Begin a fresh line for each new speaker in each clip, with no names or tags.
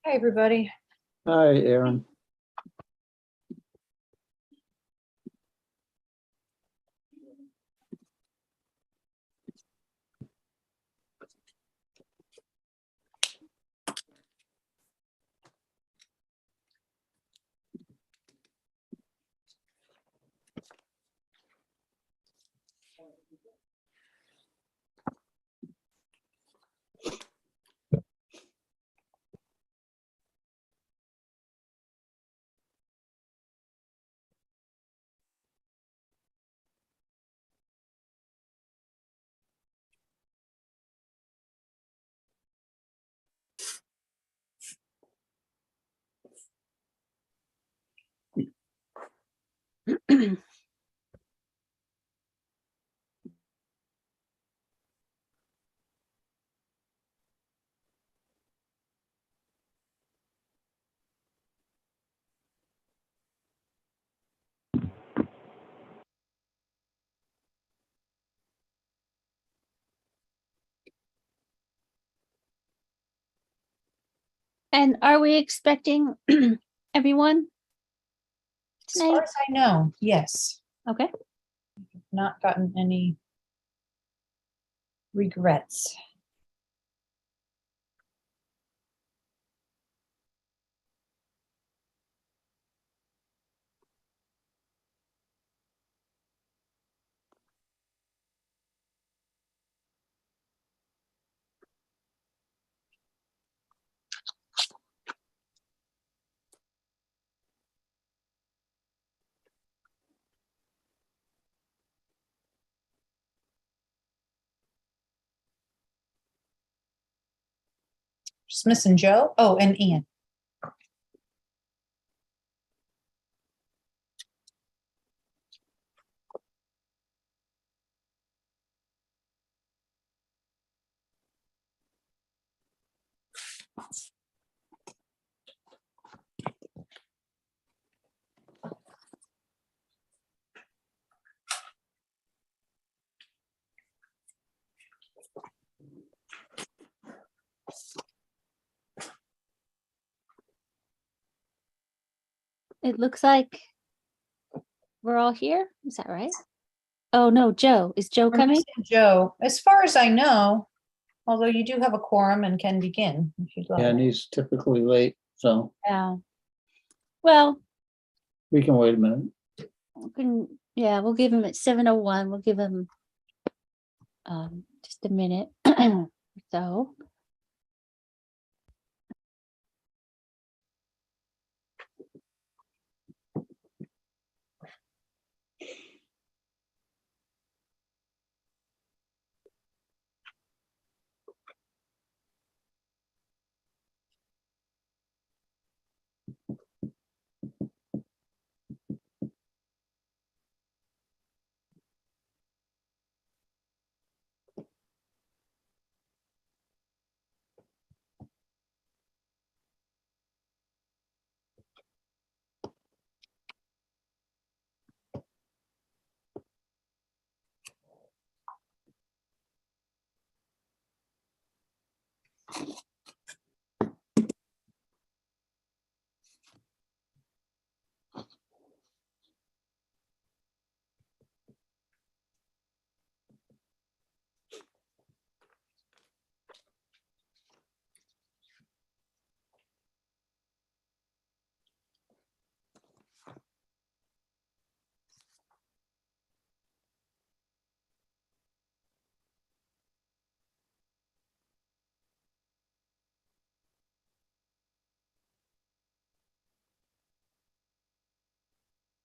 Hi, everybody.
Hi, Aaron.
And are we expecting everyone
As far
tonight?
as I know, yes.
Okay.
Not gotten any regrets. Just missing Joe. Oh, and Ian.
It looks like we're all here. Is that right? Oh, no, Joe. Is Joe
We're
coming?
missing Joe. As far as I know, although you do have a quorum and can begin if you'd like.
And he's typically late, so
Yeah. Well,
we can wait a minute.
yeah, we'll give him at 7:01. We'll give him just a minute. So.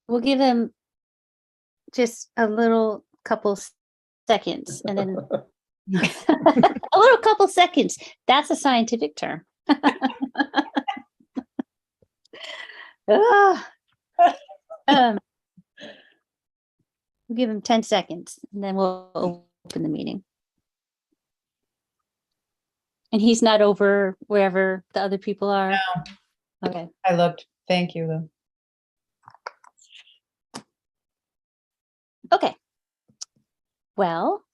We'll give him just a little couple seconds and then a little couple seconds. That's a scientific term. Ah. We'll give him 10 seconds and then we'll open the meeting. And he's not over wherever the other people are?
No.
Okay.
I looked. Thank you, Lou.
Okay. Well,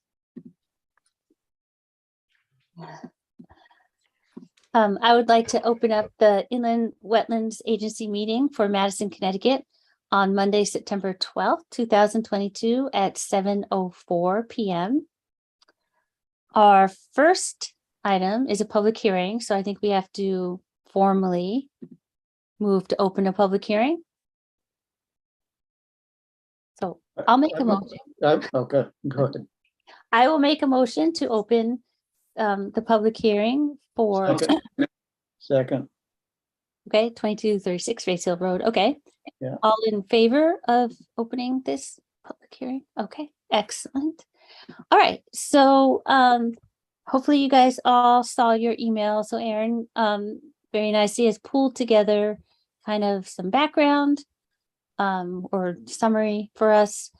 I would like to open up the Inland Wetlands Agency meeting for Madison, Connecticut on Monday, September 12th, 2022 at 7:04 p.m. Our first item is a public hearing, so I think we have to formally move to open a public hearing. So I'll make a motion.
Okay, go ahead.
I will make a motion to open the public hearing for,
Okay. Second,
okay, 2236 Race Hill Road. Okay.
Yeah.
All in favor of opening this public hearing? Okay, excellent. All right, so hopefully you guys all saw your email. So Aaron very nicely has pulled together kind of some background or summary for us.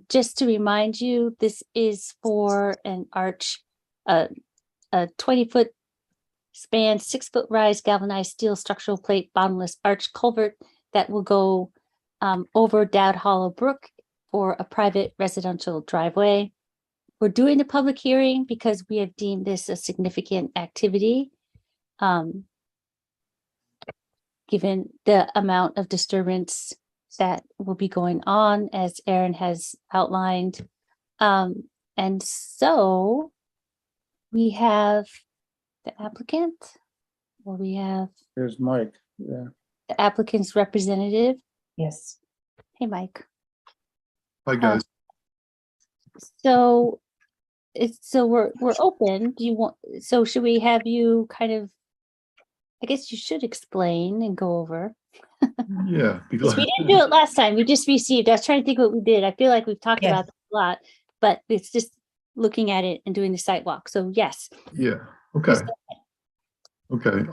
Just to remind you, this is for an arch, a 20-foot span, 6-foot rise, galvanized steel structural plate, bottomless arch culvert that will go over Dowd Hollow Brook for a private residential driveway. We're doing the public hearing because we have deemed this a significant activity, given the amount of disturbance that will be going on, as Aaron has outlined. And so we have the applicant, or we have
here's Mike. Yeah,
the applicant's representative.
Yes.
Hey, Mike.
Hi, guys.
So we're open. Do you want, so should we have you kind of, I guess you should explain and go over.
Yeah,
Because we didn't do it last time. We just received, I was trying to think what we did. I feel like we've talked
Yes.
about this a lot, but it's just looking at it and doing the site walk. So yes.
yeah. Okay.
Just-
Okay.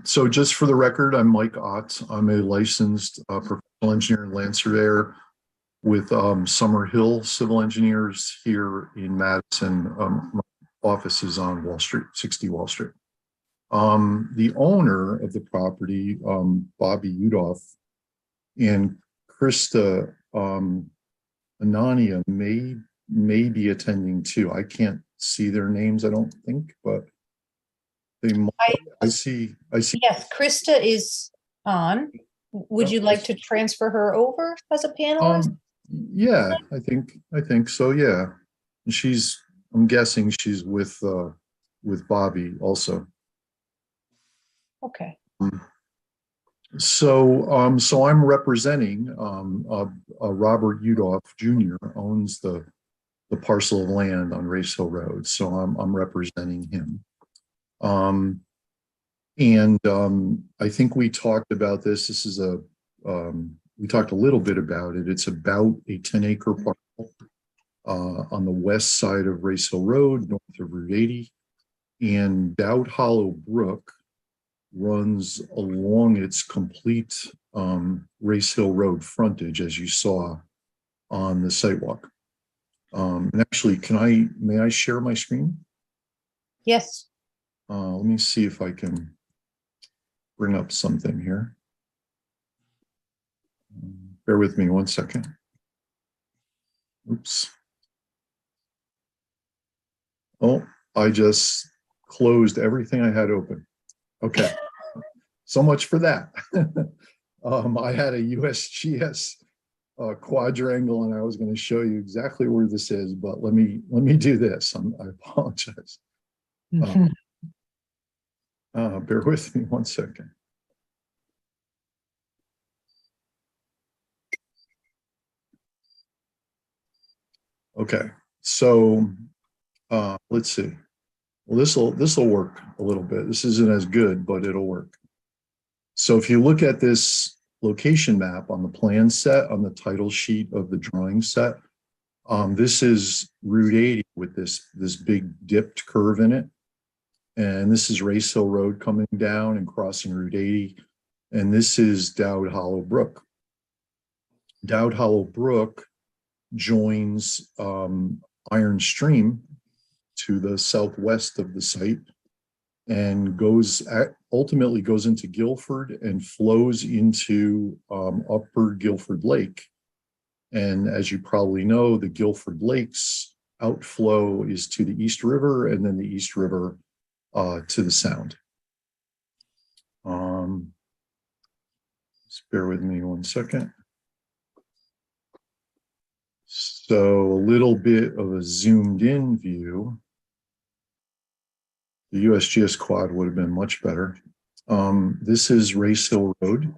So just for the record, I'm Mike Ott. I'm a licensed professional engineer and land surveyor with Summer Hill Civil Engineers here in Madison. My office is on Wall Street, 60 Wall Street. The owner of the property, Bobby Udoff, and Krista Anania may be attending too. I can't see their names, I don't think, but they might. I see.
Yes, Krista is on. Would you like to transfer her over as a panelist?
Yeah, I think so. Yeah, and I'm guessing she's with Bobby also.
Okay.
So I'm representing Robert Udoff Jr. owns the parcel of land on Race Hill Road. So I'm representing him. I think we talked about this. This is we talked a little bit about it. It's about a 10-acre parcel on the west side of Race Hill Road, north of Route 80, and Dowd Hollow Brook runs along its complete Race Hill Road frontage, as you saw on the sidewalk. And actually, may I share my screen?
Yes.
Let me see if I can bring up something here. Bear with me 1 second. Oops. Oh, I just closed everything I had open. Okay, so much for that. I had a USGS quadrangle, and I was going to show you exactly where this is, but let me do this. I apologize. Bear with me 1 second. Okay, so let's see. Well, this will work a little bit. This isn't as good, but it'll work. So if you look at this location map on the plan set on the title sheet of the drawing set, this is Route 80 with this big dipped curve in it. And this is Race Hill Road coming down and crossing Route 80. And this is Dowd Hollow Brook. Dowd Hollow Brook joins Iron Stream to the southwest of the site and ultimately goes into Guilford and flows into Upper Guilford Lake. And as you probably know, the Guilford Lake's outflow is to the East River, and then the East River to the Sound. Just bear with me 1 second. So a little bit of a zoomed in view. The USGS quad would have been much better. This is Race Hill Road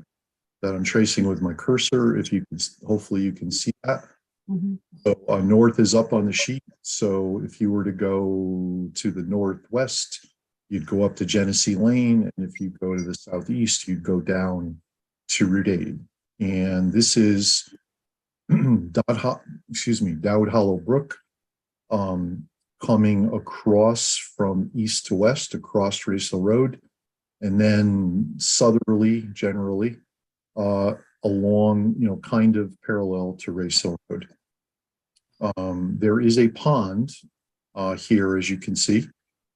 that I'm tracing with my cursor. If you can, hopefully you can see that.
Mhm.
So north is up on the sheet. So if you were to go to the northwest, you'd go up to Genesee Lane. And if you go to the southeast, you'd go down to Route 80. And this is Dowd Hollow Brook, coming across from east to west across Race Hill Road, and then southerly generally along, kind of parallel to Race Hill Road. There is a pond here, as you can see.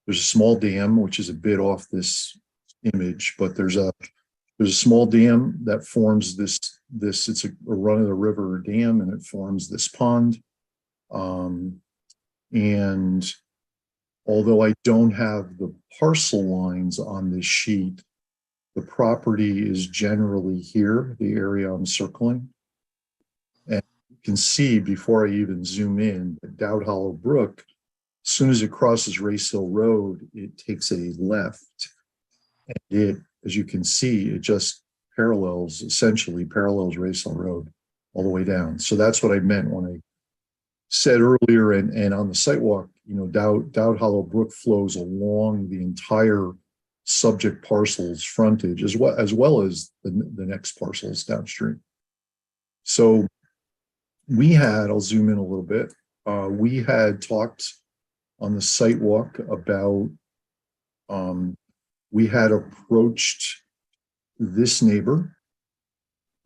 There's a small dam, which is a bit off this image, but there's a small dam that forms this. It's a run of the river dam, and it forms this pond. And although I don't have the parcel lines on this sheet, the property is generally here, the area I'm circling. And you can see before I even zoom in, that Dowd Hollow Brook, as soon as it crosses Race Hill Road, it takes a left. And it, as you can see, it just essentially parallels Race Hill Road all the way down. So that's what I meant when I said earlier, and on the sidewalk, Dowd Hollow Brook flows along the entire subject parcel's frontage as well as the next parcels downstream. So I'll zoom in a little bit. We had talked on the sidewalk about, we had approached this neighbor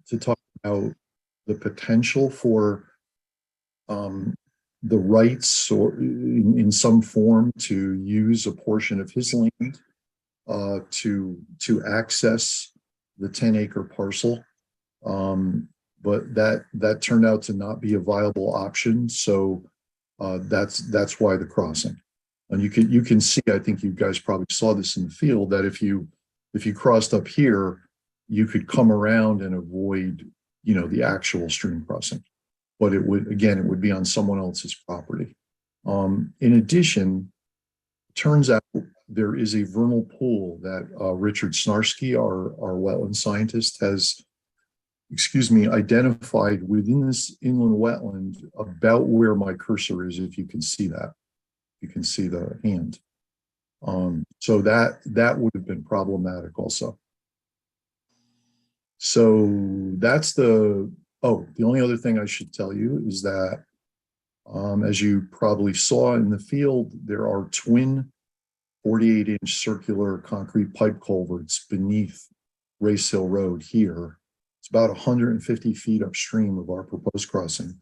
to talk about the potential for the rights or in some form to use a portion of his land to access the 10-acre parcel. But that turned out to not be a viable option. So that's why the crossing. And you can see, I think you guys probably saw this in the field, that if you crossed up here, you could come around and avoid, the actual stream crossing. But it would be on someone else's property. In addition, it turns out there is a vernal pool that Richard Snarsky, our wetland scientist, has, identified within this inland wetland about where my cursor is, if you can see that. You can see the hand. So that would have been problematic also. So that's the only other thing I should tell you is that, as you probably saw in the field, there are twin 48-inch circular concrete pipe culverts beneath Race Hill Road here. It's about 150 feet upstream of our proposed crossing,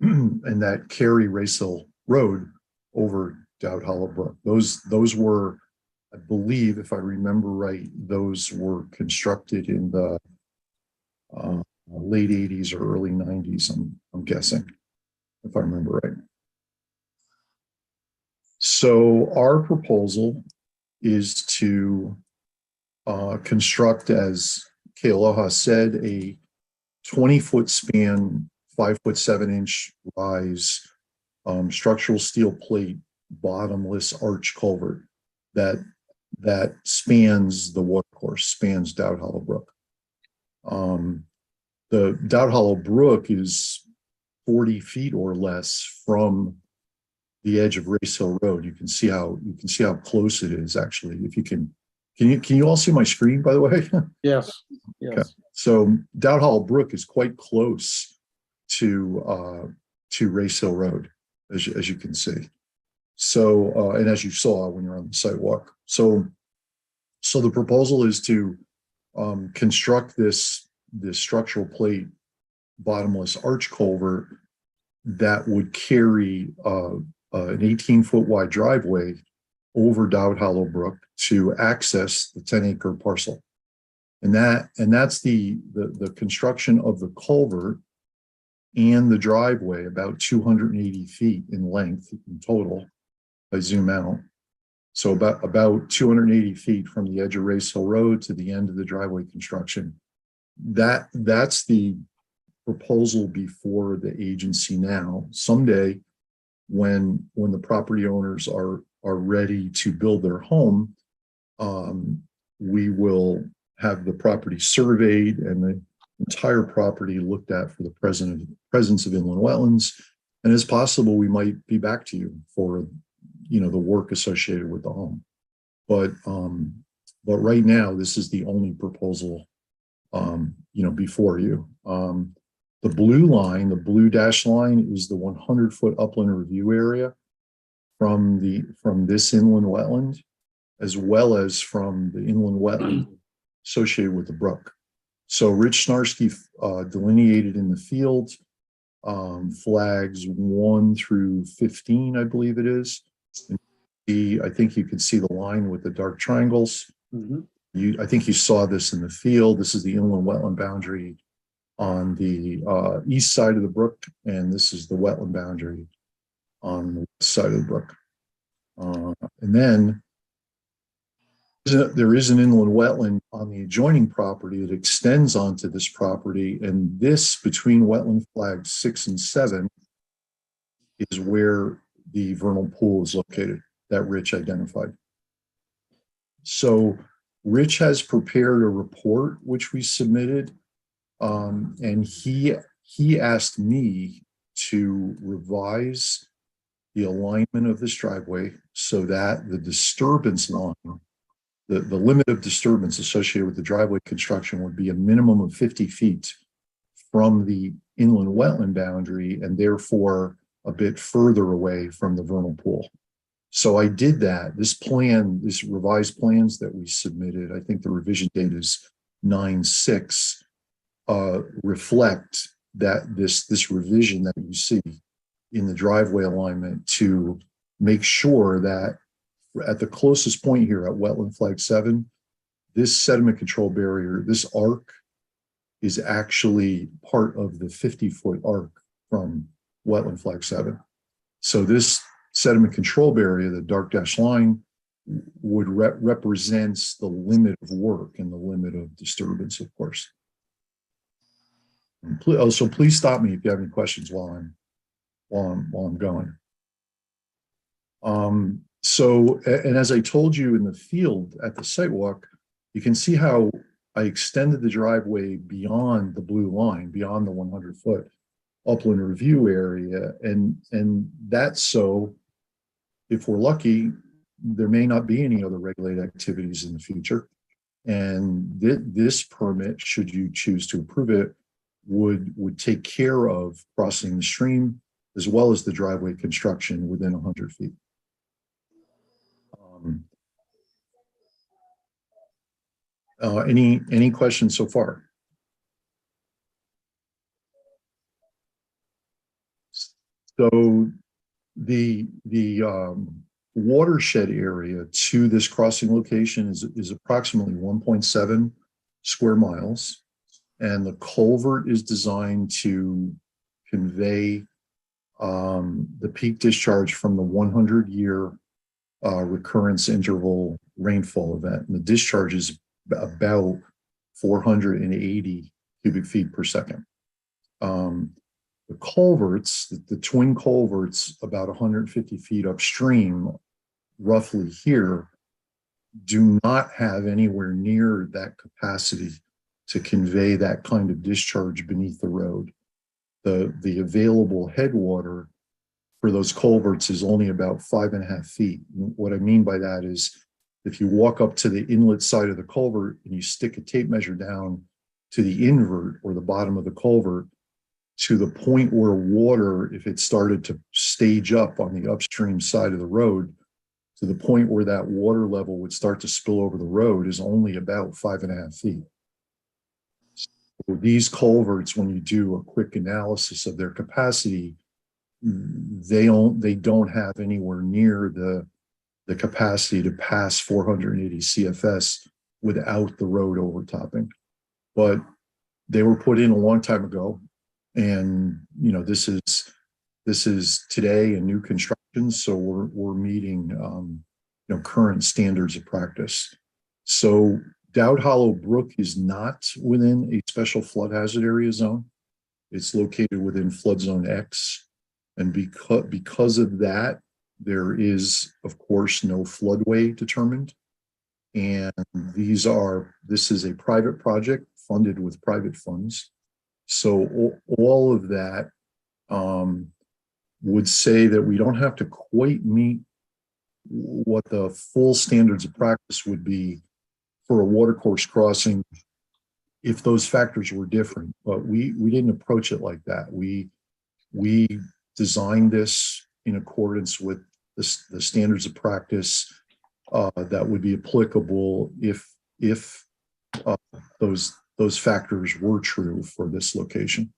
and that carry Race Hill Road over Dowd Hollow Brook. Those were, I believe, if I remember right, those were constructed in the late 80s or early 90s, I'm guessing, if I remember right. So our proposal is to construct, as Kealoha said, a 20-foot span, 5'7" rise, structural steel plate, bottomless arch culvert that spans the watercourse, spans Dowd Hollow Brook. The Dowd Hollow Brook is 40 feet or less from the edge of Race Hill Road. You can see how close it is, actually. If you can you all see my screen, by the way?
Yes.
Okay. So Dowd Hollow Brook is quite close to Race Hill Road, as you can see. So and as you saw when you're on the sidewalk. So the proposal is to construct this structural plate bottomless arch culvert that would carry an 18-foot wide driveway over Dowd Hollow Brook to access the 10-acre parcel. And that's the construction of the culvert and the driveway, about 280 feet in length in total. I zoom out. So about 280 feet from the edge of Race Hill Road to the end of the driveway construction. that's the proposal before the agency now. Someday, when the property owners are ready to build their home, we will have the property surveyed and the entire property looked at for the presence of inland wetlands. And it's possible we might be back to you for, the work associated with the home. But right now, this is the only proposal, before you. The blue line, the blue dash line, is the 100-foot upland review area from this inland wetland, as well as from the inland wetland associated with the brook. So Rich Snarsky delineated in the field flags 1 through 15, I believe it is. And I think you can see the line with the dark triangles. I think you saw this in the field. This is the inland wetland boundary on the east side of the brook, and this is the wetland boundary on the west side of the brook. And then there is an inland wetland on the adjoining property that extends onto this property, and this, between wetland flags 6 and 7, is where the vernal pool is located that Rich identified. So Rich has prepared a report which we submitted, and he asked me to revise the alignment of this driveway so that the disturbance line, the limit of disturbance associated with the driveway construction, would be a minimum of 50 feet from the inland wetland boundary, and therefore a bit further away from the vernal pool. So I did that. This revised plans that we submitted, I think the revision date is 9/6, reflect that this revision that you see in the driveway alignment to make sure that at the closest point here at wetland flag 7, this sediment control barrier, this arc, is actually part of the 50-foot arc from wetland flag 7. So this sediment control barrier, the dark dash line, would represents the limit of work and the limit of disturbance, of course. So please stop me if you have any questions while I'm going. So, and as I told you in the field at the site walk, you can see how I extended the driveway beyond the blue line, beyond the 100-foot upland review area, and that's so, if we're lucky, there may not be any other regulated activities in the future, and this permit, should you choose to approve it, would take care of crossing the stream as well as the driveway construction within 100 feet. Any questions so far? So the watershed area to this crossing location is approximately 1.7 square miles, and the culvert is designed to convey the peak discharge from the 100-year recurrence interval rainfall event, and the discharge is about 480 cubic feet per second. The culverts, the twin culverts, about 150 feet upstream, roughly here, do not have anywhere near that capacity to convey that kind of discharge beneath the road. The available headwater for those culverts is only about 5.5 feet. What I mean by that is, if you walk up to the inlet side of the culvert and you stick a tape measure down to the invert or the bottom of the culvert, to the point where water, if it started to stage up on the upstream side of the road, to the point where that water level would start to spill over the road, is only about 5.5 feet. So these culverts, when you do a quick analysis of their capacity, they don't have anywhere near the capacity to pass 480 CFS without the road overtopping. But they were put in a long time ago, and this is today a new construction, so we're meeting current standards of practice. So Dowd Hollow Brook is not within a special flood hazard area zone. It's located within flood zone X. And because of that, there is, of course, no floodway determined. And this is a private project funded with private funds. So all of that would say that we don't have to quite meet what the full standards of practice would be for a watercourse crossing if those factors were different. But we didn't approach it like that. We designed this in accordance with the standards of practice that would be applicable if those factors were true for this location.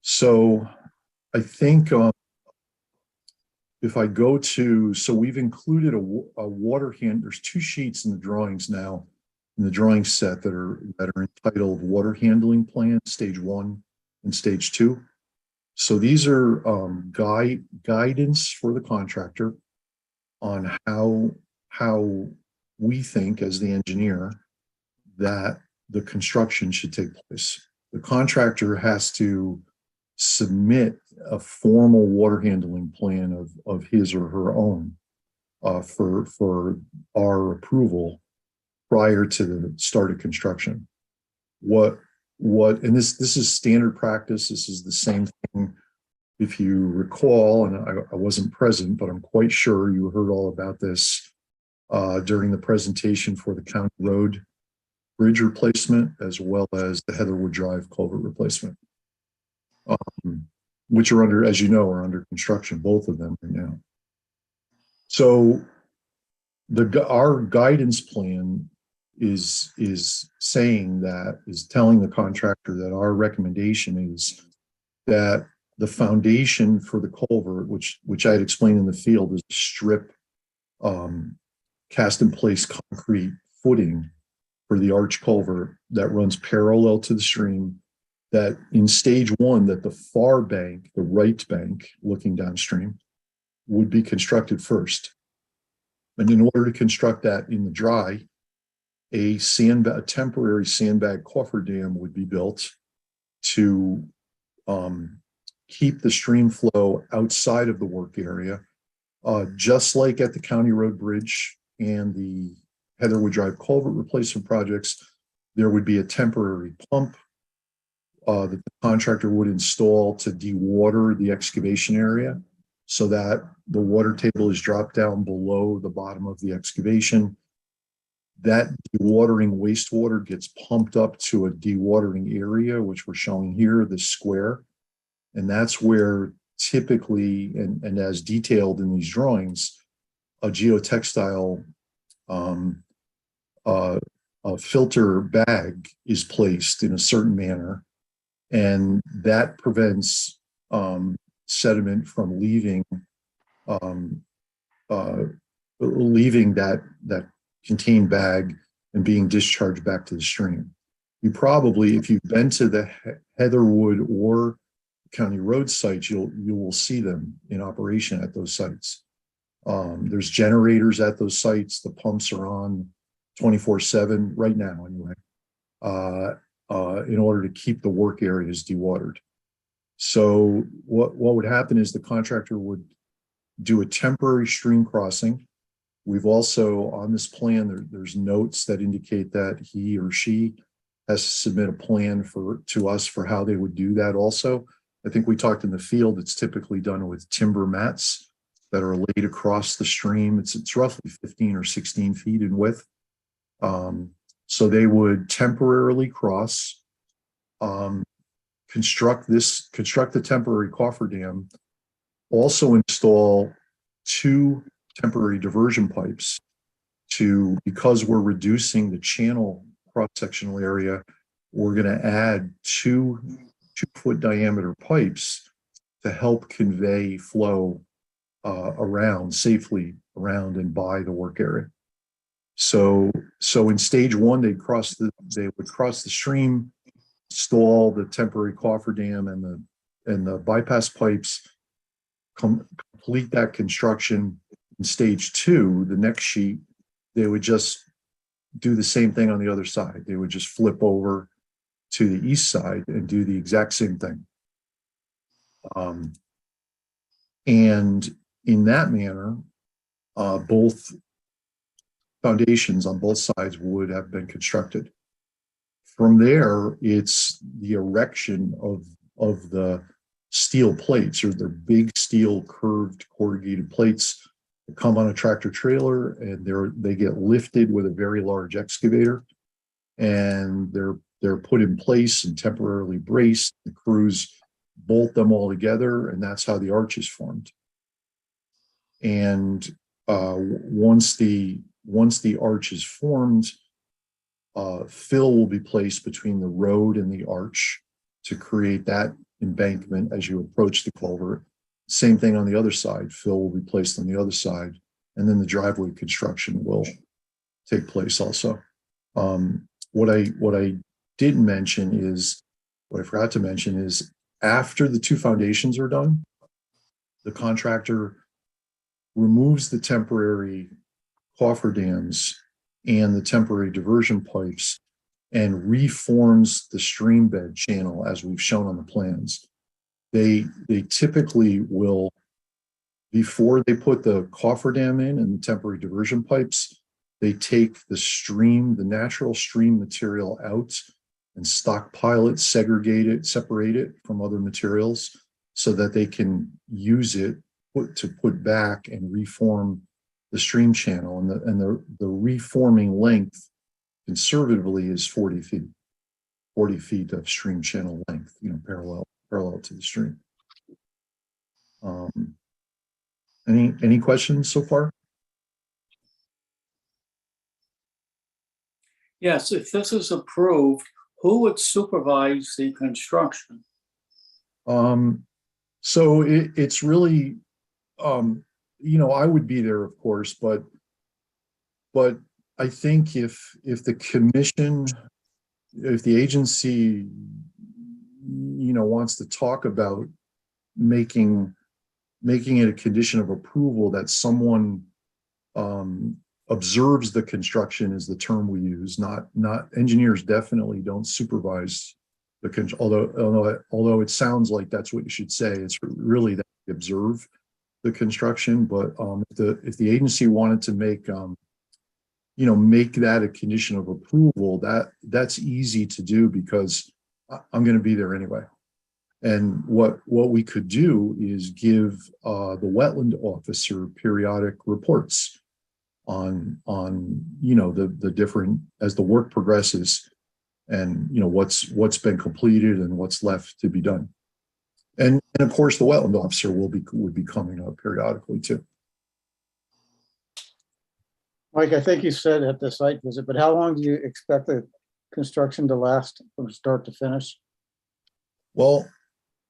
So I think if I go to, so we've included a water hand. There's 2 sheets in the drawings now, in the drawing set that are entitled Water Handling Plan, Stage 1 and Stage 2. So these are guidance for the contractor on how we think as the engineer that the construction should take place. The contractor has to submit a formal water handling plan of his or her own for our approval prior to the start of construction. And this is standard practice. This is the same thing. If you recall, and I wasn't present, but I'm quite sure you heard all about this during the presentation for the County Road bridge replacement, as well as the Heatherwood Drive culvert replacement, which are under, as you know, are under construction, both of them right now. So our guidance plan is saying that, is telling the contractor that our recommendation is that the foundation for the culvert, which I had explained in the field, is strip cast in place concrete footing for the arch culvert that runs parallel to the stream, that in stage 1, that the far bank, the right bank looking downstream, would be constructed first. And in order to construct that in the dry, a temporary sandbag cofferdam would be built to keep the stream flow outside of the work area, just like at the County Road Bridge and the Heatherwood Drive culvert replacement projects. There would be a temporary pump that the contractor would install to dewater the excavation area so that the water table is dropped down below the bottom of the excavation. That dewatering wastewater gets pumped up to a dewatering area, which we're showing here, the square. And that's where typically, and as detailed in these drawings, a geotextile a filter bag is placed in a certain manner, and that prevents sediment from leaving that contained bag and being discharged back to the stream. You probably, if you've been to the Heatherwood or County Road sites, you will see them in operation at those sites. There's generators at those sites. The pumps are on 24/7 right now anyway, in order to keep the work areas dewatered. So what would happen is the contractor would do a temporary stream crossing. We've also, on this plan, there's notes that indicate that he or she has to submit a plan to us for how they would do that also. I think we talked in the field, it's typically done with timber mats that are laid across the stream. It's roughly 15 or 16 feet in width. So they would temporarily cross, construct the temporary cofferdam, also install 2 temporary diversion pipes because we're reducing the channel cross-sectional area, we're going to add 2-foot diameter pipes to help convey flow safely around and by the work area. So in stage 1, they would cross the stream, install the temporary cofferdam and the bypass pipes, complete that construction. In stage 2, the next sheet, they would just do the same thing on the other side. They would just flip over to the east side and do the exact same thing. And in that manner, both foundations on both sides would have been constructed. From there, it's the erection of the steel plates, or they're big steel curved corrugated plates that come on a tractor trailer, and they get lifted with a very large excavator, and they're put in place and temporarily braced. The crews bolt them all together, and that's how the arch is formed. And once the arch is formed, fill will be placed between the road and the arch to create that embankment as you approach the culvert. Same thing on the other side. Fill will be placed on the other side, and then the driveway construction will take place also. What I didn't mention is, what I forgot to mention is, after the two foundations are done, the contractor removes the temporary cofferdams and the temporary diversion pipes and reforms the stream bed channel as we've shown on the plans. They typically will, before they put the cofferdam in and the temporary diversion pipes, they take the natural stream material out and stockpile it, segregate it, separate it from other materials so that they can use it to put back and reform the stream channel. And the reforming length conservatively is 40 feet of stream channel length, parallel to the stream. Any questions so far?
Yes, if this is approved, who would supervise the construction?
So it's really, I would be there, of course, but I think if the commission, if the agency, wants to talk about making it a condition of approval that someone observes the construction, is the term we use. Not engineers definitely don't supervise the although it sounds like that's what you should say. It's really that we observe the construction. But if the agency wanted to make make that a condition of approval, that's easy to do because I'm going to be there anyway. And what we could do is give the wetland officer periodic reports on the different, as the work progresses, and what's been completed and what's left to be done. And of course the wetland officer would be coming up periodically too.
Mike, I think you said at the site visit, but how long do you expect the construction to last from start to finish?
Well,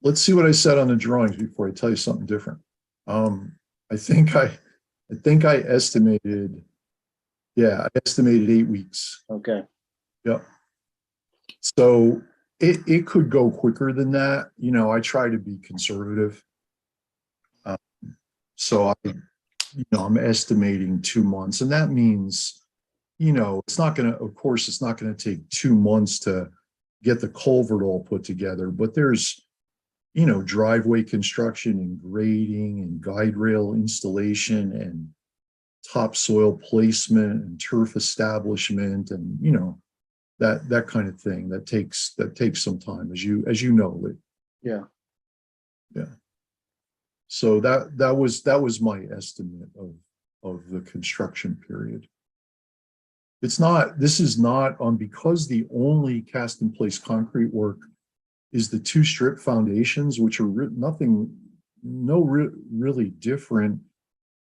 let's see what I said on the drawings before I tell you something different. I think I estimated, I estimated 8 weeks.
Okay.
Yep. So it could go quicker than that. I try to be conservative. So I'm estimating 2 months, and that means, it's not going to, of course, it's not going to take 2 months to get the culvert all put together, but there's, driveway construction and grading and guide rail installation and topsoil placement and turf establishment and, that kind of thing that takes some time, as you know, Lee.
Yeah.
Yeah. So that was my estimate of the construction period. This is not because the only cast in place concrete work is the 2 strip foundations, which are really different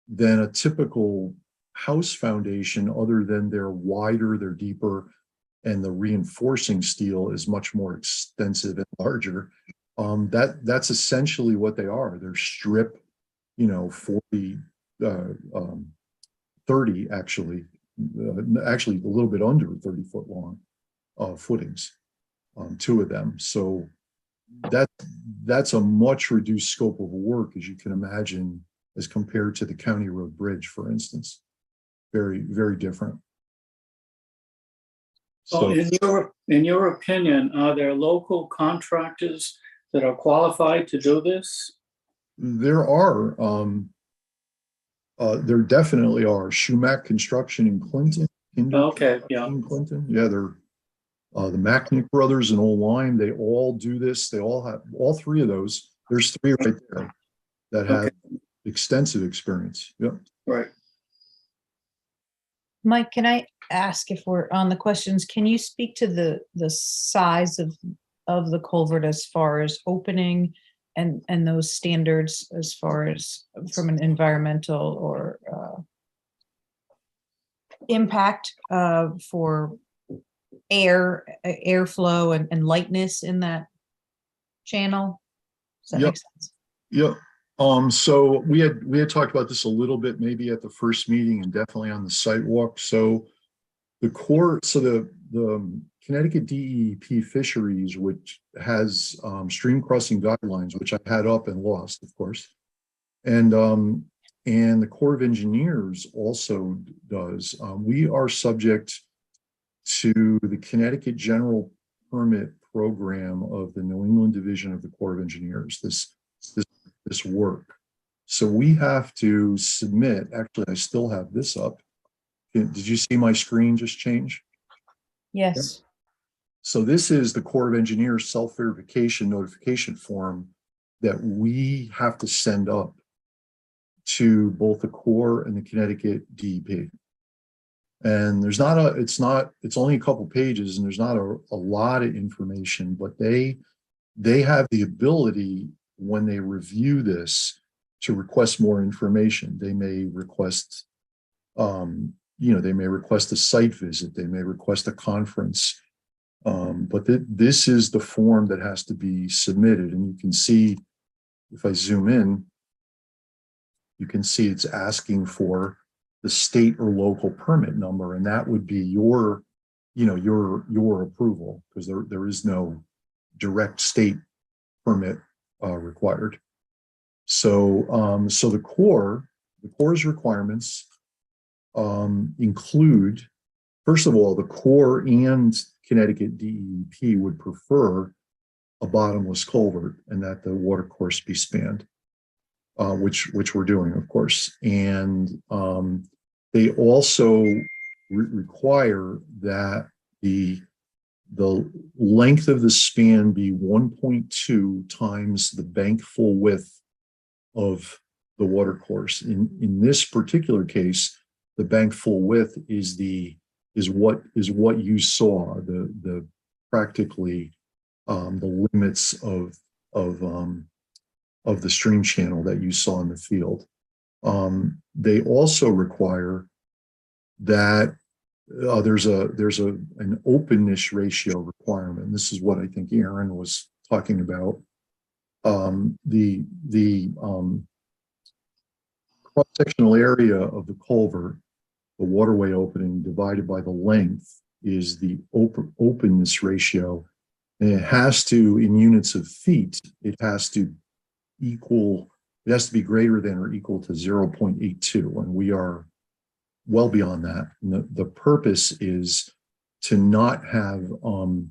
than a typical house foundation, other than they're wider, they're deeper, and the reinforcing steel is much more extensive and larger. That's essentially what they are. They're strip, 40, 30 actually a little bit under 30-foot long footings, 2 of them. So that's a much reduced scope of work, as you can imagine, as compared to the County Road Bridge, for instance. Very, very different.
So
So
in your opinion, are there local contractors that are qualified to do this?
there definitely are. Schumach Construction in Clinton. Kinder
Okay, yeah.
Construction in Clinton. Yeah, they're the Macknick brothers in Old Lyme. They all do this. They all have all three of those. There's three right there that have
Okay,
extensive experience. Yep.
right.
Mike, can I ask, if we're on the questions, can you speak to the size of the culvert as far as opening and those standards as far as from an environmental or impact for airflow and lightness in that channel? Does that
Yep.
make sense?
Yep. So we had talked about this a little bit, maybe at the first meeting and definitely on the site walk. So the Connecticut DEP Fisheries, which has stream crossing guidelines, which I had up and lost, of course, and the Corps of Engineers also does. We are subject to the Connecticut General Permit Program of the New England Division of the Corps of Engineers. This work. So we have to submit. Actually, I still have this up. Did you see my screen just change?
Yes.
So this is the Corps of Engineers self-verification notification form that we have to send up to both the Corps and the Connecticut DEP. And it's only a couple pages and there's not a lot of information, but they have the ability when they review this to request more information. They may request, they may request a site visit, they may request a conference. But this is the form that has to be submitted. And you can see, if I zoom in, you can see it's asking for the state or local permit number. And that would be your approval, because there is no direct state permit required. So the Corps' requirements include, first of all, the Corps and Connecticut DEP would prefer a bottomless culvert and that the water course be spanned, which we're doing, of course. And they also require that the length of the span be 1.2 times the bank full width of the water course. In this particular case, the bank full width is what you saw, the practically the limits of the stream channel that you saw in the field. They also require that there's an openness ratio requirement. This is what I think Aaron was talking about. The cross-sectional area of the culvert, the waterway opening divided by the length, is the openness ratio. And it has to, in units of feet, it has to be greater than or equal to 0.82. And we are well beyond that. And the purpose is to not have long,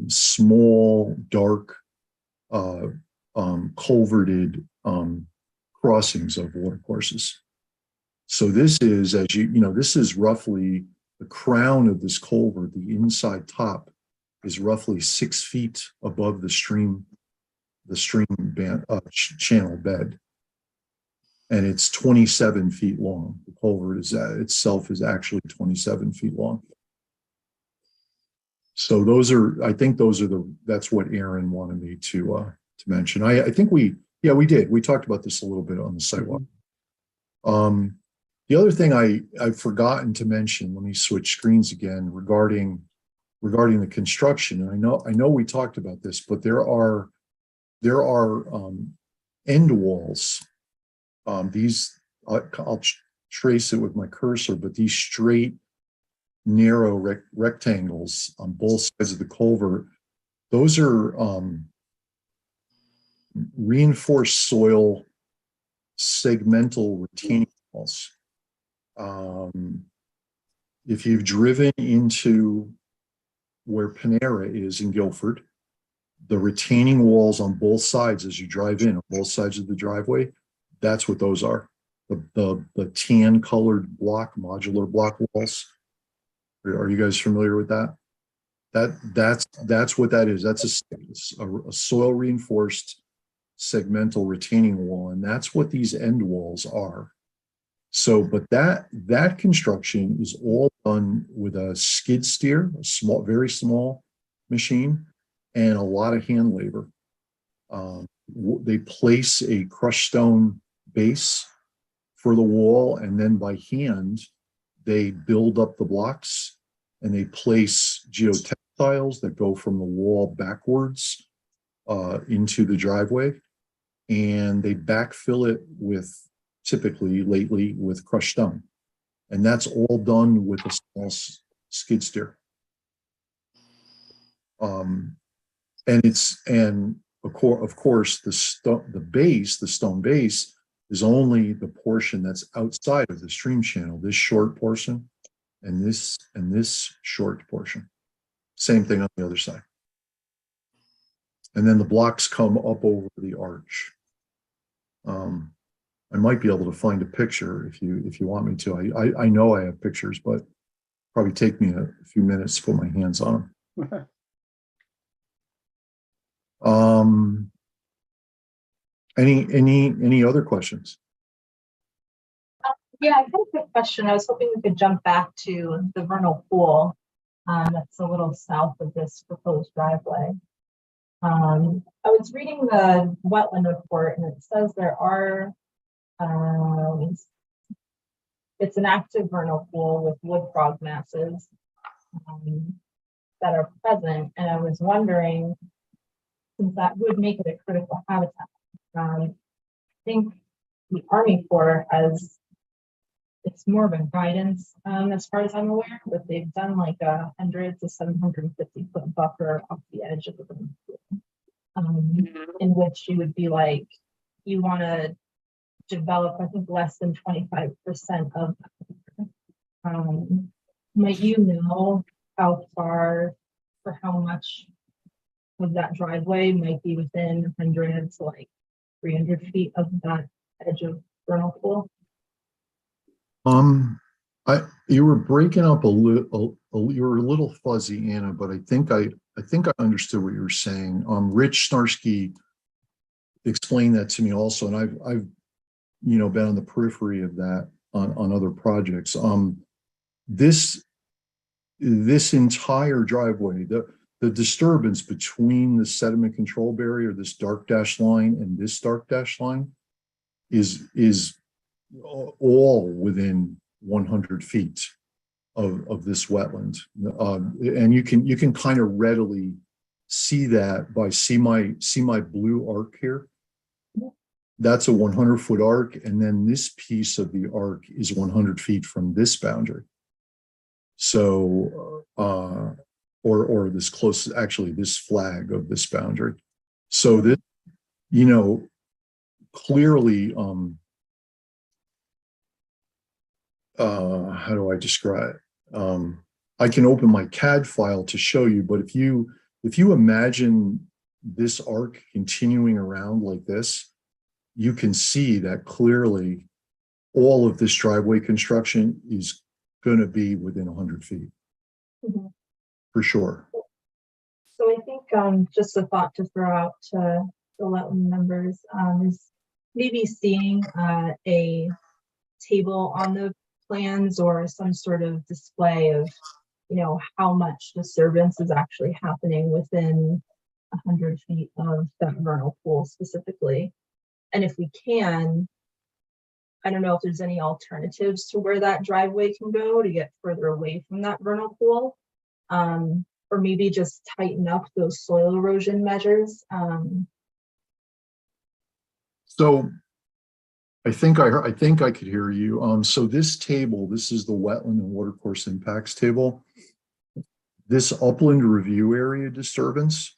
small, dark, culverted crossings of watercourses. So this is, this is roughly the crown of this culvert. The inside top is roughly 6 feet above the stream channel bed. And it's 27 feet long. The culvert itself is actually 27 feet long. So that's what Aaron wanted me to mention. I think we did. We talked about this a little bit on the sidewalk. The other thing I've forgotten to mention, let me switch screens again, regarding the construction. And I know we talked about this, but there are end walls. I'll trace it with my cursor, but these straight, narrow rectangles on both sides of the culvert, those are reinforced soil segmental retaining walls. if you've driven into where Panera is in Guilford, the retaining walls on both sides as you drive in, on both sides of the driveway, that's what those are. The tan colored block, modular block walls. Are you guys familiar with that? That's what that is. That's a soil reinforced segmental retaining wall, and that's what these end walls are. So, but that construction is all done with a skid steer, a small, very small machine, and a lot of hand labor. They place a crushed stone base for the wall, and then by hand, they build up the blocks, and they place geotextiles that go from the wall backwards into the driveway, and they backfill it with, typically lately, with crushed stone. And that's all done with a small skid steer. And of course, the stone base is only the portion that's outside of the stream channel, this short portion and this short portion. Same thing on the other side. And then the blocks come up over the arch. I might be able to find a picture if you want me to. I know I have pictures, but probably take me a few minutes to put my hands on them. Any other questions?
Yeah, I had a quick question. I was hoping we could jump back to the vernal pool that's a little south of this proposed driveway. I was reading the wetland report, and it says there are it's an active vernal pool with wood frog masses that are present, and I was wondering, since that would make it a critical habitat, I think the Army Corps has, it's more of a guidance as far as I'm aware, but they've done like 100 to 750 foot buffer off the edge of the vernal pool, in which you would be like, you want to develop, I think, less than 25% of might you know how far or how much of that driveway might be within 100 to like 300 feet of that edge of vernal pool?
You were breaking up a little. You were a little fuzzy, Anna, but I think I understood what you were saying. Rich Snarsky explained that to me also, and I've been on the periphery of that on other projects. This entire driveway, the disturbance between the sediment control barrier, this dark dashed line, and this dark dashed line is all within 100 feet of this wetland. And you can kind of readily see that by see my blue arc here. That's a 100-foot arc, and then this piece of the arc is 100 feet from this boundary. So, or this close, actually this flag of this boundary. So that, clearly, how do I describe it? I can open my CAD file to show you, but if you imagine this arc continuing around like this, you can see that clearly all of this driveway construction is going to be within 100 feet.
Mm-hmm.
For sure.
So I think just a thought to throw out to the wetland members is maybe seeing a table on the plans or some sort of display of, how much disturbance is actually happening within 100 feet of that vernal pool specifically. And if we can, I don't know if there's any alternatives to where that driveway can go to get further away from that vernal pool, or maybe just tighten up those soil erosion measures.
So I think I could hear you. So this table, this is the wetland and watercourse impacts table. This upland review area disturbance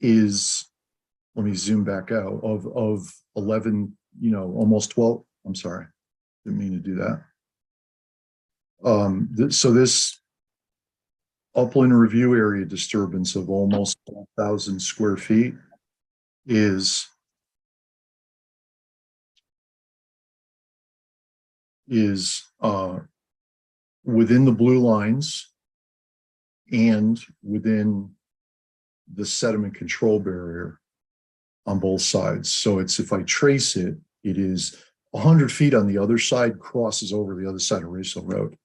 is, let me zoom back out, of 11, almost 12. I'm sorry, didn't mean to do that. So this upland review area disturbance of almost 1,000 square feet is within the blue lines and within the sediment control barrier on both sides. So it's, if I trace it, it is 100 feet on the other side, crosses over the other side of Race Hill Road.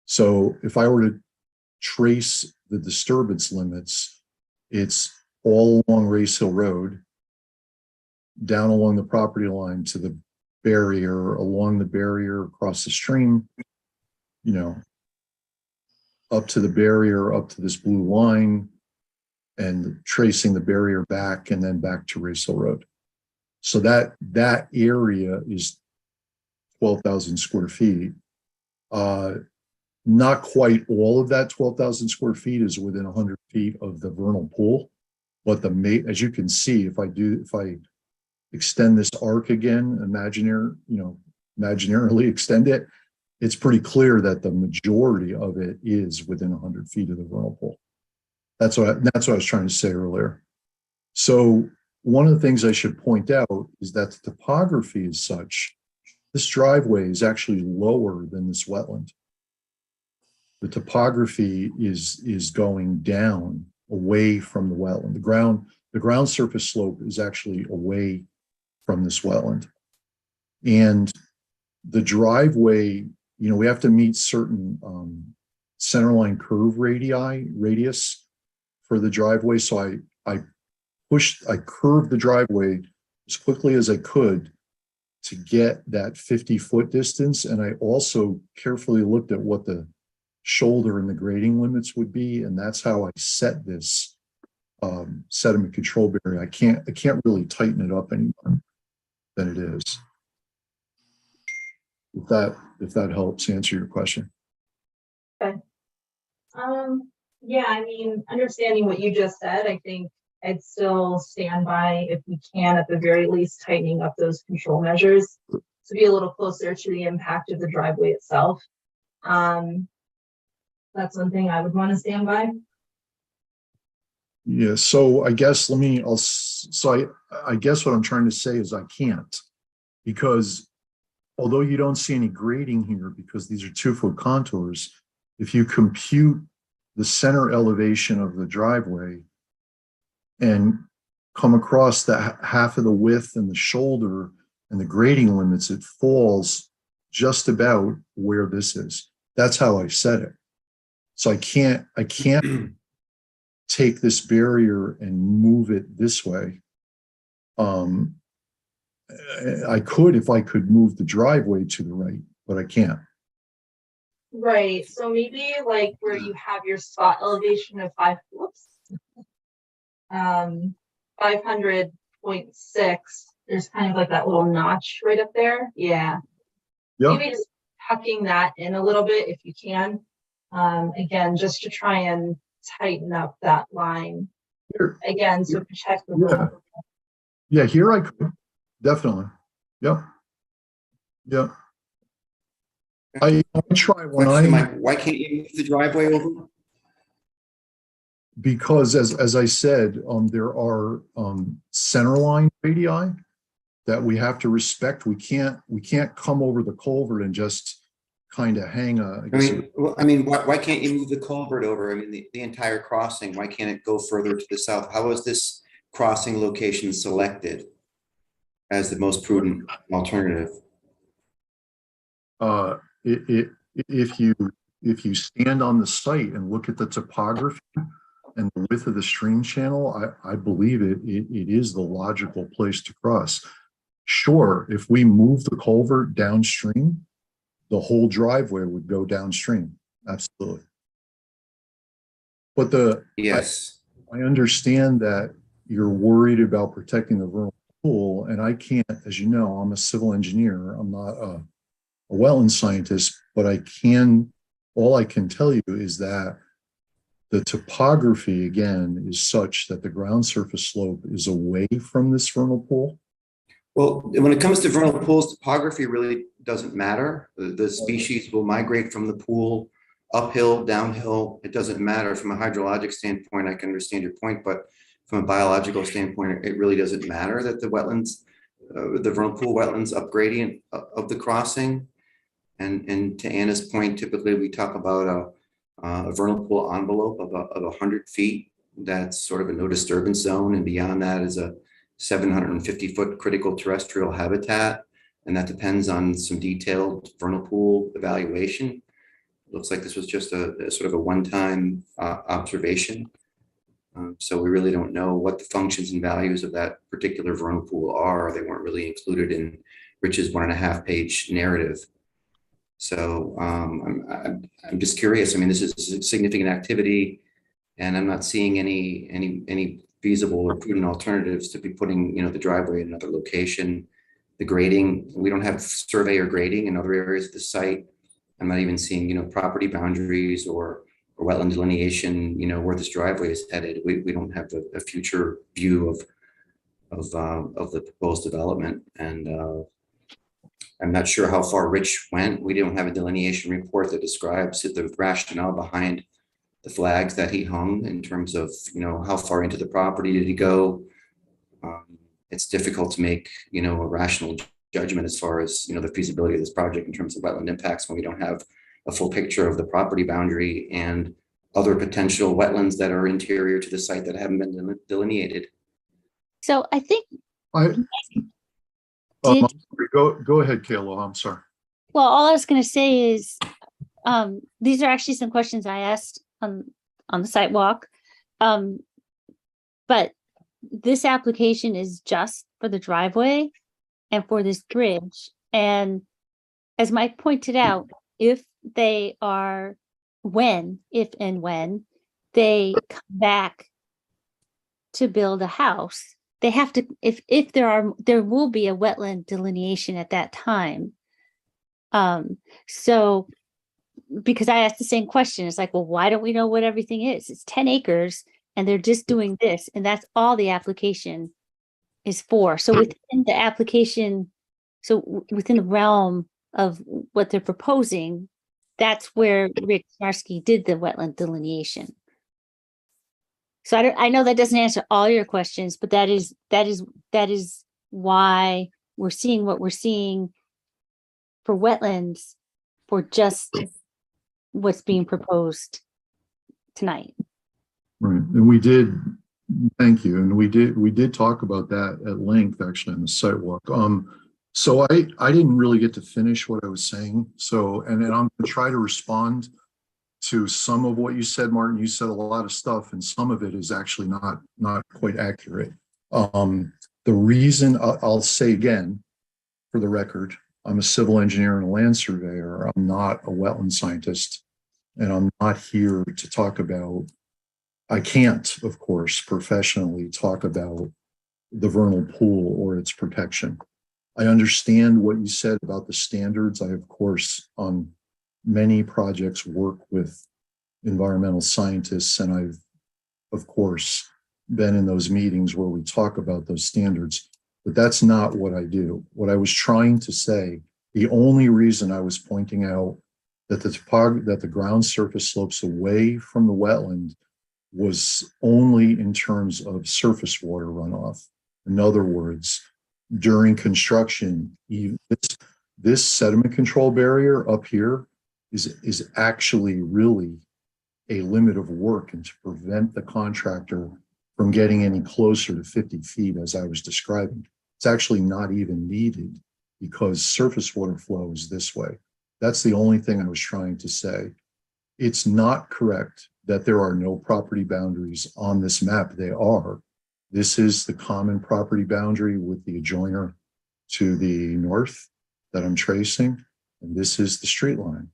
So if I were to trace the disturbance limits, it's all along Race Hill Road, down along the property line to the barrier, along the barrier, across the stream, you know, up to the barrier, up to this blue line, and tracing the barrier back and then back to Race Hill Road. So that area is 12,000 square feet. Not quite all of that 12,000 square feet is within 100 feet of the vernal pool, but as you can see, if I extend this arc again, imaginarily extend it, it's pretty clear that the majority of it is within 100 feet of the vernal pool. That's what I was trying to say earlier. So one of the things I should point out is that the topography is such, this driveway is actually lower than this wetland. The topography is going down away from the wetland. The ground surface slope is actually away from this wetland. And the driveway, we have to meet certain centerline curve radius for the driveway. So I curved the driveway as quickly as I could to get that 50-foot distance. And I also carefully looked at what the shoulder and the grading limits would be. And that's how I set this sediment control barrier. I can't really tighten it up any more than it is. If that helps answer your question.
Okay. Yeah, understanding what you just said, I think I'd still stand by, if we can, at the very least, tightening up those control measures to be a little closer to the impact of the driveway itself. That's one thing I would want to stand by.
Yeah, so I guess I guess what I'm trying to say is I can't, because although you don't see any grading here because these are 2-foot contours, if you compute the center elevation of the driveway and come across the half of the width and the shoulder and the grading limits, it falls just about where this is. That's how I set it. So I can't take this barrier and move it this way. I could if I could move the driveway to the right, but I can't.
Right. So maybe like where you have your spot elevation of 500.6, there's kind of like that little notch right up there. Yeah.
Yeah.
Maybe just tucking that in a little bit if you can. Again, just to try and tighten up that line.
Here.
Again, to protect the
Yeah. Yeah, here I could. Definitely. Yep. Yeah. I try when
why can't you move the driveway over?
Because as I said, there are centerline radii that we have to respect. We can't come over the culvert and just kind of hang
why can't you move the culvert over? The entire crossing, why can't it go further to the south? How was this crossing location selected as the most prudent alternative?
If you stand on the site and look at the topography and the width of the stream channel, I believe it is the logical place to cross. Sure, if we move the culvert downstream, the whole driveway would go downstream. Absolutely. But
yes,
I understand that you're worried about protecting the vernal pool, and I can't, as you know, I'm a civil engineer. I'm not a wetland scientist, but all I can tell you is that the topography, again, is such that the ground surface slope is away from this vernal pool.
Well, when it comes to vernal pools, topography really doesn't matter. The species will migrate from the pool uphill, downhill. It doesn't matter from a hydrologic standpoint. I can understand your point, but from a biological standpoint, it really doesn't matter that the wetlands, the vernal pool wetlands up gradient of the crossing. And to Anna's point, typically we talk about a vernal pool envelope of 100 feet. That's sort of a no disturbance zone, and beyond that is a 750-foot critical terrestrial habitat, and that depends on some detailed vernal pool evaluation. Looks like this was just a sort of a one-time observation. So we really don't know what the functions and values of that particular vernal pool are. They weren't really included in Rich's 1.5-page narrative. So I'm just curious. I mean, this is a significant activity, and I'm not seeing any feasible or prudent alternatives to be putting, the driveway in another location. The grading, we don't have survey or grading in other areas of the site. I'm not even seeing, property boundaries or wetland delineation, where this driveway is headed. We don't have a future view of the proposed development. And I'm not sure how far Rich went. We don't have a delineation report that describes the rationale behind the flags that he hung in terms of, how far into the property did he go? It's difficult to make, a rational judgment as far as, the feasibility of this project in terms of wetland impacts when we don't have a full picture of the property boundary and other potential wetlands that are interior to the site that haven't been delineated.
So I think,
I,
did,
go ahead, Kayla. I'm sorry.
well, all I was going to say is, these are actually some questions I asked on the sidewalk. But this application is just for the driveway and for this bridge. And as Mike pointed out, if and when they come back to build a house, they have to, if there will be a wetland delineation at that time. So because I asked the same question, it's like, well, why don't we know what everything is? It's 10 acres and they're just doing this, and that's all the application is for. So within the application, within the realm of what they're proposing, that's where Rick Snarsky did the wetland delineation. So I know that doesn't answer all your questions, but that is why we're seeing what we're seeing for wetlands for just what's being proposed tonight.
Right. And we did, thank you. And we did talk about that at length actually on the sidewalk. So I didn't really get to finish what I was saying. So, and then I'm gonna try to respond to some of what you said, Martin. You said a lot of stuff and some of it is actually not quite accurate. The reason I'll say again, for the record, I'm a civil engineer and a land surveyor. I'm not a wetland scientist, and I'm not here to talk about, I can't, of course, professionally talk about the vernal pool or its protection. I understand what you said about the standards. I, of course, on many projects work with environmental scientists, and I've, of course, been in those meetings where we talk about those standards, but that's not what I do. What I was trying to say, the only reason I was pointing out that the ground surface slopes away from the wetland was only in terms of surface water runoff. In other words, during construction, this sediment control barrier up here is actually really a limit of work and to prevent the contractor from getting any closer to 50 feet, as I was describing. It's actually not even needed because surface water flow is this way. That's the only thing I was trying to say. It's not correct that there are no property boundaries on this map. They are. This is the common property boundary with the adjoiner to the north that I'm tracing, and this is the street line.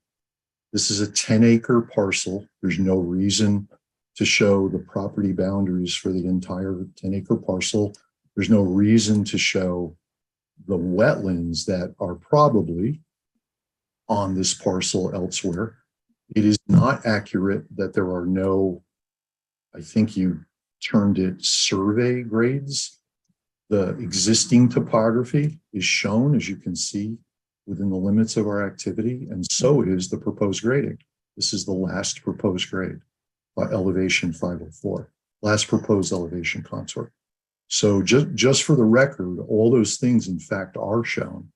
This is a 10-acre parcel. There's no reason to show the property boundaries for the entire 10-acre parcel. There's no reason to show the wetlands that are probably on this parcel elsewhere. It is not accurate that there are no, I think you termed it survey grades. The existing topography is shown, as you can see, within the limits of our activity, and so is the proposed grading. This is the last proposed grade by elevation 504, last proposed elevation contour. So just for the record, all those things in fact are shown.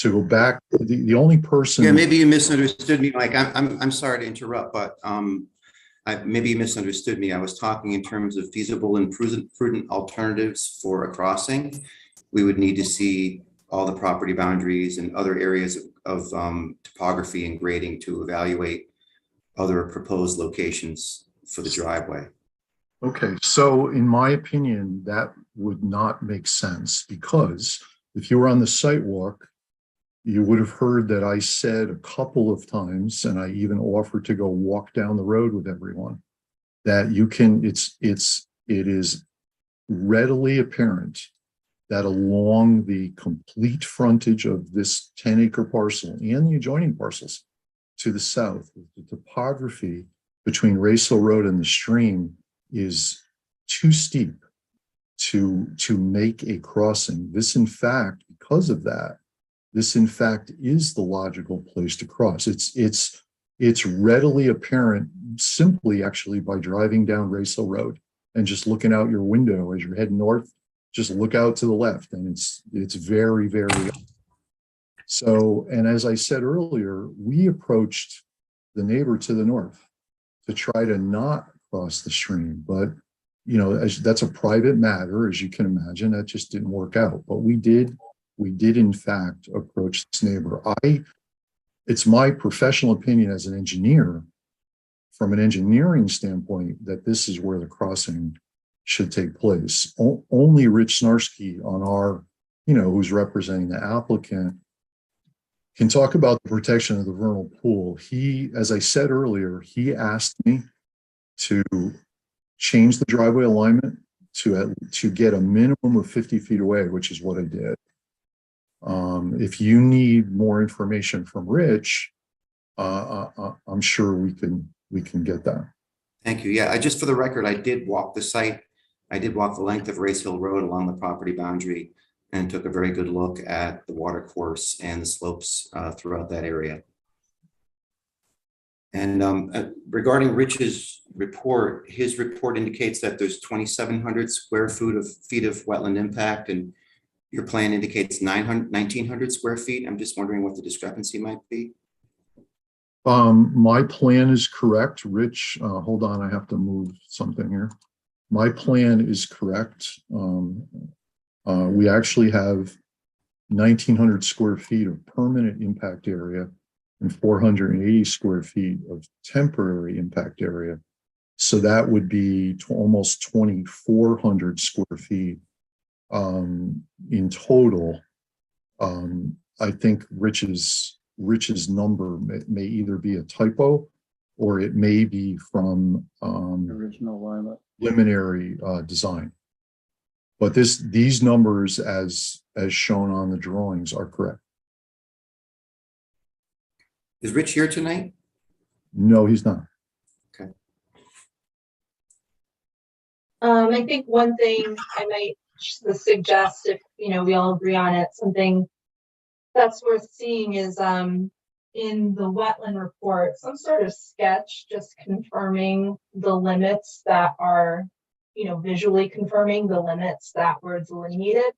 To go back, the only person.
Yeah, maybe you misunderstood me, Mike. I'm sorry to interrupt, but maybe you misunderstood me. I was talking in terms of feasible and prudent alternatives for a crossing. We would need to see all the property boundaries and other areas of topography and grading to evaluate other proposed locations for the driveway.
Okay, so in my opinion, that would not make sense, because if you were on the sidewalk, you would have heard that I said a couple of times, and I even offered to go walk down the road with everyone, that you can, it is readily apparent that along the complete frontage of this 10-acre parcel and the adjoining parcels to the south, the topography between Race Hill Road and the stream is too steep to make a crossing. This, in fact, because of that, this in fact is the logical place to cross. It's readily apparent simply actually by driving down Race Hill Road and just looking out your window as you're heading north. Just look out to the left, and it's very, very. So, and as I said earlier, we approached the neighbor to the north to try to not cross the stream, but you know, that's a private matter, as you can imagine. That just didn't work out. But we did in fact approach this neighbor. It's my professional opinion as an engineer, from an engineering standpoint, that this is where the crossing should take place. Only Rich Snarsky on our, who's representing the applicant, can talk about the protection of the vernal pool. He, as I said earlier, he asked me to change the driveway alignment to get a minimum of 50 feet away, which is what I did. If you need more information from Rich, I'm sure we can get that.
Thank you. Yeah, just for the record, I did walk the site. I did walk the length of Race Hill Road along the property boundary and took a very good look at the water course and the slopes throughout that area. And regarding Rich's report, his report indicates that there's 2,700 square feet of wetland impact, and your plan indicates 1,900 square feet. I'm just wondering what the discrepancy might be.
My plan is correct. Rich, hold on, I have to move something here. My plan is correct. We actually have 1,900 square feet of permanent impact area and 480 square feet of temporary impact area. So that would be almost 2,400 square feet in total. I think Rich's number may either be a typo or it may be from
Original alignment.
preliminary design. But these numbers as shown on the drawings are correct.
Is Rich here tonight?
No, he's not.
Okay.
I think one thing I might suggest, if we all agree on it, something that's worth seeing is in the wetland report, some sort of sketch just confirming the limits that are, visually confirming the limits that were delineated,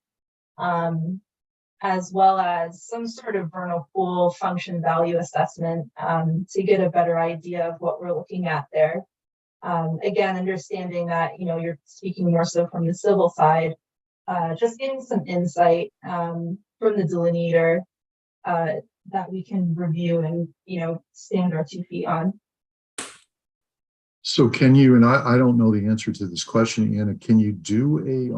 as well as some sort of vernal pool function value assessment to get a better idea of what we're looking at there. Again, understanding that, you're speaking more so from the civil side, just getting some insight from the delineator that we can review and, stand our 2 feet on.
So can you, and I don't know the answer to this question, Anna, can you do a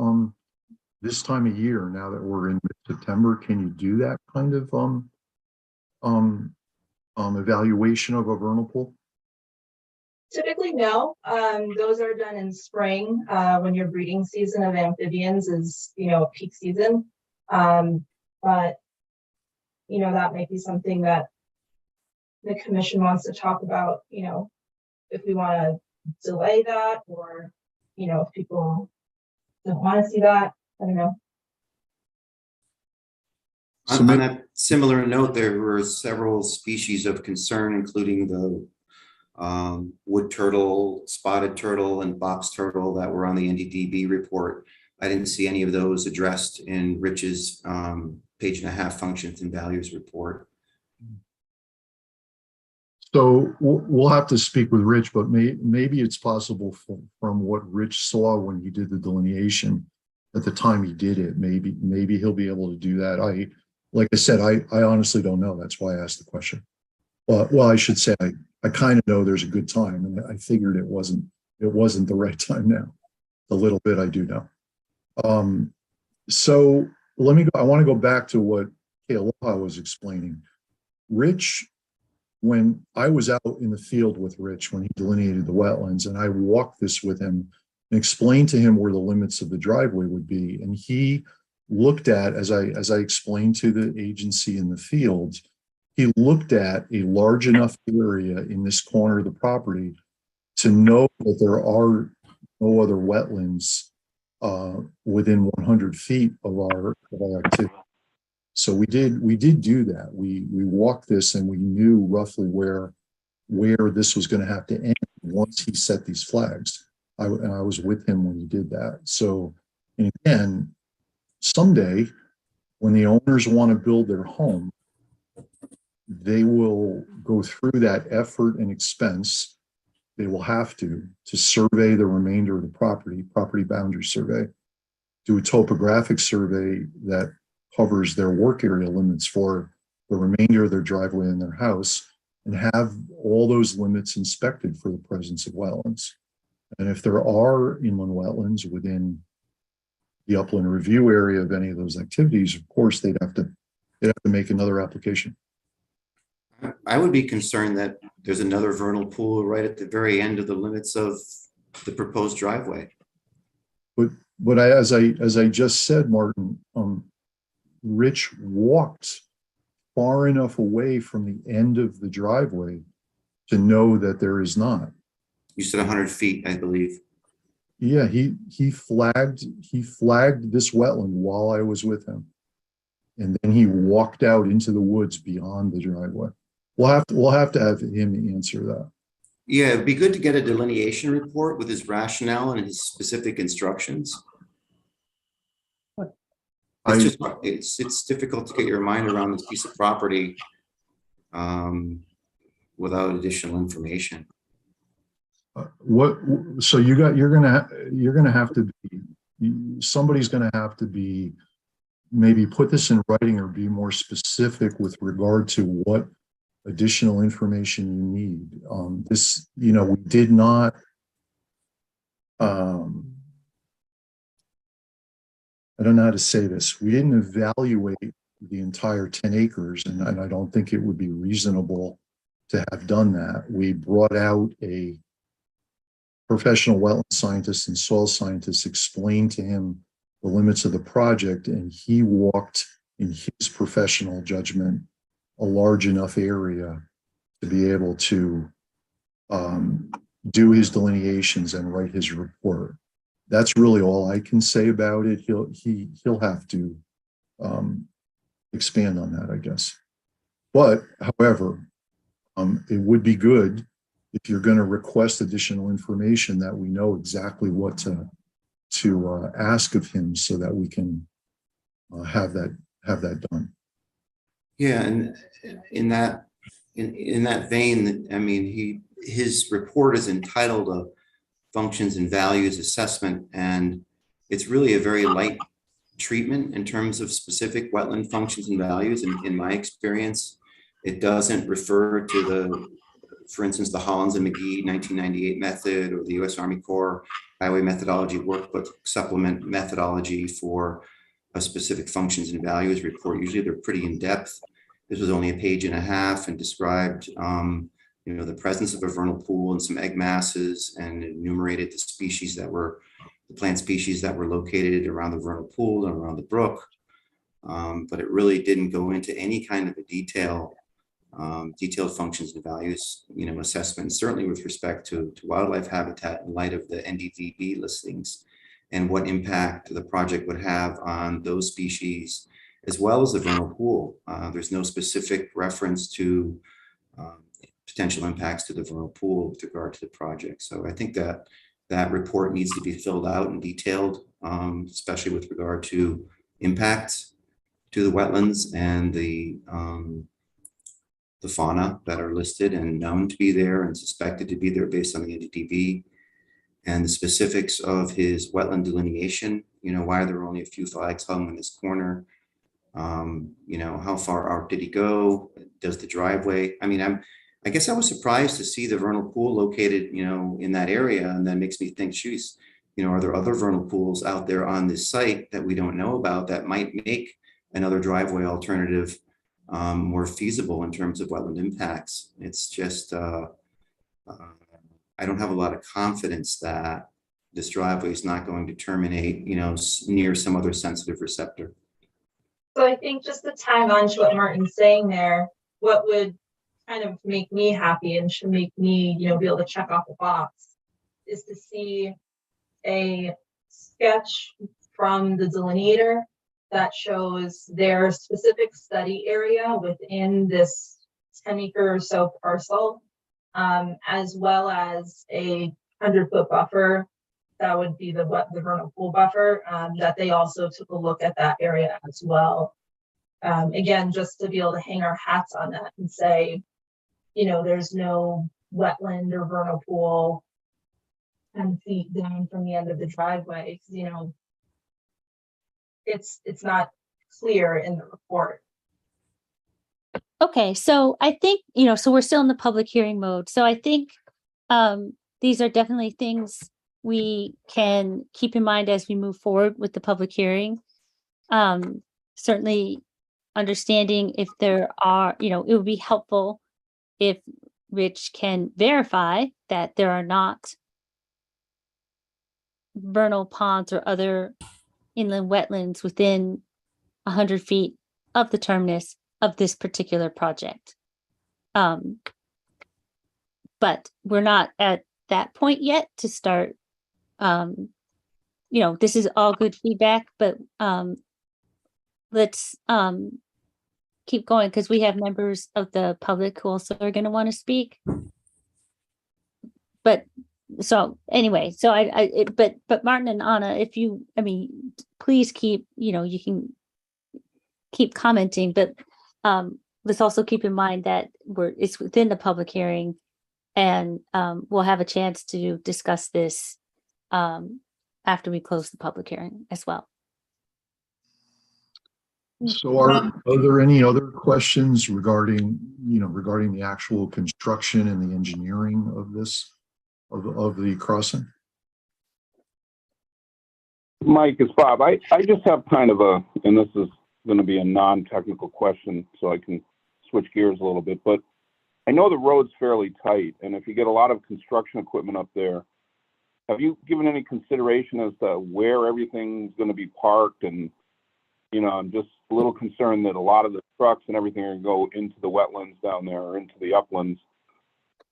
this time of year, now that we're in September, can you do that kind of evaluation of a vernal pool?
Typically, no. Those are done in spring when your breeding season of amphibians is, peak season. But, that might be something that the commission wants to talk about, if we want to delay that, or, if people don't want to see that. I don't know.
On that similar note, there were several species of concern, including the wood turtle, spotted turtle, and box turtle that were on the NDDB report. I didn't see any of those addressed in Rich's page-and-a-half functions and values report.
So we'll have to speak with Rich, but maybe it's possible from what Rich saw when he did the delineation at the time he did it, maybe he'll be able to do that. Like I said, I honestly don't know. That's why I asked the question. Well, I should say I kind of know there's a good time, and I figured it wasn't the right time now. The little bit I do know. So let me go. I want to go back to what Aloha was explaining. Rich, when I was out in the field with Rich when he delineated the wetlands, and I walked this with him and explained to him where the limits of the driveway would be, and he looked at, as I explained to the agency in the field, he looked at a large enough area in this corner of the property to know that there are no other wetlands within 100 feet of our activity. So we did do that. We walked this, and we knew roughly where this was going to have to end once he set these flags. I was with him when he did that. So, and again, someday when the owners want to build their home, they will go through that effort and expense. They will have to survey the remainder of the property boundary survey, do a topographic survey that covers their work area limits for the remainder of their driveway and their house, and have all those limits inspected for the presence of wetlands. And if there are inland wetlands within the upland review area of any of those activities, of course, they'd have to make another application.
I would be concerned that there's another vernal pool right at the very end of the limits of the proposed driveway.
But as I just said, Martin, Rich walked far enough away from the end of the driveway to know that there is not.
You said 100 feet, I believe.
Yeah, he flagged this wetland while I was with him, and then he walked out into the woods beyond the driveway. We'll have to have him answer that.
Yeah, it'd be good to get a delineation report with his rationale and his specific instructions. It's difficult to get your mind around this piece of property without additional information.
So you're gonna have to be, somebody's gonna have to be, maybe put this in writing or be more specific with regard to what additional information you need. This, we did not, I don't know how to say this. We didn't evaluate the entire 10 acres, and I don't think it would be reasonable to have done that. We brought out a professional wetland scientist and soil scientist, explained to him the limits of the project, and he walked, in his professional judgment, a large enough area to be able to do his delineations and write his report. That's really all I can say about it. He'll have to expand on that, I guess. But however, it would be good if you're going to request additional information that we know exactly what to ask of him, so that we can have that done.
Yeah, and in that vein, I mean, his report is entitled a Functions and Values Assessment, and it's really a very light treatment in terms of specific wetland functions and values. In my experience, it doesn't refer to for instance, the Hollins and McGee 1998 method, or the U.S. Army Corps Highway Methodology Workbook Supplement methodology for a specific functions and values report. Usually they're pretty in depth. This was only a page and a half, and described the presence of a vernal pool and some egg masses, and enumerated the plant species that were located around the vernal pool and around the brook. But it really didn't go into any kind of a detailed functions and values, assessment, certainly with respect to wildlife habitat in light of the NDVB listings and what impact the project would have on those species as well as the vernal pool. There's no specific reference to potential impacts to the vernal pool with regard to the project. So I think that that report needs to be filled out and detailed, especially with regard to impacts to the wetlands and the fauna that are listed and known to be there and suspected to be there based on the NDDB, and the specifics of his wetland delineation, you know, why there are only a few flags hung in this corner. You know, how far out did he go? Does the driveway, I mean, I guess I was surprised to see the vernal pool located, you know, in that area, and that makes me think, geez, you know, are there other vernal pools out there on this site that we don't know about that might make another driveway alternative more feasible in terms of wetland impacts? It's just, I don't have a lot of confidence that this driveway is not going to terminate, you know, near some other sensitive receptor.
So I think just to tag on to what Martin's saying there, what would kind of make me happy and should make me, you know, be able to check off the box is to see a sketch from the delineator that shows their specific study area within this 10-acre or so parcel, as well as a 100-foot buffer. That would be the vernal pool buffer, that they also took a look at that area as well. Again, just to be able to hang our hats on that and say, you know, there's no wetland or vernal pool 10 feet down from the end of the driveway. You know, it's not clear in the report.
Okay, so I think, you know, so we're still in the public hearing mode. So I think these are definitely things we can keep in mind as we move forward with the public hearing. Certainly understanding if there are, you know, it would be helpful if Rich can verify that there are not vernal ponds or other inland wetlands within 100 feet of the terminus of this particular project. But we're not at that point yet to start. You know, this is all good feedback, but let's keep going because we have members of the public who also are going to want to speak. But so anyway, so but Martin and Anna, if you, I mean, please keep, you know, you can keep commenting, but let's also keep in mind that it's within the public hearing, and we'll have a chance to discuss this after we close the public hearing as well.
So are there any other questions regarding, you know, regarding the actual construction and the engineering of this, of the crossing?
Mike, it's Bob. I just have kind of a, and this is going to be a non-technical question, so I can switch gears a little bit, but I know the road's fairly tight, and if you get a lot of construction equipment up there, have you given any consideration as to where everything's going to be parked? And, you know, I'm just a little concerned that a lot of the trucks and everything are going to go into the wetlands down there or into the uplands,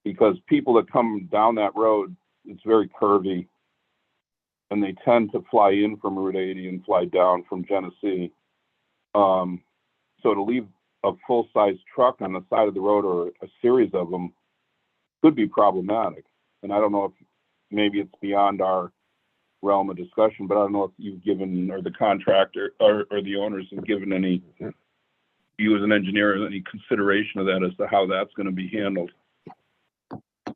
because people that come down that road, it's very curvy, and they tend to fly in from Route 80 and fly down from Genesee. So to leave a full-size truck on the side of the road, or a series of them, could be problematic. And I don't know if maybe it's beyond our realm of discussion, but I don't know if you've given, or the contractor or the owners have given any, you as an engineer, any consideration of that as to how that's going to be handled.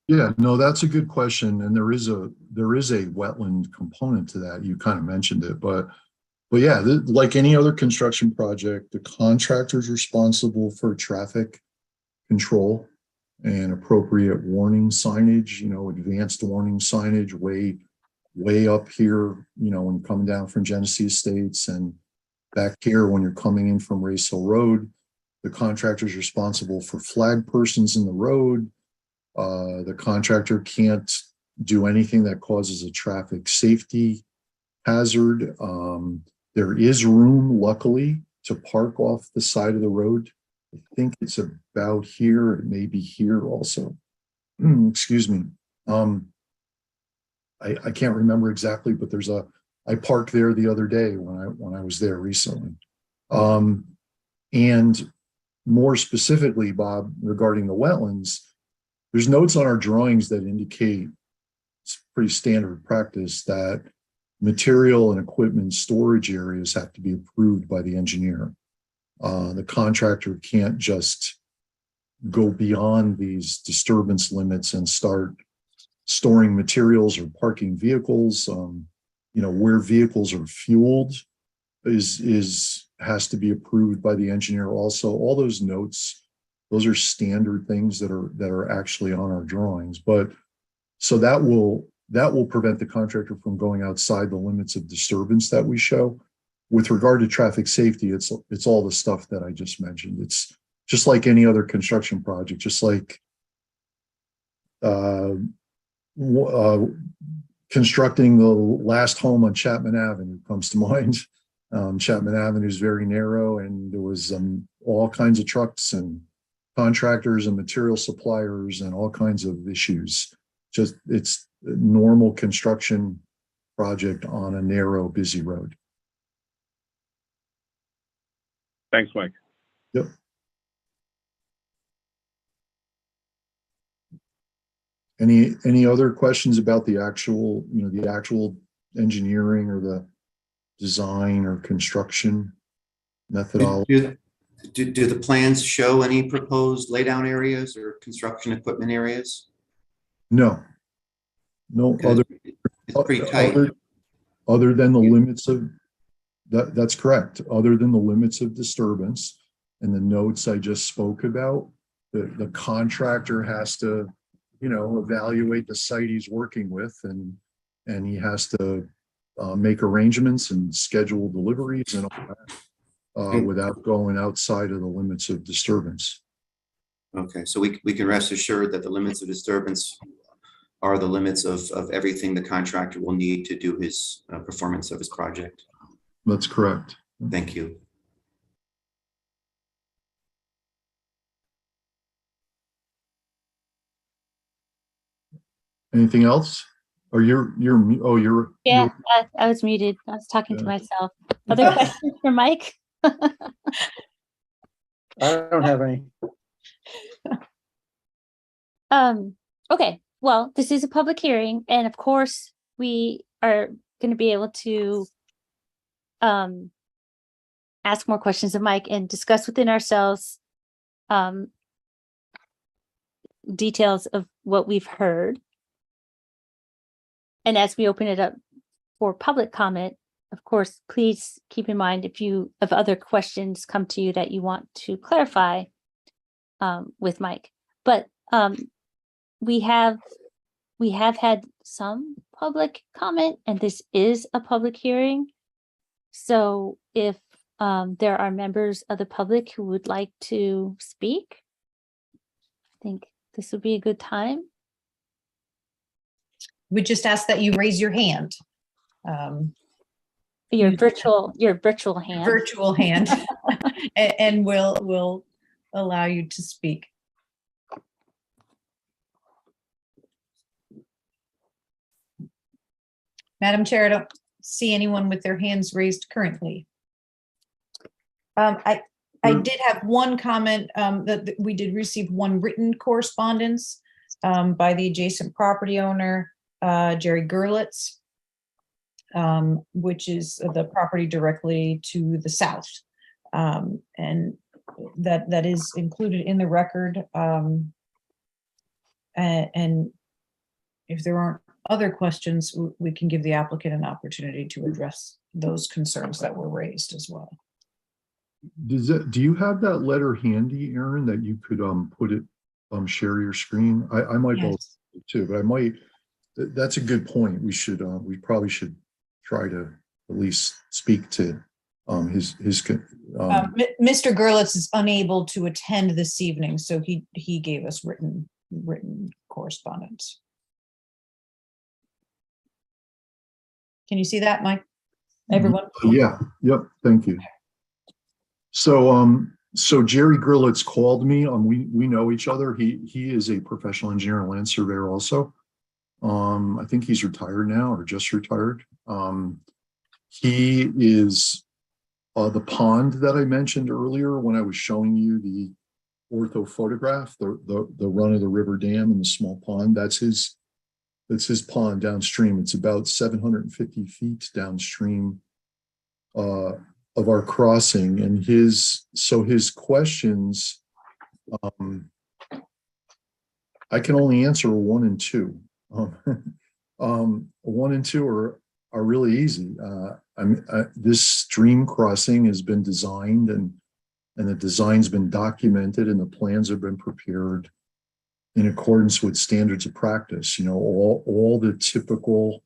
Yeah, no, that's a good question. And there is a wetland component to that. You kind of mentioned it, but yeah, like any other construction project, the contractor is responsible for traffic control and appropriate warning signage, you know, advanced warning signage way up here, you know, when you're coming down from Genesee Estates, and back here when you're coming in from Race Hill Road. The contractor is responsible for flag persons in the road. The contractor can't do anything that causes a traffic safety hazard. There is room, luckily, to park off the side of the road. I think it's about here. It may be here also. Excuse me. I can't remember exactly, but I parked there the other day when I was there recently. And more specifically, Bob, regarding the wetlands, there's notes on our drawings that indicate it's pretty standard practice that material and equipment storage areas have to be approved by the engineer. The contractor can't just go beyond these disturbance limits and start storing materials or parking vehicles. Where vehicles are fueled has to be approved by the engineer also. All those notes, those are standard things that are actually on our drawings. But so that will prevent the contractor from going outside the limits of disturbance that we show. With regard to traffic safety, it's all the stuff that I just mentioned. It's just like any other construction project, just like constructing the last home on Chapman Avenue comes to mind. Chapman Avenue is very narrow, and there was all kinds of trucks and contractors and material suppliers and all kinds of issues. Just it's a normal construction project on a narrow, busy road.
Thanks, Mike.
Yep. Any other questions about the actual engineering or the design or construction methodology?
Do the plans show any proposed laydown areas or construction equipment areas?
No,
Because it's pretty tight.
Other than the limits of that's correct. Other than the limits of disturbance and the notes I just spoke about, the contractor has to, evaluate the site he's working with, and he has to make arrangements and schedule deliveries and all that without going outside of the limits of disturbance.
Okay, so we can rest assured that the limits of disturbance are the limits of everything the contractor will need to do his performance of his project.
That's correct.
Thank you.
Anything else? Or you're
Yeah, I was muted. I was talking to
Yeah.
myself. Other questions for Mike?
I don't have any.
Okay, well, this is a public hearing, and of course, we are going to be able to ask more questions of Mike and discuss within ourselves details of what we've heard. And as we open it up for public comment, of course, please keep in mind if other questions come to you that you want to clarify with Mike. But we have had some public comment, and this is a public hearing. So if there are members of the public who would like to speak, I think this would be a good time.
We just ask that you raise your hand.
Your virtual hand.
Virtual hand, and we'll allow you to speak. Madam Chair, I don't see anyone with their hands raised currently. I did have one comment that we did receive one written correspondence by the adjacent property owner, Jerry Gerlitz, which is the property directly to the south. And that is included in the record. And if there aren't other questions, we can give the applicant an opportunity to address those concerns that were raised as well.
Do you have that letter handy, Aaron, that you could put it share your screen? I might
Yes.
both too, but I might. That's a good point. We probably should try to at least speak to his
Mr. Gerlitz is unable to attend this evening, so he gave us written correspondence. Can you see that, Mike? Everyone?
Yeah. Yep. Thank you. So Jerry Gerlitz called me. We know each other. He is a professional engineer and land surveyor also. I think he's retired now or just retired. He is the pond that I mentioned earlier when I was showing you the ortho photograph, the run of the river dam and the small pond, that's his pond downstream. It's about 750 feet downstream of our crossing. And his questions, I can only answer 1 and 2. 1 and 2 are really easy. This stream crossing has been designed and the design's been documented and the plans have been prepared in accordance with standards of practice. You know, all the typical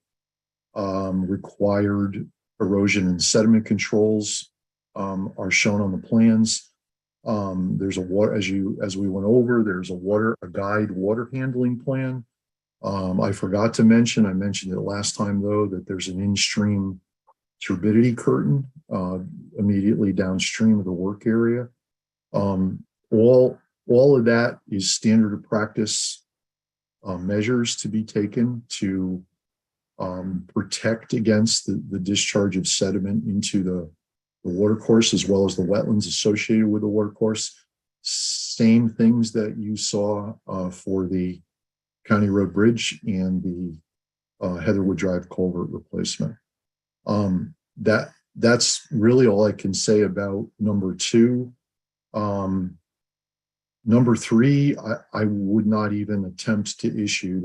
required erosion and sediment controls are shown on the plans. There's a water, as we went over, there's a guide water handling plan. I forgot to mention, I mentioned it last time though, that there's an in-stream turbidity curtain immediately downstream of the work area. All of that is standard of practice measures to be taken to protect against the discharge of sediment into the watercourse, as well as the wetlands associated with the watercourse. Same things that you saw for the County Road Bridge and the Heatherwood Drive culvert replacement. That's really all I can say about number 2. Number 3, I would not even attempt to issue.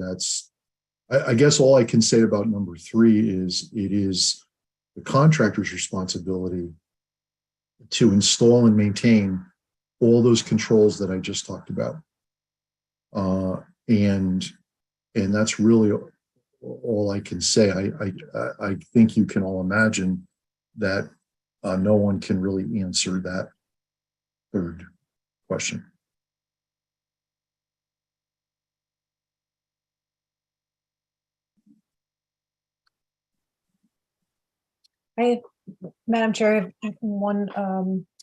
I guess all I can say about number 3 is it is the contractor's responsibility to install and maintain all those controls that I just talked about. And that's really all I can say. I think you can all imagine that no one can really answer that third question.
Madam Chair, I have one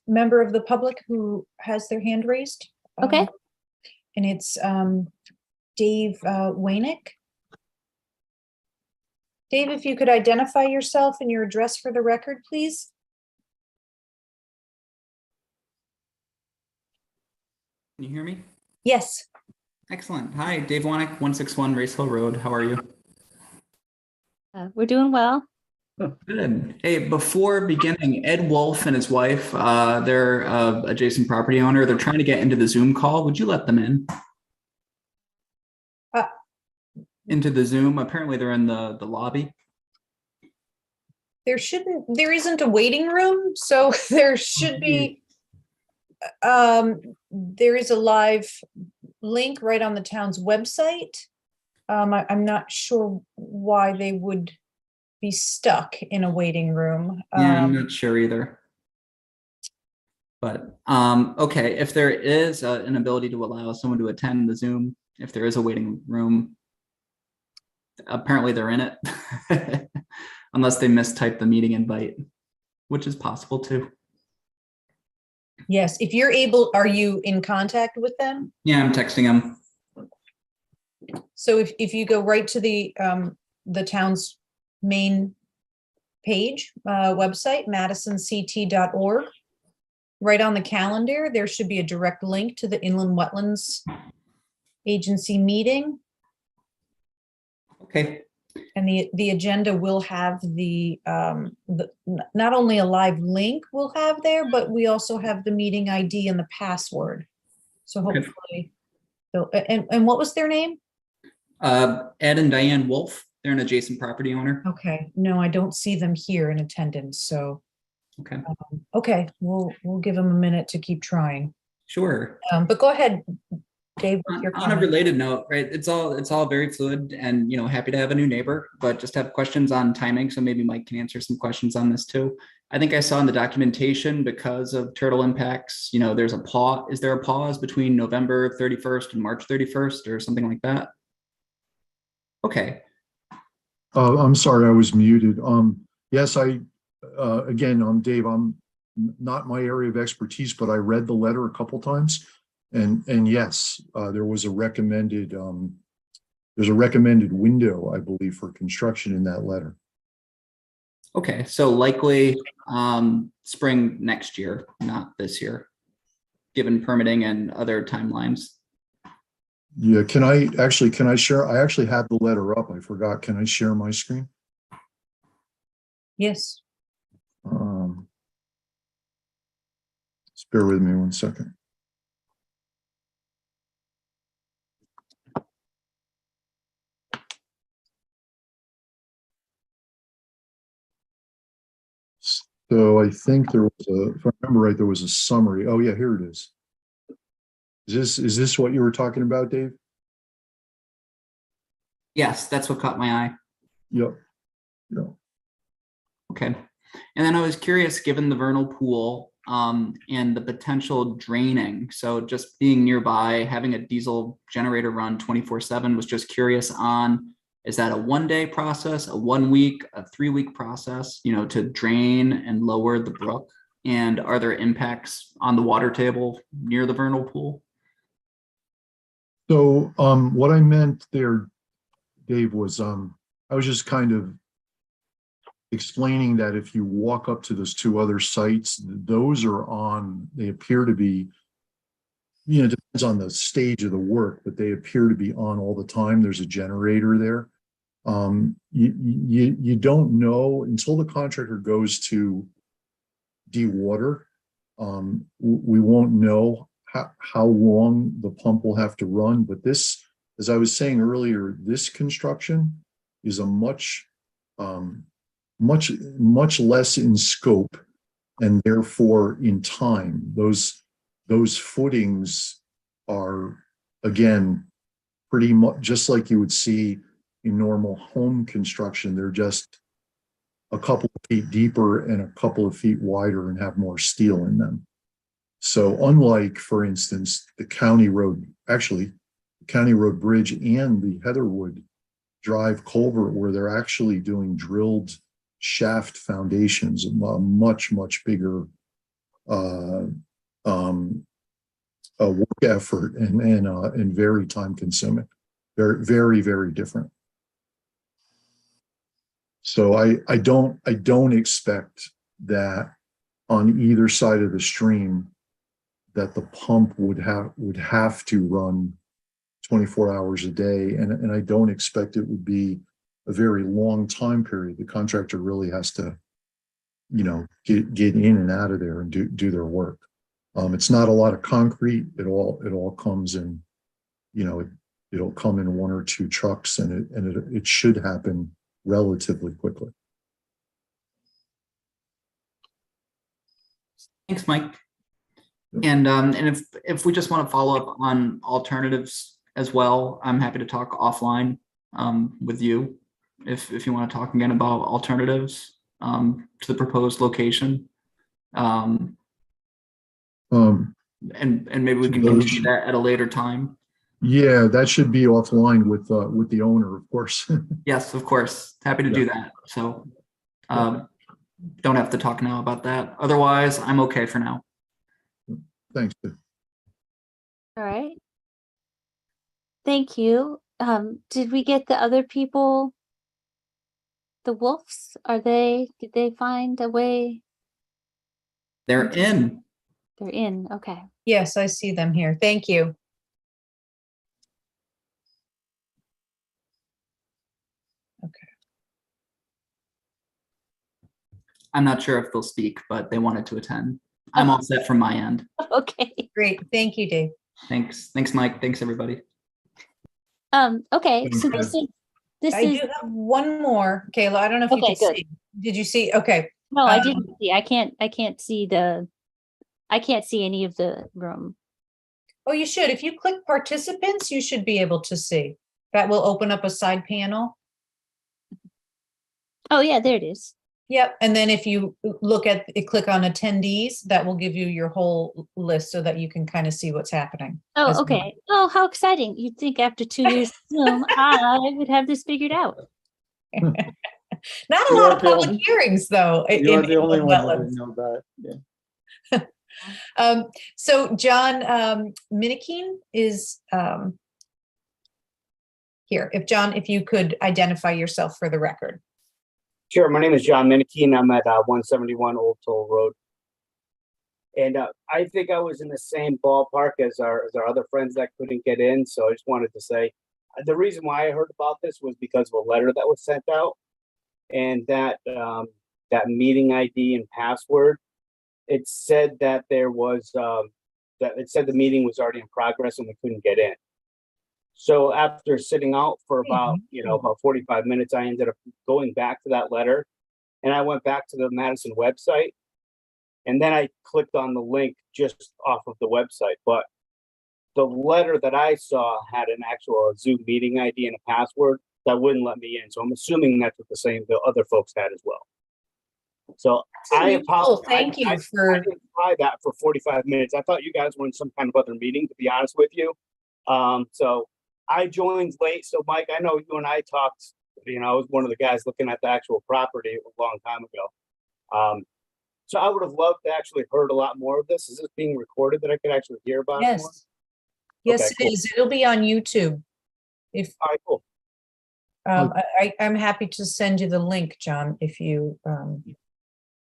member of the public who has their hand raised.
Okay.
And it's Dave Wainick. Dave, if you could identify yourself and your address for the record, please.
Can you hear me?
Yes.
Excellent. Hi, Dave Wanick, 161 Race Hill Road. How are you?
We're doing well.
Good. Hey, before beginning, Ed Wolf and his wife, they're adjacent property owner. They're trying to get into the Zoom call. Would you let them in? Into the Zoom? Apparently they're in the lobby.
There isn't a waiting room, so there should be, there is a live link right on the town's website. I'm not sure why they would be stuck in a waiting room.
Yeah, I'm not sure either. But okay, if there is an ability to allow someone to attend the Zoom, if there is a waiting room, apparently they're in it, unless they mistyped the meeting invite, which is possible too.
Yes, if you're able, are you in contact with them?
Yeah, I'm texting them.
So if you go right to the town's main page, website, madisonct.org, right on the calendar, there should be a direct link to the Inland Wetlands Agency meeting.
Okay.
And the agenda will have the not only a live link we'll have there, but we also have the meeting ID and the password. So hopefully, and what was their name?
Ed and Diane Wolf. They're an adjacent property owner.
Okay, no, I don't see them here in attendance. So
okay,
okay, we'll give them a minute to keep trying.
Sure.
But go ahead, Dave.
On a related note, right? It's all very fluid, and happy to have a new neighbor, but just have questions on timing. So maybe Mike can answer some questions on this too. I think I saw in the documentation, because of turtle impacts, there's a pause. Is there a pause between November 31st and March 31st or something like that? Okay.
I'm sorry, I was muted. Yes, again, Dave, I'm not my area of expertise, but I read the letter a couple times, and yes, there was a recommended, there's a recommended window, I believe, for construction in that letter.
Okay, so likely spring next year, not this year, given permitting and other timelines.
Yeah, can I share? I actually have the letter up. I forgot. Can I share my screen?
Yes.
Just bear with me one second. So I think there was if I remember right, there was a summary. Oh yeah, here it is. Is this what you were talking about, Dave?
Yes, that's what caught my eye.
Yep. Yep.
Okay. And then I was curious, given the vernal pool and the potential draining, so just being nearby, having a diesel generator run 24/7, was just curious on, is that a 1-day process, a 1 week, a 3 week process, to drain and lower the brook? And are there impacts on the water table near the vernal pool?
So what I meant there, Dave, was I was just kind of explaining that if you walk up to those two other sites, those are on, they appear to be, it depends on the stage of the work, but they appear to be on all the time. There's a generator there. You don't know until the contractor goes to dewater. We won't know how long the pump will have to run, but this, as I was saying earlier, this construction is a much less in scope and therefore in time. Those footings are, again, pretty much just like you would see in normal home construction. They're just a couple of feet deeper and a couple of feet wider and have more steel in them. So unlike, for instance, the county road bridge and the Heatherwood Drive culvert, where they're actually doing drilled shaft foundations, a much bigger work effort and very time consuming, very different. So I don't expect that on either side of the stream that the pump would have to run 24 hours a day, and I don't expect it would be a very long time period. The contractor really has to, get in and out of there and do their work. It's not a lot of concrete. It all comes in, it'll come in 1 or 2 trucks, and it should happen relatively quickly.
Thanks, Mike. And if we just want to follow up on alternatives as well, I'm happy to talk offline with you if you want to talk again about alternatives to the proposed location. And maybe we can continue that at a later time.
Yeah, that should be offline with the owner, of course.
Yes, of course. Happy to do that. So don't have to talk now about that. Otherwise, I'm okay for now.
Thanks.
All right. Thank you. Did we get the other people? The wolves, did they find a way?
They're in.
They're in, okay.
Yes, I see them here. Thank you. Okay.
I'm not sure if they'll speak, but they wanted to attend. I'm all set from my end.
Okay.
Great. Thank you, Dave.
Thanks, Mike. Thanks, everybody.
Okay, so this
I
is
do have one more, Kayla. I don't know if you
Okay,
can
good.
see. Did you see? Okay.
no, I didn't see. I can't see any of the room.
Oh, you should. If you click participants, you should be able to see. That will open up a side panel.
Oh yeah, there it is.
Yep. And then if you click on attendees, that will give you your whole list so that you can kind of see what's happening.
Oh,
as well.
okay. Oh, how exciting. You'd think after 2 years of Zoom, I would have this figured out.
Not a
You
lot
are
of
the
public
only-
hearings, though.
You are
in
the only one that
wetlands.
didn't know about it. Yeah.
So John Minikeen is here. If you could identify yourself for the record.
Sure. My name is John Minicky, and I'm at 171 Old Toll Road. And I think I was in the same ballpark as our other friends that couldn't get in. So I just wanted to say the reason why I heard about this was because of a letter that was sent out, and that meeting ID and password. It said that there was that it said the meeting was already in progress and we couldn't get in. So after sitting out for about 45 minutes, I ended up going back to that letter, and I went back to the Madison website, and then I clicked on the link just off of the website. But the letter that I saw had an actual Zoom meeting ID and a password that wouldn't let me in. So I'm assuming that's what the other folks had as well. So I apologize.
Thank you
I didn't try that for 45 minutes. I thought you guys were in some kind of other meeting, to be honest with you. So I joined late. So Mike, I know you and I talked, I was one of the guys looking at the actual property a long time ago. So I would have loved to actually heard a lot more of this. Is this being recorded that I could actually hear about?
Yes.
More?
Yes,
Okay,
it
cool.
is. It'll be on YouTube. If
All right, cool.
I'm happy to send you the link, John, if you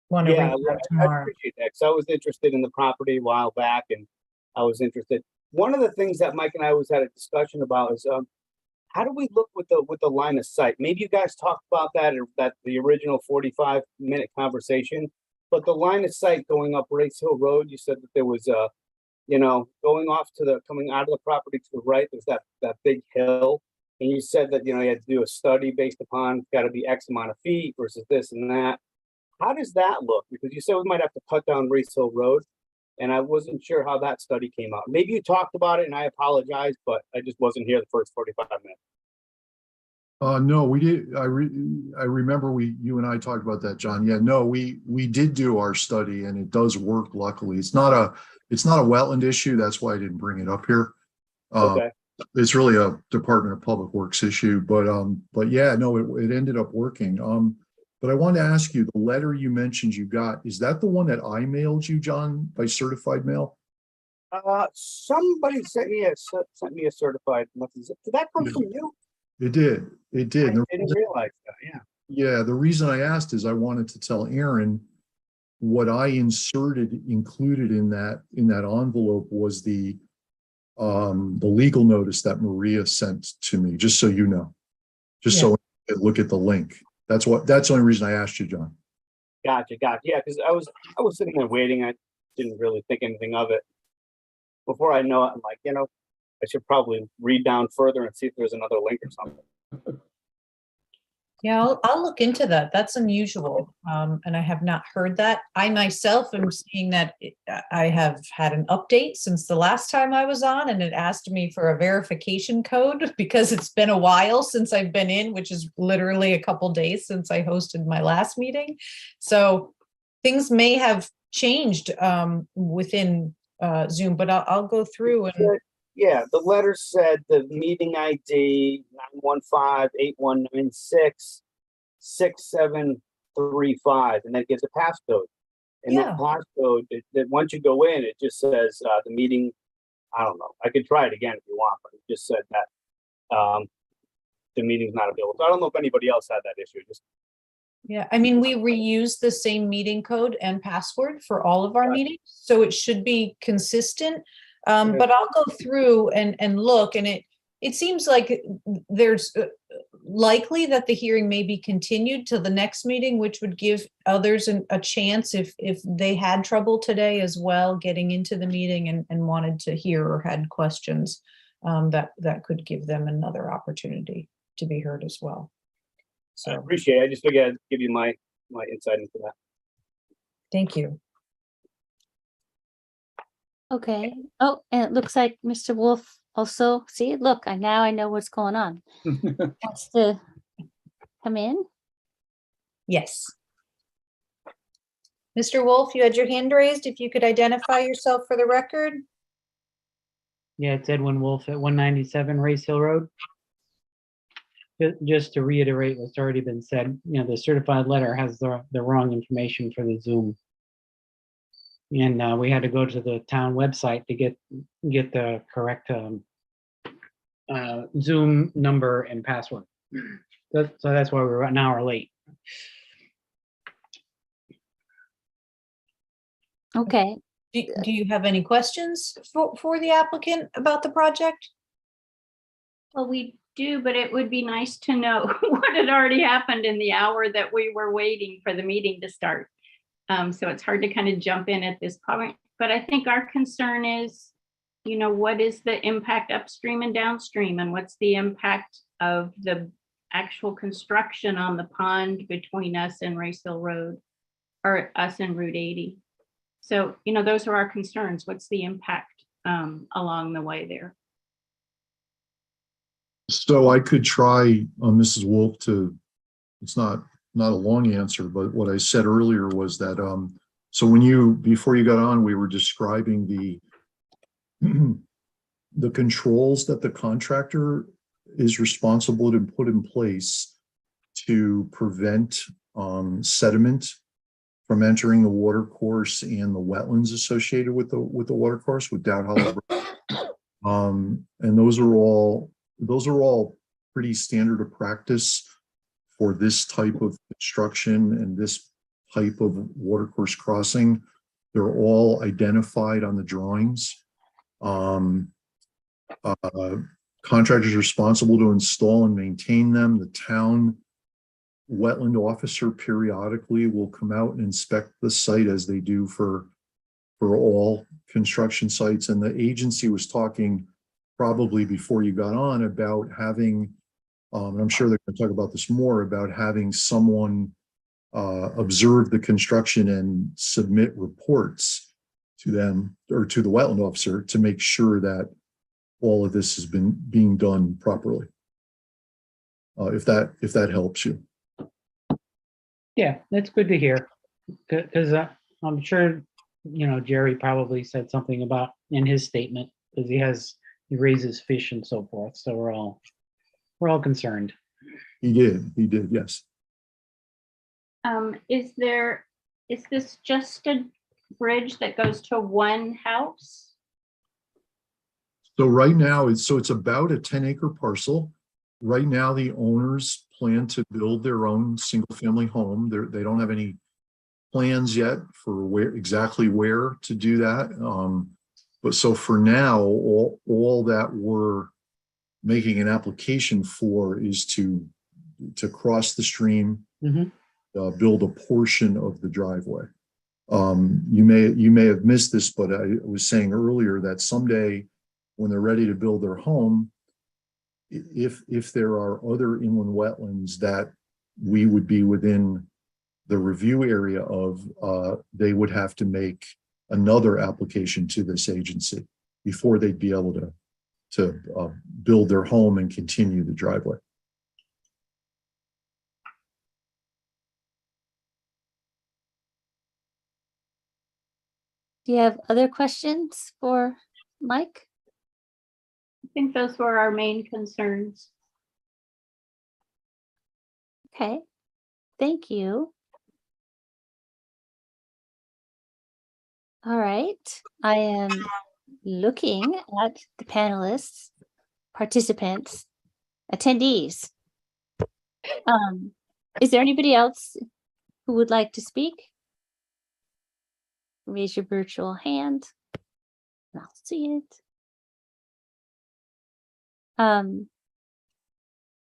want to reach out
I
tomorrow.
appreciate that, because I was interested in the property a while back, and I was interested. One of the things that Mike and I always had a discussion about is how do we look with the line of sight? Maybe you guys talked about that the original 45-minute conversation, but the line of sight going up Race Hill Road, you said that there was going off coming out of the property to the right, there's that big hill. And you said that, you had to do a study based upon got to be X amount of feet versus this and that. How does that look? Because you said we might have to cut down Race Hill Road, and I wasn't sure how that study came out. Maybe you talked about it, and I apologize, but I just wasn't here the first 45 minutes.
No, we did. I remember you and I talked about that, John. Yeah, no, we did do our study, and it does work. Luckily, it's not a wetland issue. That's why I didn't bring it up here.
Okay.
It's really a Department of Public Works issue, but yeah, no, it ended up working. But I wanted to ask you, the letter you mentioned you got, is that the one that I mailed you, John, by certified mail?
Somebody sent me a certified message. Did that come from you?
It did. It did.
I didn't realize that. Yeah.
Yeah. The reason I asked is I wanted to tell Aaron what I included in that envelope was the legal notice that Maria sent to me, just so you know, so I could look at the link. That's the only reason I asked you, John.
Gotcha. Yeah, because I was sitting there waiting. I didn't really think anything of it. Before I know it, I'm like, I should probably read down further and see if there's another link or something.
Yeah, I'll look into that. That's unusual. And I have not heard that. I myself am seeing that I have had an update since the last time I was on, and it asked me for a verification code because it's been a while since I've been in, which is literally a couple days since I hosted my last meeting. So things may have changed within Zoom, but I'll go through and.
Yeah, the letter said the meeting ID 915-819-6735, and that gives a passcode. And that passcode, that once you go in, it just says the meeting. I don't know. I could try it again if you want, but it just said that the meeting's not available. So I don't know if anybody else had that issue.
Yeah, I mean, we reuse the same meeting code and password for all of our meetings, so it should be consistent. But I'll go through and look, and it seems like there's likely that the hearing may be continued to the next meeting, which would give others a chance if they had trouble today as well getting into the meeting and wanted to hear or had questions, that could give them another opportunity to be heard as well. So
I appreciate it. I just figured I'd give you my insight into that.
Thank you.
Okay. Oh, and it looks like Mr. Wolf also, see, look, now I know what's going on. Wants to come in?
Yes. Mr. Wolf, you had your hand raised. If you could identify yourself for the record.
Yeah, it's Edwin Wolf at 197 Race Hill Road. Just to reiterate what's already been said, the certified letter has the wrong information for the Zoom. And we had to go to the town website to get the correct Zoom number and password. So that's why we're an hour late.
Okay,
Do you have any questions for the applicant about the project?
Well, we do, but it would be nice to know what had already happened in the hour that we were waiting for the meeting to start. So it's hard to kind of jump in at this point, but I think our concern is, what is the impact upstream and downstream, and what's the impact of the actual construction on the pond between us and Race Hill Road, or us and Route 80. So, those are our concerns. What's the impact along the way there?
So I could try, Mrs. Wolf, it's not a long answer, but what I said earlier was that, so before you got on, we were describing the controls that the contractor is responsible to put in place to prevent sediment from entering the water course and the wetlands associated with the water course with Dowd Hollow. And those are all pretty standard of practice for this type of construction and this type of watercourse crossing. They're all identified on the drawings. Contractors responsible to install and maintain them. The town wetland officer periodically will come out and inspect the site, as they do for all construction sites. And the agency was talking probably before you got on about having, and I'm sure they're going to talk about this more, about having someone observe the construction and submit reports to them or to the wetland officer to make sure that all of this has been being done properly. If that helps you.
Yeah, that's good to hear. Because I'm sure, Jerry probably said something about in his statement, because he raises fish and so forth. So we're all concerned.
He did, yes.
Is this just a bridge that goes to one house?
So right now, it's about a 10-acre parcel. Right now, the owners plan to build their own single-family home. They don't have any plans yet for exactly where to do that. But so for now, all that we're making an application for is to cross the stream, build a portion of the driveway. You may have missed this, but I was saying earlier that someday when they're ready to build their home, if there are other inland wetlands that we would be within the review area of, they would have to make another application to this agency before they'd be able to build their home and continue the driveway.
do you have other questions for Mike?
I think those were our main concerns.
Okay, thank you. All right, I am looking at the panelists, participants, attendees. Is there anybody else who would like to speak? Raise your virtual hand and I'll see it.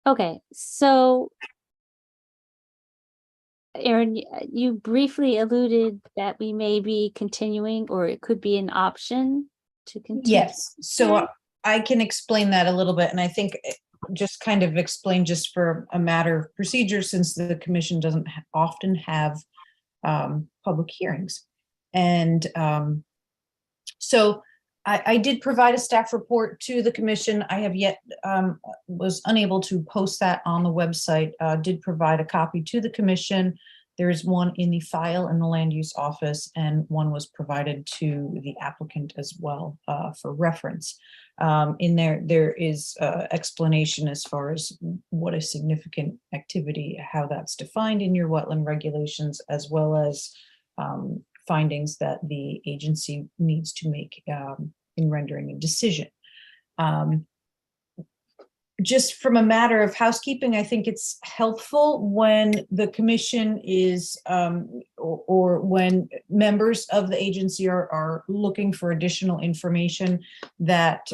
Okay, so Aaron, you briefly alluded that we may be continuing, or it could be an option to continue.
Yes, so I can explain that a little bit, and I think just kind of explain just for a matter of procedure, since the commission doesn't often have public hearings. And so I did provide a staff report to the commission. I have yet was unable to post that on the website. Did provide a copy to the commission. There is one in the file in the land use office, and one was provided to the applicant as well for reference. In there is explanation as far as what is significant activity, how that's defined in your wetland regulations, as well as findings that the agency needs to make in rendering a decision. just from a matter of housekeeping, I think it's helpful when the commission is, or when members of the agency are looking for additional information, that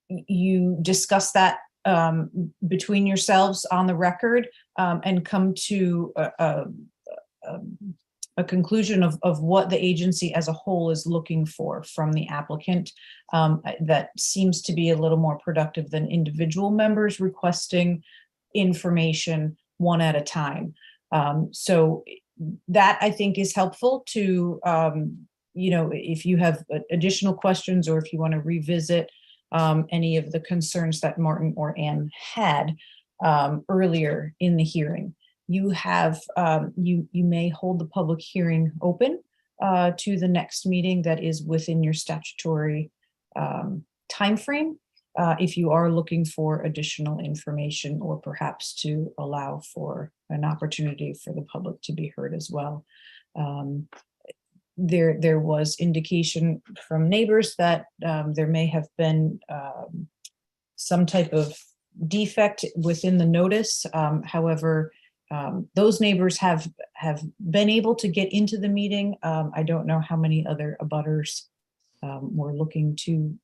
you discuss that between yourselves on the record, and come to a conclusion of what the agency as a whole is looking for from the applicant. That seems to be a little more productive than individual members requesting information one at a time. So that I think is helpful to, if you have additional questions, or if you want to revisit any of the concerns that Martin or Ann had earlier in the hearing. You have, you may hold the public hearing open to the next meeting that is within your statutory timeframe, if you are looking for additional information, or perhaps to allow for an opportunity for the public to be heard as well. There was indication from neighbors that there may have been some type of defect within the notice. However, those neighbors have been able to get into the meeting. I don't know how many other abutters were looking to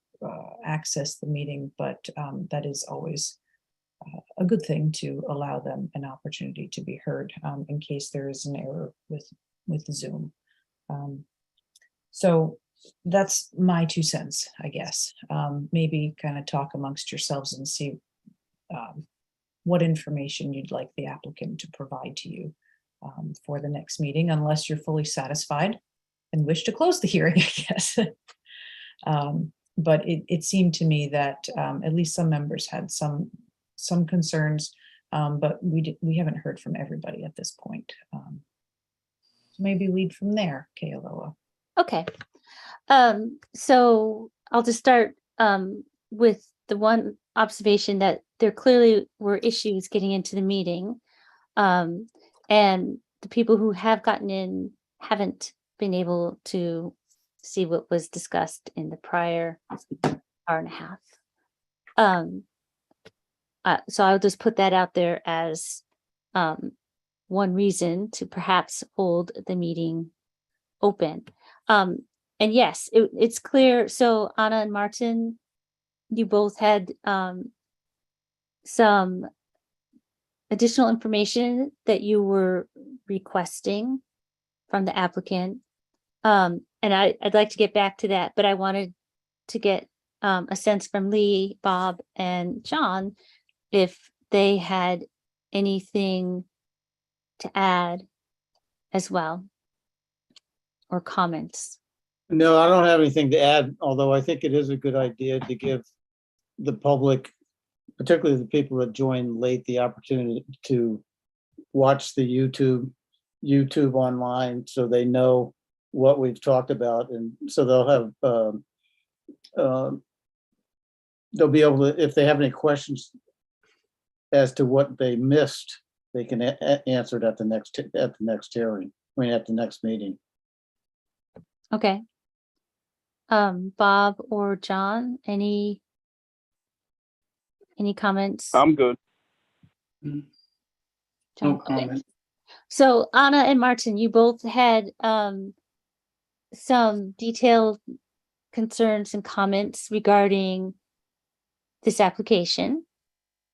access the meeting, but that is always a good thing, to allow them an opportunity to be heard in case there is an error with Zoom. So that's my 2 cents, I guess. Maybe kind of talk amongst yourselves and see what information you'd like the applicant to provide to you for the next meeting, unless you're fully satisfied and wish to close the hearing, I guess. But it seemed to me that at least some members had some concerns, but we haven't heard from everybody at this point. So maybe lead from there, Kealoha.
Okay. So I'll just start with the one observation that there clearly were issues getting into the meeting. And the people who have gotten in haven't been able to see what was discussed in the prior hour and a half. So I'll just put that out there as one reason to perhaps hold the meeting open. And yes, it's clear. So Anna and Martin, you both had some additional information that you were requesting from the applicant. And I'd like to get back to that, but I wanted to get a sense from Lee, Bob, and John if they had anything to add as well, or comments.
No, I don't have anything to add, although I think it is a good idea to give the public, particularly the people that joined late, the opportunity to watch the YouTube online, so they know what we've talked about, and so they'll have they'll be able to, if they have any questions as to what they missed, they can answer it at the next hearing. I mean, at the next meeting.
Okay. Bob or John, any comments?
I'm good.
No
John? Okay.
comment.
So Anna and Martin, you both had some detailed concerns and comments regarding this application.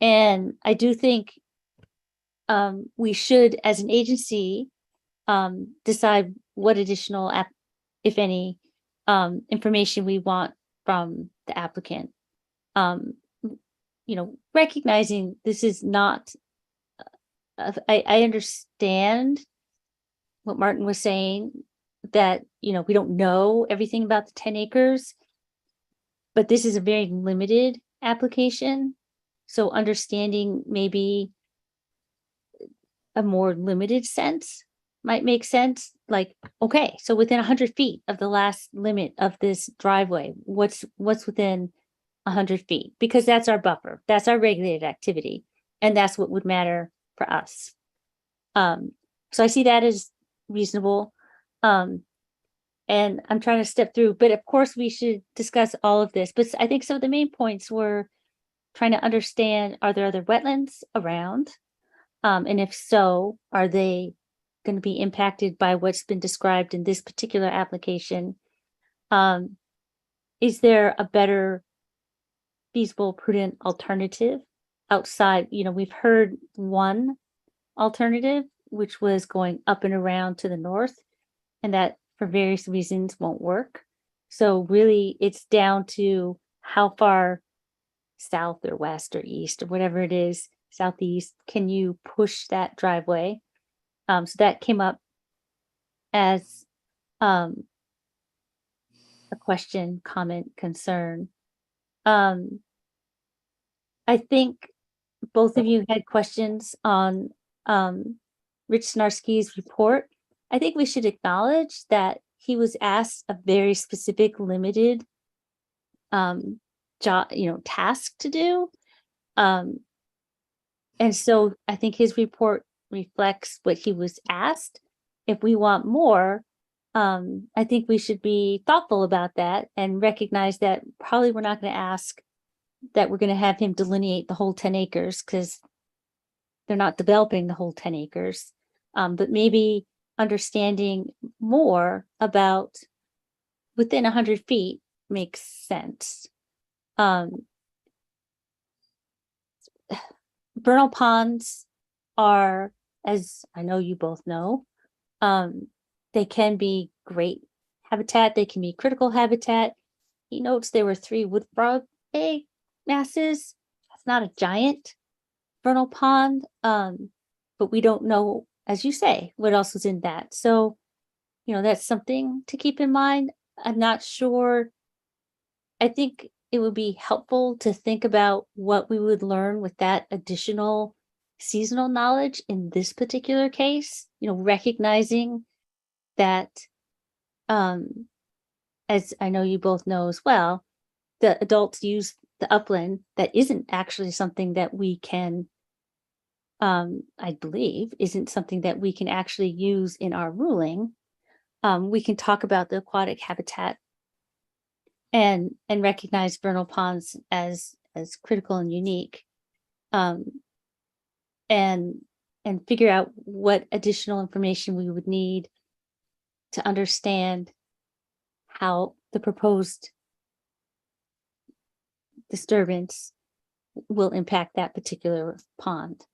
And I do think we should, as an agency, decide what additional, if any, information we want from the applicant. Recognizing this is not, I understand what Martin was saying, that, we don't know everything about the 10 acres, but this is a very limited application. So understanding maybe a more limited sense might make sense. Like, okay, so within 100 feet of the last limit of this driveway, what's within 100 feet? Because that's our buffer, that's our regulated activity, and that's what would matter for us. So I see that as reasonable. And I'm trying to step through, but of course we should discuss all of this. But I think some of the main points were trying to understand, are there other wetlands around? And if so, are they going to be impacted by what's been described in this particular application? Is there a better feasible, prudent alternative outside? We've heard one alternative, which was going up and around to the north, and that for various reasons won't work. So really it's down to how far south or west or east or whatever it is, southeast, can you push that driveway? So that came up as a question, comment, concern. I think both of you had questions on Rich Snarsky's report. I think we should acknowledge that he was asked a very specific, limited job, task to do. And so I think his report reflects what he was asked. If we want more, I think we should be thoughtful about that and recognize that probably we're not going to ask that we're going to have him delineate the whole 10 acres because they're not developing the whole 10 acres. But maybe understanding more about within 100 feet makes sense. Vernal ponds are, as I know you both know, they can be great habitat. They can be critical habitat. He notes there were 3 wood frog egg masses. That's not a giant vernal pond, but we don't know, as you say, what else was in that. So, that's something to keep in mind. I'm not sure. I think it would be helpful to think about what we would learn with that additional seasonal knowledge in this particular case, recognizing that, as I know you both know as well, the adults use the upland. That isn't actually something that we can, I believe, isn't something that we can actually use in our ruling. We can talk about the aquatic habitat and recognize vernal ponds as critical and unique, and figure out what additional information we would need to understand how the proposed disturbance will impact that particular pond.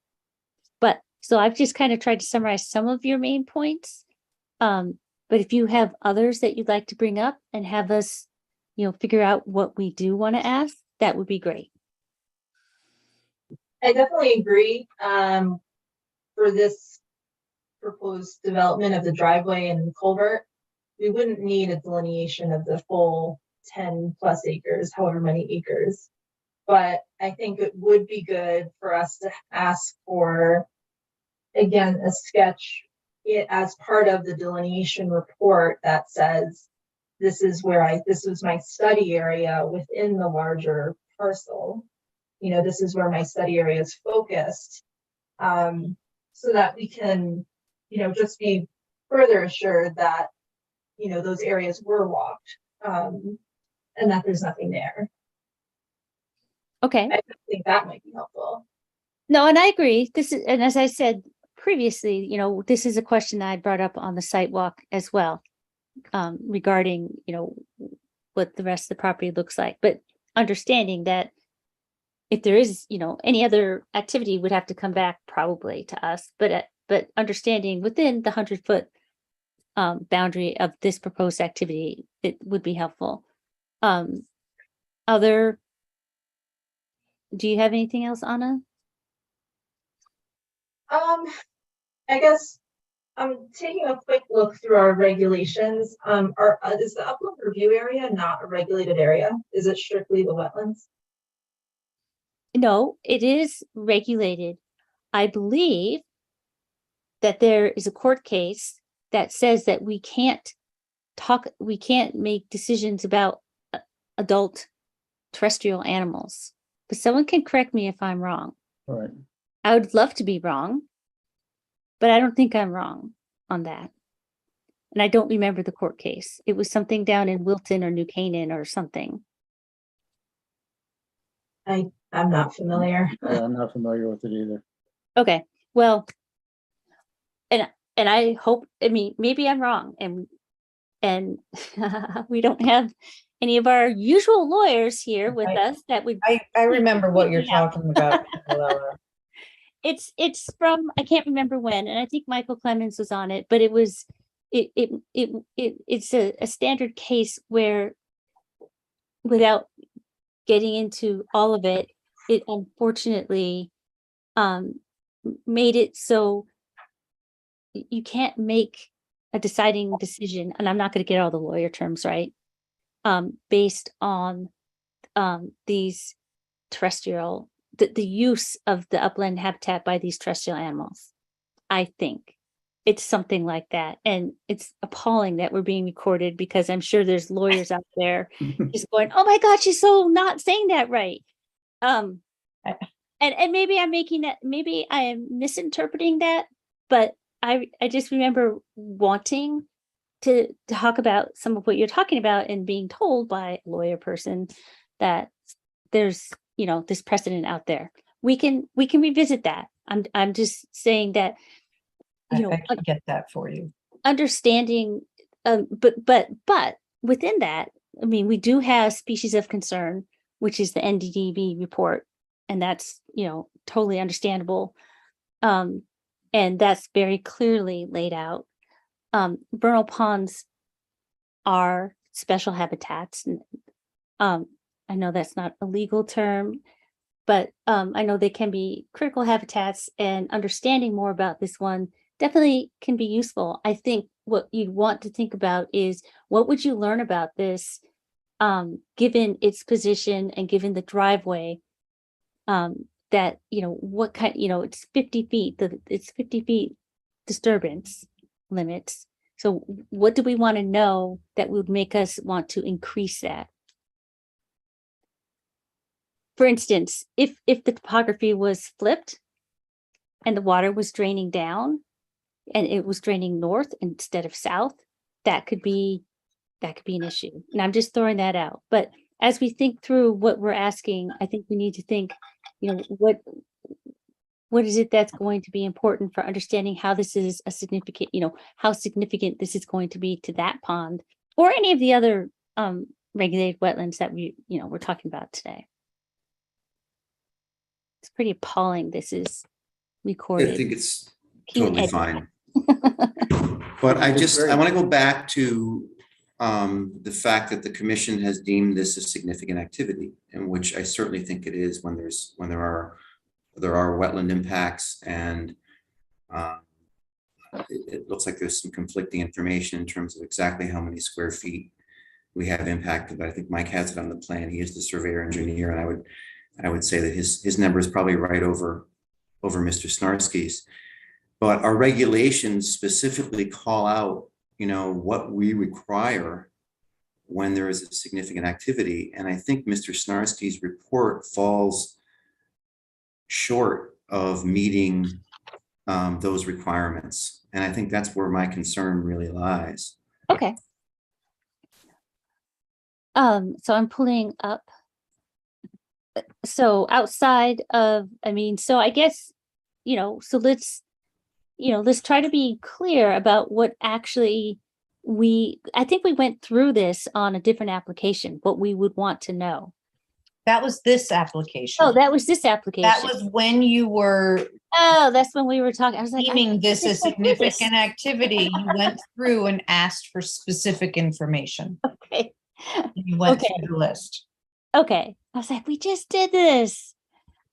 But so I've just kind of tried to summarize some of your main points. But if you have others that you'd like to bring up and have us, figure out what we do want to ask, that would be great.
I definitely agree. For this proposed development of the driveway and culvert, we wouldn't need a delineation of the full 10 plus acres, however many acres. But I think it would be good for us to ask for, again, a sketch as part of the delineation report that says, this is my study area within the larger parcel. This is where my study area is focused. So that we can, just be further assured that, those areas were walked, and that there's nothing there.
Okay.
I think that might be helpful.
No, and I agree. And as I said previously, this is a question that I brought up on the site walk as well, regarding, what the rest of the property looks like. But understanding that if there is, any other activity would have to come back probably to us, but understanding within the 100-foot boundary of this proposed activity, it would be helpful. Do you have anything else, Anna?
I guess I'm taking a quick look through our regulations. Is the upland review area not a regulated area? Is it strictly the wetlands?
No, it is regulated. I believe that there is a court case that says that we can't make decisions about adult terrestrial animals. But someone can correct me if I'm wrong.
All right.
I would love to be wrong, but I don't think I'm wrong on that. And I don't remember the court case. It was something down in Wilton or New Canaan or something.
I I'm not familiar.
Yeah, I'm not familiar with it either.
Okay, well, and I hope, I mean, maybe I'm wrong, and we don't have any of our usual lawyers here with us that would.
I remember what you're
completely happy.
talking about. Luella.
It's from, I can't remember when, and I think Michael Clemens was on it, but it's a standard case where, without getting into all of it, it unfortunately made it so you can't make a deciding decision, and I'm not going to get all the lawyer terms right, based on these terrestrial, the use of the upland habitat by these terrestrial animals. I think it's something like that. And it's appalling that we're being recorded, because I'm sure there's lawyers out there just going, oh my God, she's so not saying that right. And maybe I'm making that, maybe I am misinterpreting that, but I just remember wanting to talk about some of what you're talking about and being told by a lawyer person that there's, this precedent out there. We can revisit that. I'm just saying that,
I can get that for you.
understanding, but within that, I mean, we do have species of concern, which is the NDDB report, and that's, totally understandable. And that's very clearly laid out. Vernal ponds are special habitats. I know that's not a legal term, but I know they can be critical habitats, and understanding more about this one definitely can be useful. I think what you'd want to think about is, what would you learn about this, given its position and given the driveway, that, what kind, it's 50 feet, it's 50 feet disturbance limits. So what do we want to know that would make us want to increase that? For instance, if the topography was flipped and the water was draining down and it was draining north instead of south, that could be an issue. And I'm just throwing that out. But as we think through what we're asking, I think we need to think, what is it that's going to be important for understanding how this is a significant, how significant this is going to be to that pond or any of the other regulated wetlands that we're talking about today. It's pretty appalling. This is recorded.
I think it's
Can you
totally
edit
fine. But I want to go back to the fact that the commission has deemed this a significant activity, in which I certainly think it is when there are wetland impacts, and it looks like there's some conflicting information in terms of exactly how many square feet we have impacted. But I think Mike has it on the plan. He is the surveyor engineer, and I would say that his number is probably right over Mr. Snarsky's. But our regulations specifically call out, what we require when there is a significant activity. And I think Mr. Snarsky's report falls short of meeting those requirements. And I think that's where my concern really lies.
Okay. So I'm pulling up. So outside of, so I guess, so let's try to be clear about what actually I think we went through this on a different application, what we would want to know.
That was this application.
Oh, that was this application.
That was when you were
Oh, that's when we were talking. I was like,
deeming this a significant activity. You went through and asked for specific information.
Okay.
You went through the list.
Okay. I was like, we just did this.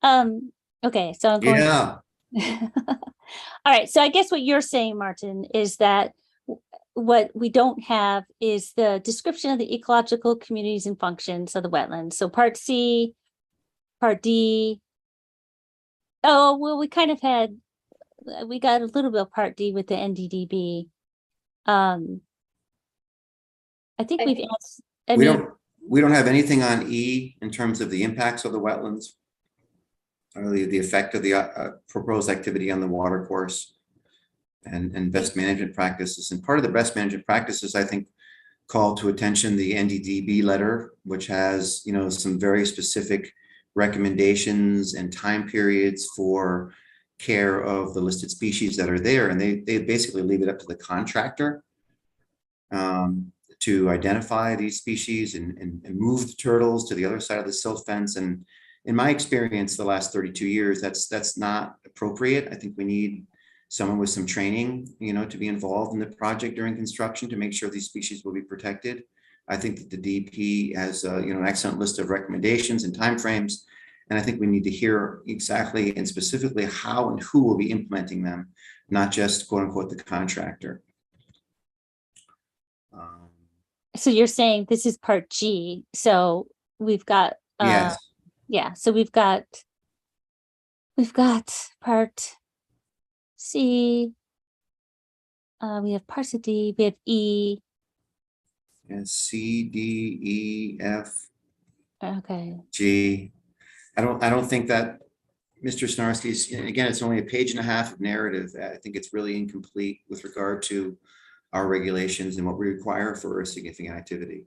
Okay, so I'm going.
Yeah.
All right. So I guess what you're saying, Martin, is that what we don't have is the description of the ecological communities and functions of the wetlands. So part C, part D. Oh, well, we kind of we got a little bit of part D with the NDDB. I think we've asked.
We don't have anything on E in terms of the impacts of the wetlands, or the effect of the proposed activity on the water course, and best management practices. And part of the best management practices, I think, call to attention the NDDB letter, which has, some very specific recommendations and time periods for care of the listed species that are there. And they basically leave it up to the contractor to identify these species and move the turtles to the other side of the silt fence. And in my experience, the last 32 years, that's not appropriate. I think we need someone with some training, to be involved in the project during construction to make sure these species will be protected. I think that the DP has, an excellent list of recommendations and timeframes, and I think we need to hear exactly and specifically how and who will be implementing them, not just quote unquote the contractor.
So you're saying this is part G. So we've got
Yes.
yeah. So we've got part C. We have parts of D. We have E.
And C, D, E, F,
Okay.
G. I don't think that Mr. Snarski's, again, it's only a page and a half of narrative. I think it's really incomplete with regard to our regulations and what we require for a significant activity.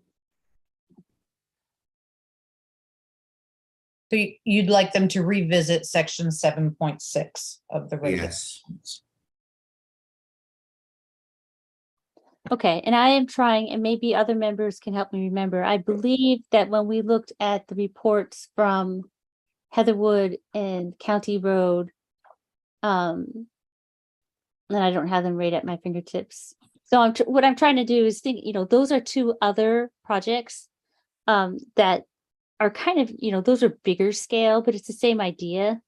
So you'd like them to revisit section 7.6 of the regulations?
Yes.
Okay, and I am trying, and maybe other members can help me remember. I believe that when we looked at the reports from Heatherwood and County Road, and I don't have them right at my fingertips. So what I'm trying to do is think, those are two other projects that are kind of, those are bigger scale, but it's the same idea.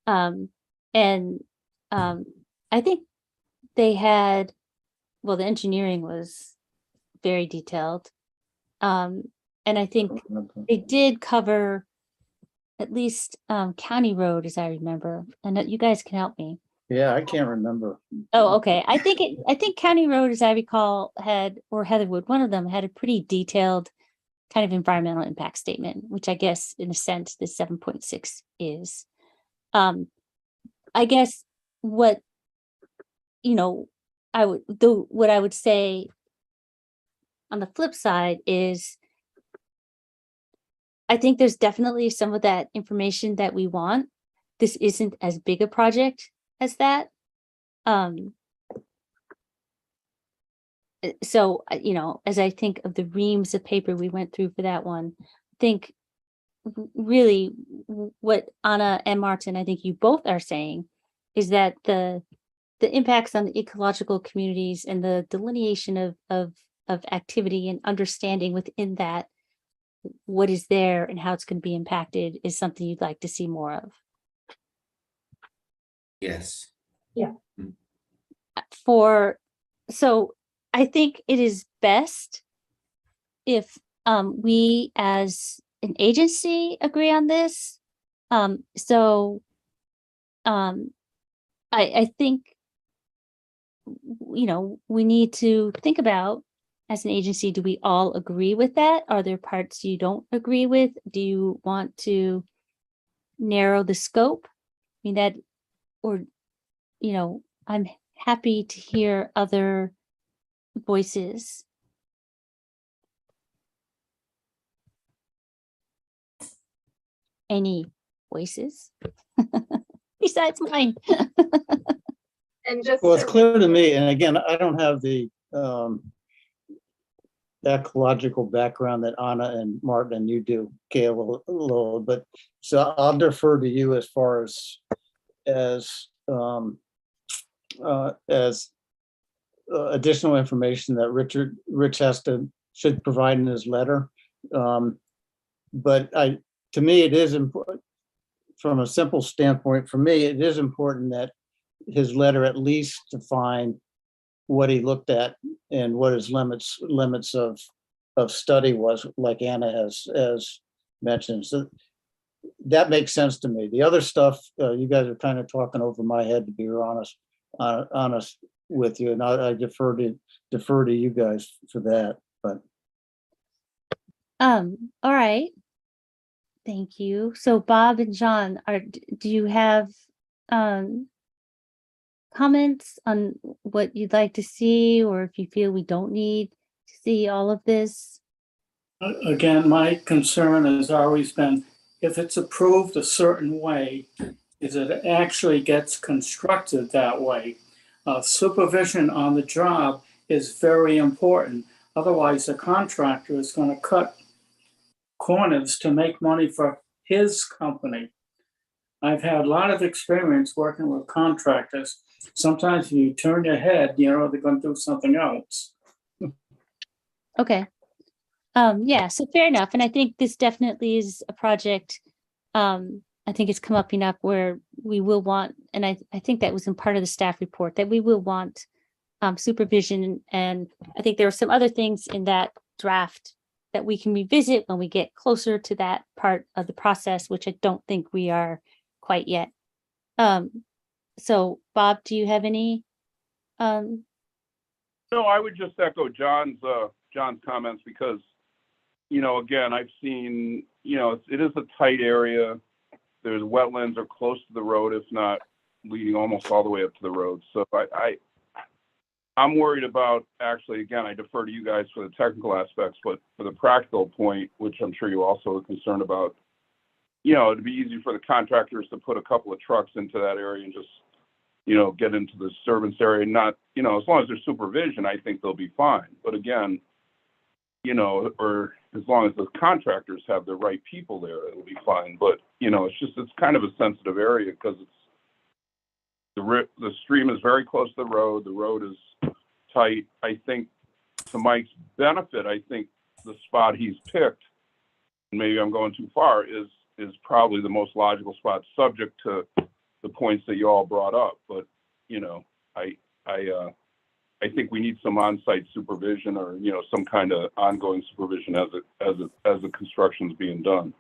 I think they had, well, the engineering was very detailed. And I think they did cover at least County Road, as I remember, and that you guys can help me.
Yeah, I can't remember.
Oh, okay. I think County Road, as I recall, or Heatherwood, one of them had a pretty detailed kind of environmental impact statement, which I guess in a sense the 7.6 is. I guess what I would say on the flip side is I think there's definitely some of that information that we want. This isn't as big a project as that. So, as I think of the reams of paper we went through for that one, I think really what Anna and Martin, I think you both are saying is that the impacts on the ecological communities and the delineation of activity and understanding within that what is there and how it's going to be impacted is something you'd like to see more of.
Yes.
So I think it is best if we as an agency agree on this. I think we need to think about, as an agency, do we all agree with that? Are there parts you don't agree with? Do you want to narrow the scope? I mean, I'm happy to hear other voices. Any voices besides mine?
And just
Well, it's
to-
clear to me, and again, I don't have the ecological background that Anna and Martin and you do, Gail, a little, but so I'll defer to you as far as additional information that Rich should provide in his letter. But to me, it is important from a simple standpoint. For me, it is important that his letter at least define what he looked at and what his limits of study was, like Anna has mentioned. So that makes sense to me. The other stuff, you guys are kind of talking over my head, to be honest with you, and I defer to you guys for that. But
All right. Thank you. So Bob and John, do you have comments on what you'd like to see, or if you feel we don't need to see all of this?
Again, my concern has always been if it's approved a certain way, is it actually gets constructed that way. Supervision on the job is very important. Otherwise, the contractor is going to cut corners to make money for his company. I've had a lot of experience working with contractors. Sometimes if you turn your head, you know, they're going to do something else.
Okay. Yeah, so fair enough. And I think this definitely is a project. I think it's come up enough where we will want, and I think that was in part of the staff report, that we will want supervision. And I think there are some other things in that draft that we can revisit when we get closer to that part of the process, which I don't think we are quite yet. So Bob, do you have any?
No, I would just echo John's comments because, you know, again, I've seen, you know, it is a tight area. There's wetlands are close to the road, if not leading almost all the way up to the road. So I'm worried about, actually, again, I defer to you guys for the technical aspects, but for the practical point, which I'm sure you also are concerned about, you know, it'd be easy for the contractors to put a couple of trucks into that area and just, you know, get into the disturbance area. Not, you know, as long as there's supervision, I think they'll be fine. But again, you know, or as long as the contractors have the right people there, it'll be fine. But, you know, it's kind of a sensitive area because it's, the stream is very close to the road. The road is tight. I think to Mike's benefit, I think the spot he's picked, and maybe I'm going too far, is probably the most logical spot, subject to the points that you all brought up. But, you know, I think we need some on-site supervision, or, you know, some kind of ongoing supervision as the construction's being done.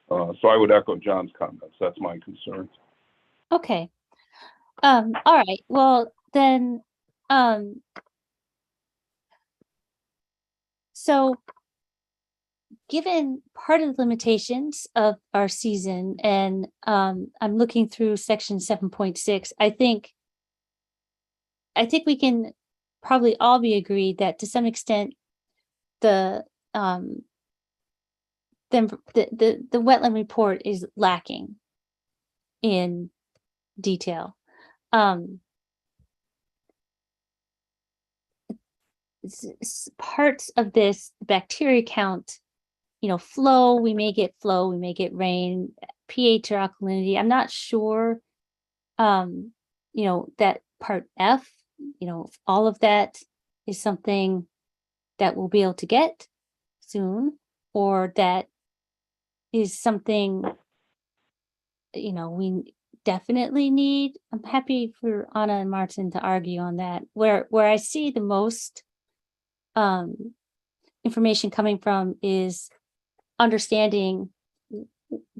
So I would echo John's comments. That's my concern.
Okay. All right. Well, then, so given part of the limitations of our season, and I'm looking through section 7.6, I think we can probably all be agreed that to some extent the wetland report is lacking in detail. Parts of this bacteria count, you know, flow, we may get rain, pH or alkalinity. I'm not sure, you know, that part F, you know, all of that is something that we'll be able to get soon, or that is something, you know, we definitely need. I'm happy for Anna and Martin to argue on that. Where I see the most information coming from is understanding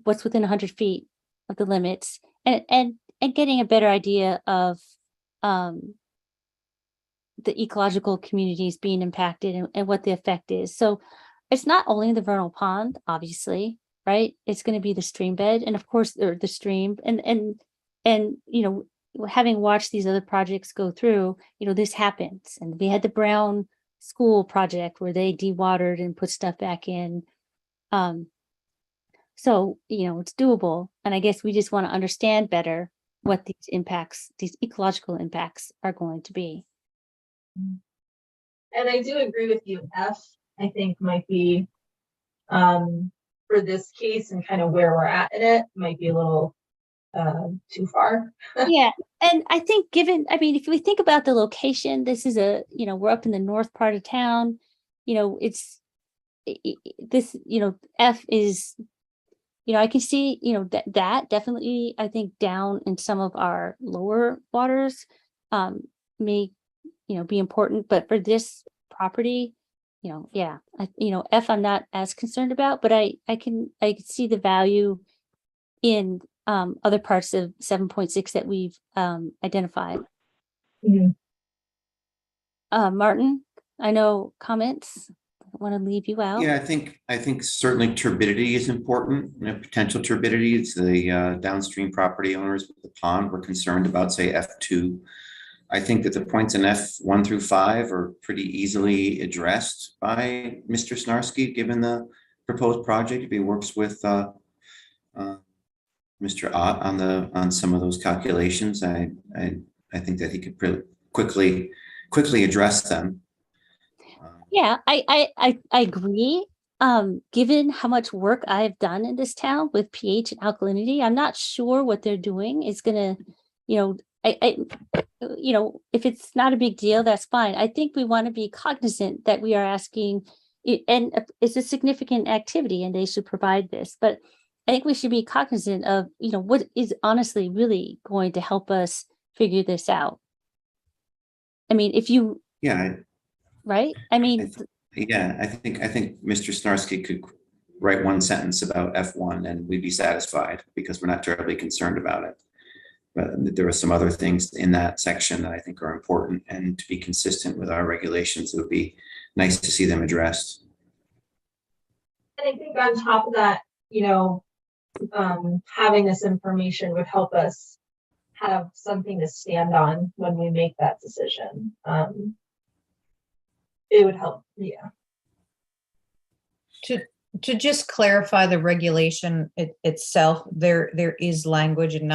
what's within 100 feet of the limits, and getting a better idea of the ecological communities being impacted and what the effect is. So it's not only the vernal pond, obviously, right? It's going to be the stream bed, and of course, or the stream, and you know, having watched these other projects go through, you know, this happens. And we had the Brown School project where they dewatered and put stuff back in. So, you know, it's doable. And I guess we just want to understand better what these impacts, these ecological impacts, are going to be.
And I do agree with you. F, I think, might be, for this case and kind of where we're at in it, might be a little too far.
Yeah. And I think I mean, if we think about the location, this is you know, we're up in the north part of town, you know, this, you know, F is, you know, I can see, you know, that definitely, I think, down in some of our lower waters may, you know, be important. But for this property, you know, yeah, you know, F I'm not as concerned about, but I can see the value in other parts of 7.6 that we've identified.
Mm-hmm.
Martin, I know comments. I want to leave you out.
Yeah, I think certainly turbidity is important. You know, potential turbidity. It's the downstream property owners with the pond were concerned about, say, F2. I think that the points in F1 through 5 are pretty easily addressed by Mr. Snarsky, given the proposed project. If he works with Mr. Ott on some of those calculations. I think that he could quickly address them.
Yeah, I agree. Given how much work I've done in this town with pH and alkalinity, I'm not sure what they're doing is gonna, you know, if it's not a big deal, that's fine. I think we want to be cognizant that we are asking, and it's a significant activity and they should provide this, but I think we should be cognizant of, what is honestly really going to help us figure this out. I mean, if you,
Yeah,
right? I mean,
I think Mr. Snarsky could write one sentence about F1 and we'd be satisfied because we're not terribly concerned about it. But there are some other things in that section that I think are important, and to be consistent with our regulations, it would be nice to see them addressed.
And I think on top of that, having this information would help us have something to stand on when we make that decision. It would help, yeah.
To just clarify the regulation itself, there is language, and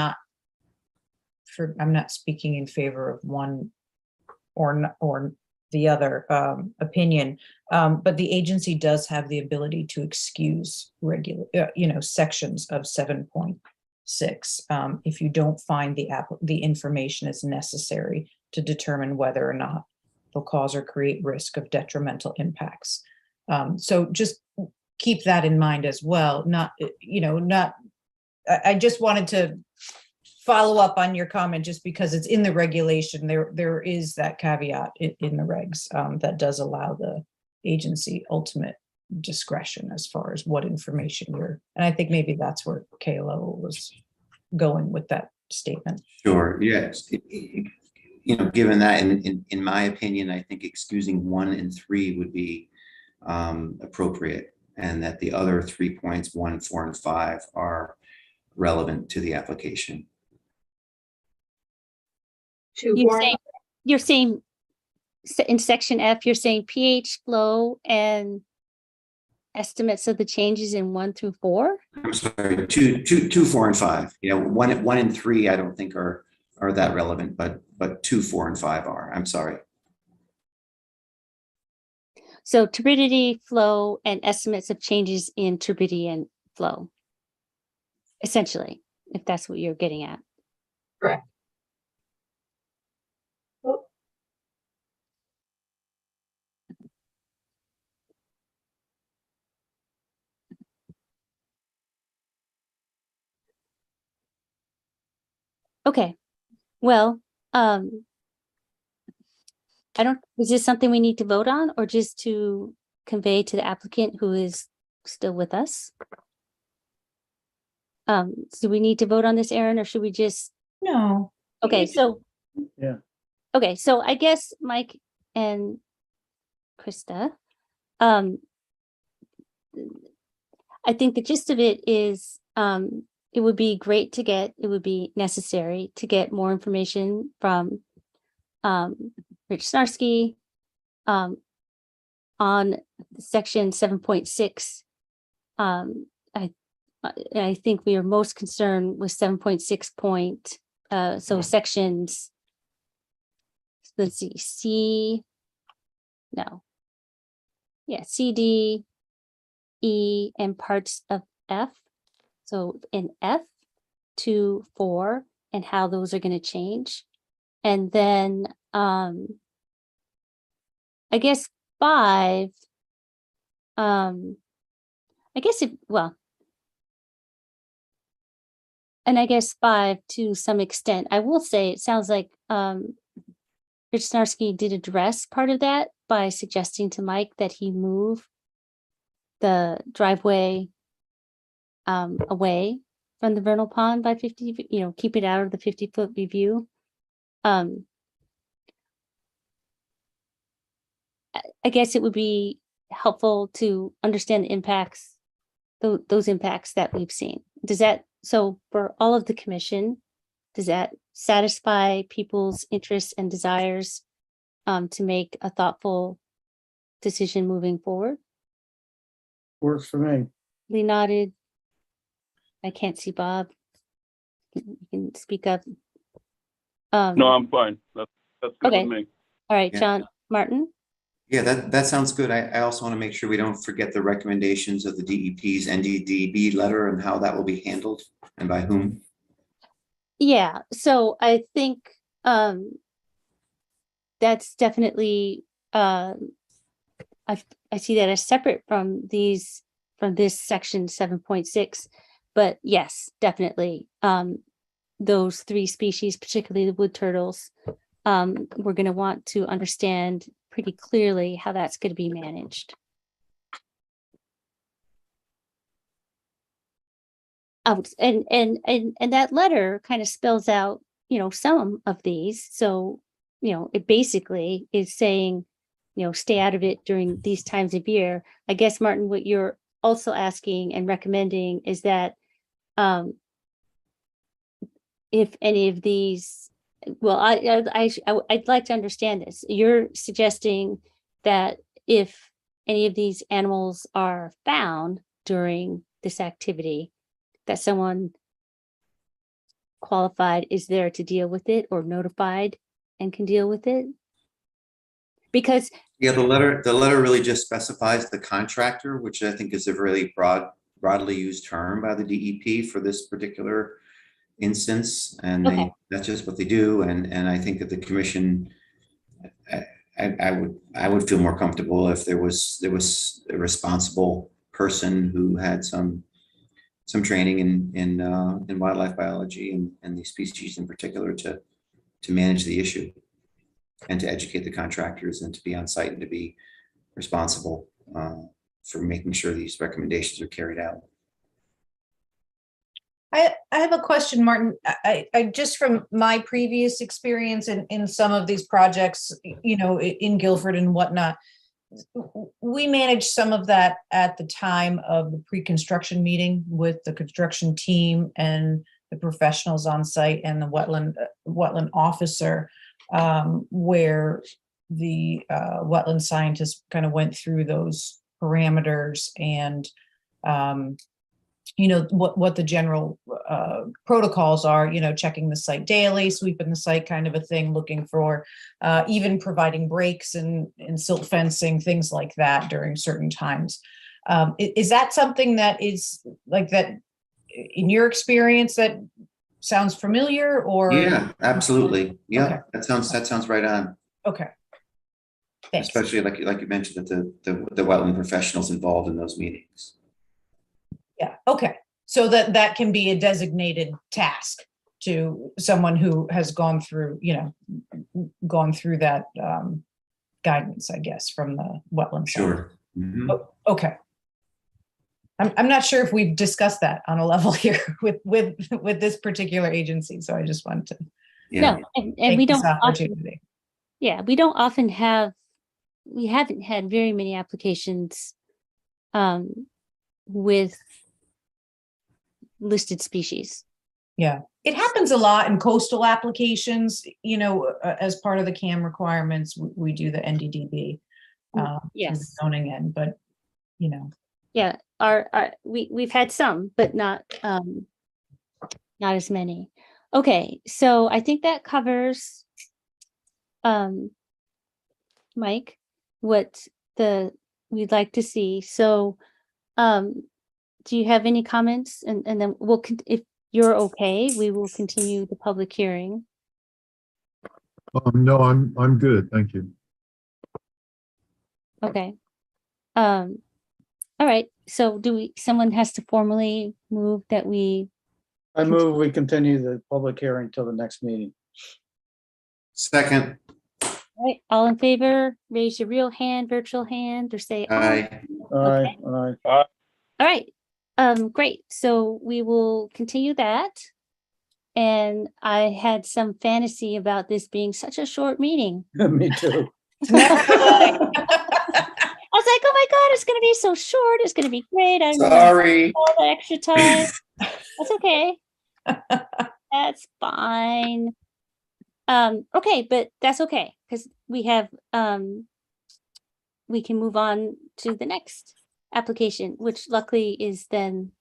I'm not speaking in favor of one or the other opinion, but the agency does have the ability to excuse sections of 7.6 if you don't find the information is necessary to determine whether or not they'll cause or create risk of detrimental impacts. So just keep that in mind as well. I just wanted to follow up on your comment, just because it's in the regulation. There is that caveat in the regs that does allow the agency ultimate discretion as far as what information and I think maybe that's where KLO was going with that statement.
Sure, yes. Given that, in my opinion, I think excusing 1 and 3 would be appropriate, and that the other 3 points, 1, 4, and 5 are relevant to the application.
You're saying in section F, you're saying pH, flow, and estimates of the changes in 1 through 4?
I'm sorry, 2, 4, and 5. 1 and 3 I don't think are that relevant, but 2, 4, and 5 are. I'm sorry.
So turbidity, flow, and estimates of changes in turbidity and flow, essentially, if that's what you're getting at.
Correct.
Okay, well, is this something we need to vote on, or just to convey to the applicant who is still with us? Do we need to vote on this, Erin, or should we just?
No.
Okay, so.
Yeah.
Okay, so I guess Mike and Krista, I think the gist of it is, it would be necessary to get more information from Rich Snarsky on section 7.6. I think we are most concerned with 7.6 so sections, let's see, C, D, E, and parts of F. So in F, 2, 4, and how those are going to change. And then I guess 5, and I guess 5 to some extent. I will say it sounds like Rich Snarsky did address part of that by suggesting to Mike that he move the driveway away from the vernal pond by 50, keep it out of the 50-foot review. I guess it would be helpful to understand the impacts, those impacts that we've seen. So for all of the commission, does that satisfy people's interests and desires to make a thoughtful decision moving forward?
Works for me.
Lee nodded. I can't see Bob. You can speak up.
No, I'm fine. That's good
Okay.
with me.
All right,
Yeah.
John Martin.
Yeah, that sounds good. I also want to make sure we don't forget the recommendations of the DEP's NDDB letter and how that will be handled and by whom.
Yeah, so I think that's definitely I see that as separate from this section 7.6, but yes, definitely those 3 species, particularly the wood turtles, we're going to want to understand pretty clearly how that's going to be managed. And that letter kind of spells out, some of these. So, it basically is saying, stay out of it during these times of year. I guess, Martin, what you're also asking and recommending is that if any of these, well, I'd like to understand this. You're suggesting that if any of these animals are found during this activity, that someone qualified is there to deal with it or notified and can deal with it? Because
Yeah, the letter really just specifies the contractor, which I think is a really broadly used term by the DEP for this particular instance. And
Okay.
that's just what they do. And I think that the commission, I would feel more comfortable if there was a responsible person who had some training in wildlife biology and these species in particular to manage the issue and to educate the contractors and to be on site and to be responsible for making sure these recommendations are carried out.
I have a question, Martin. I just from my previous experience in some of these projects, in Guilford and whatnot, we managed some of that at the time of the pre-construction meeting with the construction team and the professionals on site and the wetland officer, where the wetland scientists kind of went through those parameters and what the general protocols are, checking the site daily, sweeping the site kind of a thing, looking for even providing breaks and silt fencing, things like that during certain times. Is that something that is like that in your experience that sounds familiar or?
Yeah, absolutely. Yeah,
Okay.
that sounds right on.
Okay. Thanks.
Especially like you mentioned that the wetland professionals involved in those meetings.
Yeah, okay. So that can be a designated task to someone who has gone through that guidance, I guess, from the wetland.
Sure. Mm-hmm.
Oh, okay. I'm not sure if we've discussed that on a level here with this particular agency, so I just wanted to.
Yeah.
No, and we don't
opportunity.
We haven't had very many applications with listed species.
Yeah, it happens a lot in coastal applications, as part of the CAM requirements, we do the NDDB.
Yes.
Zoning in, but,
Yeah, we've had some, but not as many. Okay, so I think that covers Mike, what we'd like to see. So do you have any comments? And then if you're okay, we will continue the public hearing.
No, I'm good. Thank you.
Okay. All right. So someone has to formally move that we.
I move we continue the public hearing till the next meeting.
Second.
All right. All in favor, raise your real hand, virtual hand, or say
Aye.
Aye,
Okay.
aye.
All right. Great. So we will continue that. And I had some fantasy about this being such a short meeting.
Me too.
I was like, oh my God, it's going to be so short. It's going to be great. I'm
Sorry.
all the extra time. That's okay. That's fine. Okay, but that's okay because we have, we can move on to the next application, which luckily is then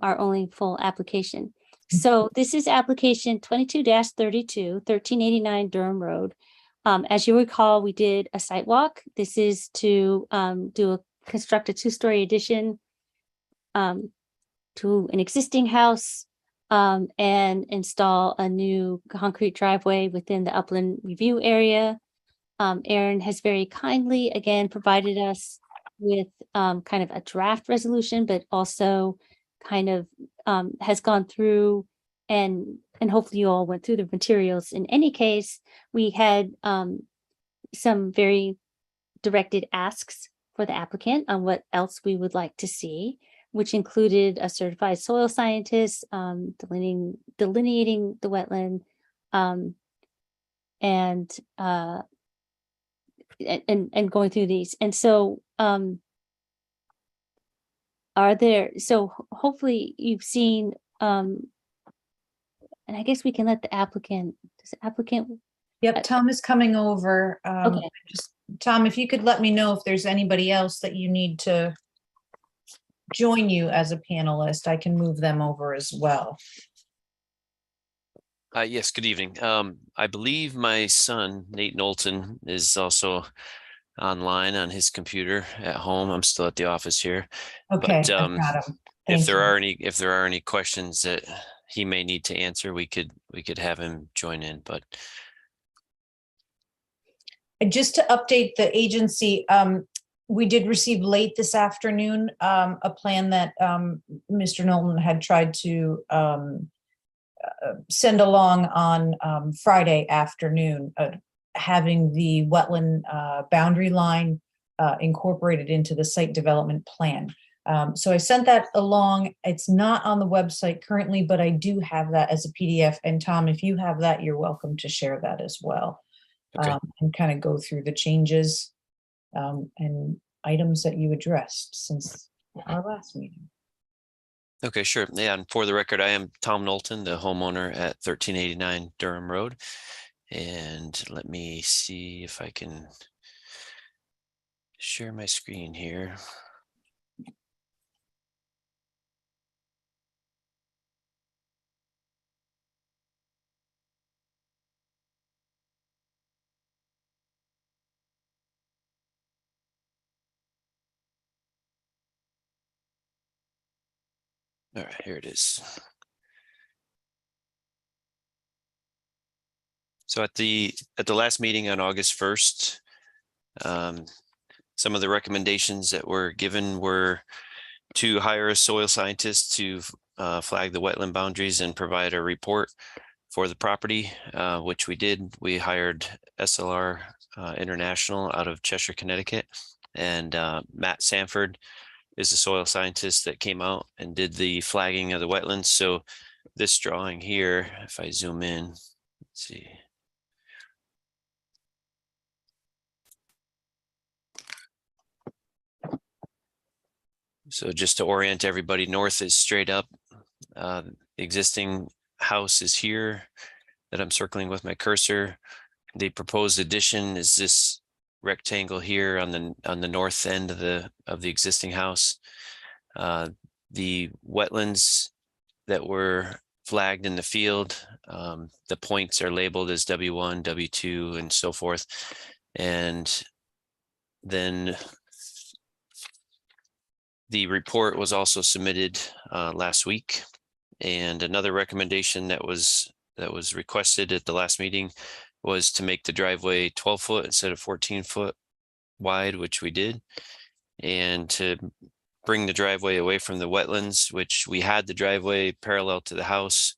our only full application. So this is application 22-32, 1389 Durham Road. As you recall, we did a site walk. This is to construct a two-story addition to an existing house and install a new concrete driveway within the upland review area. Aaron has very kindly, again, provided us with kind of a draft resolution, but also kind of has gone through and hopefully you all went through the materials. In any case, we had some very directed asks for the applicant on what else we would like to see, which included a certified soil scientist, delineating the wetland, and going through these. And so hopefully you've seen, and I guess we can let the applicant,
Yep, Tom is coming over.
Okay.
Tom, if you could let me know if there's anybody else that you need to join you as a panelist, I can move them over as well.
Yes, good evening. I believe my son, Nate Knowlton, is also online on his computer at home. I'm still at the office here.
Okay,
But
I've got him.
if
Thank
there
you.
are any questions that he may need to answer, we could have him join in. But
And just to update the agency, we did receive late this afternoon a plan that Mr. Knowlton had tried to send along on Friday afternoon, having the wetland boundary line incorporated into the site development plan. So I sent that along. It's not on the website currently, but I do have that as a PDF. And Tom, if you have that, you're welcome to share that as well.
Okay.
And kind of go through the changes and items that you addressed since our last meeting.
okay, sure. Yeah, and for the record, I am Tom Knowlton, the homeowner at 1389 Durham Road. And let me see if I can share my screen here. All right, here it is. So at the last meeting on August 1st, some of the recommendations that were given were to hire a soil scientist to flag the wetland boundaries and provide a report for the property, which we did. We hired SLR International out of Cheshire, Connecticut, and Matt Sanford is a soil scientist that came out and did the flagging of the wetlands. So this drawing here, if I zoom in, let's see. So just to orient everybody, north is straight up. The existing house is here that I'm circling with my cursor. The proposed addition is this rectangle here on the north end of the existing house. The wetlands that were flagged in the field, the points are labeled as W1, W2, and so forth. And then the report was also submitted last week, and another recommendation that was requested at the last meeting was to make the driveway 12 foot instead of 14 foot wide, which we did, and to bring the driveway away from the wetlands, which we had the driveway parallel to the house,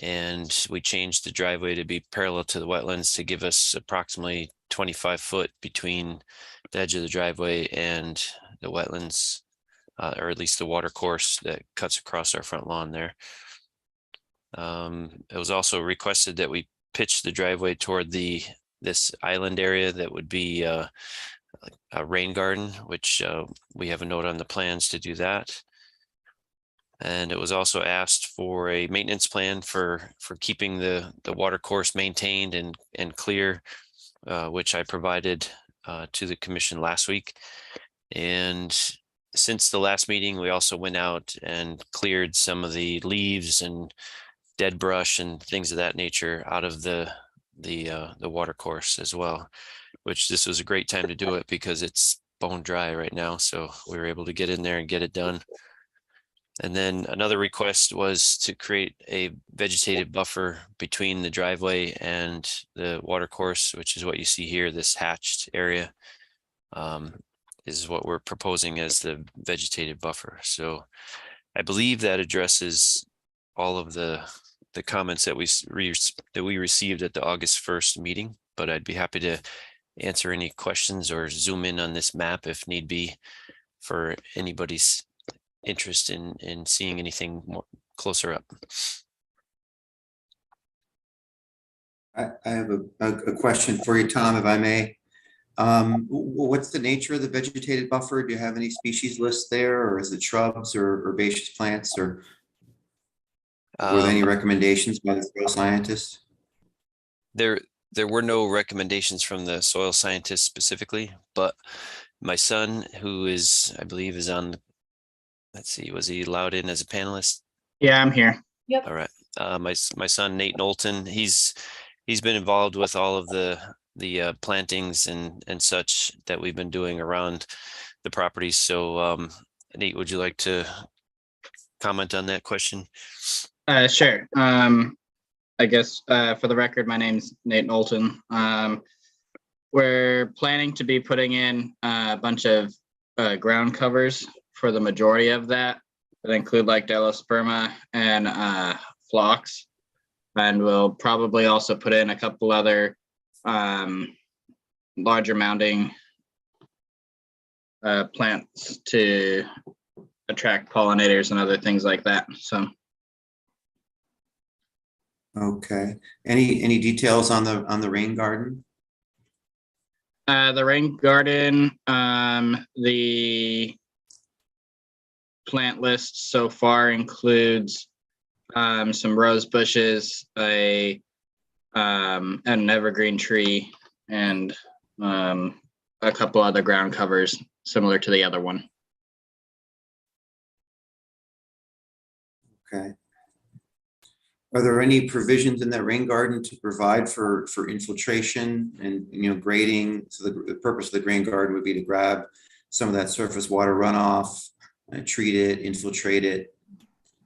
and we changed the driveway to be parallel to the wetlands to give us approximately 25 foot between the edge of the driveway and the wetlands, or at least the water course that cuts across our front lawn there. It was also requested that we pitch the driveway toward this island area that would be a rain garden, which we have a note on the plans to do that. And it was also asked for a maintenance plan for keeping the water course maintained and clear, which I provided to the commission last week. And since the last meeting, we also went out and cleared some of the leaves and dead brush and things of that nature out of the water course as well, which this was a great time to do it because it's bone dry right now. So we were able to get in there and get it done. And then another request was to create a vegetative buffer between the driveway and the water course, which is what you see here, this hatched area. Is what we're proposing as the vegetative buffer. So I believe that addresses all of the comments that we received at the August 1st meeting, but I'd be happy to answer any questions or zoom in on this map if need be for anybody's interest in seeing anything more closer up.
I have a question for you, Tom, if I may. What's the nature of the vegetated buffer? Do you have any species list there, or is it shrubs or herbaceous plants, or were there any recommendations by the soil scientists?
There were no recommendations from the soil scientists specifically, but my son, who is, I believe, is on, let's see, was he allowed in as a panelist?
Yeah, I'm here.
Yep.
All right. My son, Nate Knowlton, he's been involved with all of the plantings and such that we've been doing around the property. So Nate, would you like to comment on that question?
Sure. I guess for the record, my name's Nate Knowlton. We're planning to be putting in a bunch of ground covers for the majority of that include like Delosperma and phlox. And we'll probably also put in a couple other larger mounding plants to attract pollinators and other things like that. So.
Okay. Any details on the rain garden?
The rain garden, the plant list so far includes some rose bushes, an evergreen tree, and a couple other ground covers similar to the other one.
Okay. Are there any provisions in that rain garden to provide for infiltration and grading? So the purpose of the rain garden would be to grab some of that surface water runoff, treat it, infiltrate it.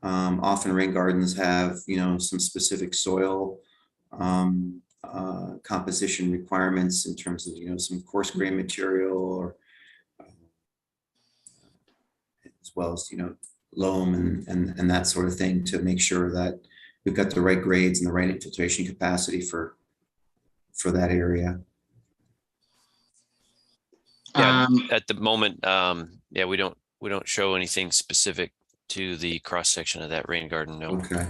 Often rain gardens have some specific soil composition requirements in terms of some coarse grain material, or as well as loam and that sort of thing, to make sure that we've got the right grades and the right infiltration capacity for that area.
Yeah, at the moment, yeah, we don't show anything specific to the cross section of that rain garden. No.
Okay.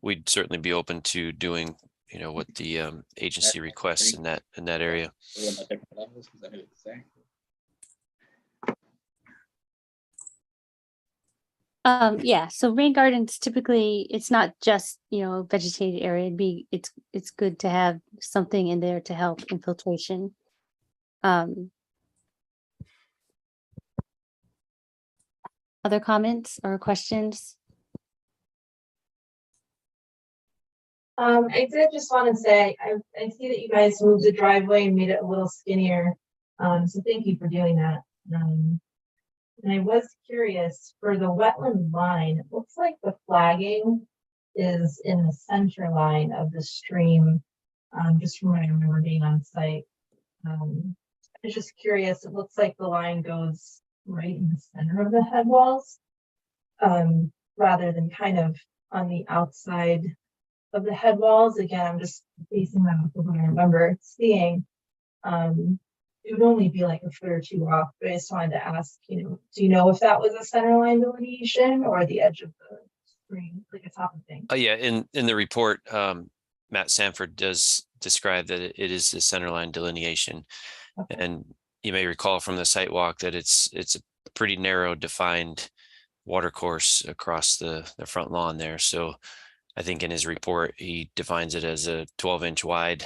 We'd certainly be open to doing, what the agency requests in that area.
Yeah, so rain gardens typically, it's not just, vegetated area. It's good to have something in there to help infiltration. Other comments or questions?
I did just want to say, I see that you guys moved the driveway and made it a little skinnier. So thank you for doing that. And I was curious, for the wetland line, it looks like the flagging is in the center line of the stream, just from what I remember being on site. I was just curious, it looks like the line goes right in the center of the head walls, rather than kind of on the outside of the head walls. Again, I'm just basing that off of what I remember seeing. It would only be like a foot or two off, but I just wanted to ask, do you know if that was a center line delineation or the edge of the stream, like a top of thing?
Oh yeah, in the report, Matt Sanford does describe that it is the center line delineation. Okay. And you may recall from the site walk that it's a pretty narrow defined water course across the front lawn there. So I think in his report, he defines it as a 12-inch wide.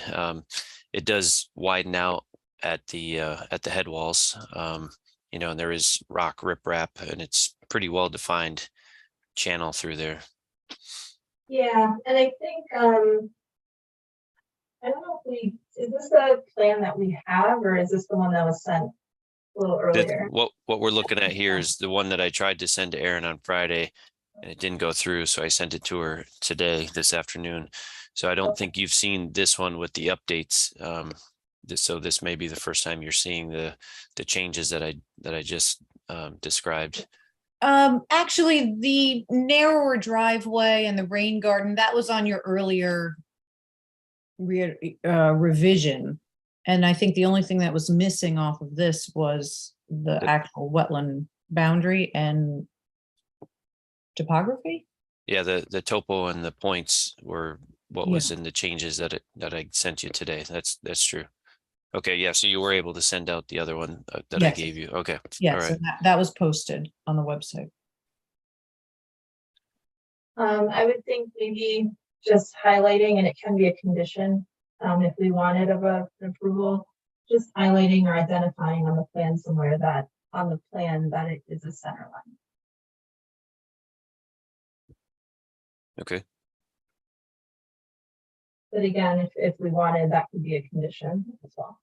It does widen out at the head walls, you know, and there is rock riprap and it's pretty well defined channel through there.
Yeah, and I think, I don't know if is this a plan that we have, or is this the one that was sent a little earlier?
What we're looking at here is the one that I tried to send to Erin on Friday and it didn't go through. So I sent it to her today, this afternoon. So I don't think you've seen this one with the updates. So this may be the first time you're seeing the changes that I just described.
Actually, the narrower driveway and the rain garden, that was on your earlier revision. And I think the only thing that was missing off of this was the actual wetland boundary and topography.
Yeah, the topo and the points were what
Yeah.
was in the changes that I sent you today. That's true. Okay, yeah, so you were able to send out the other one that I
Yes.
gave you. Okay. All
Yes,
right.
and that was posted on the website.
I would think maybe just highlighting, and it can be a condition, if we wanted of an approval, just highlighting or identifying on the plan somewhere that, on the plan, that it is a center line.
Okay.
But again, if we wanted, that could be a condition as well.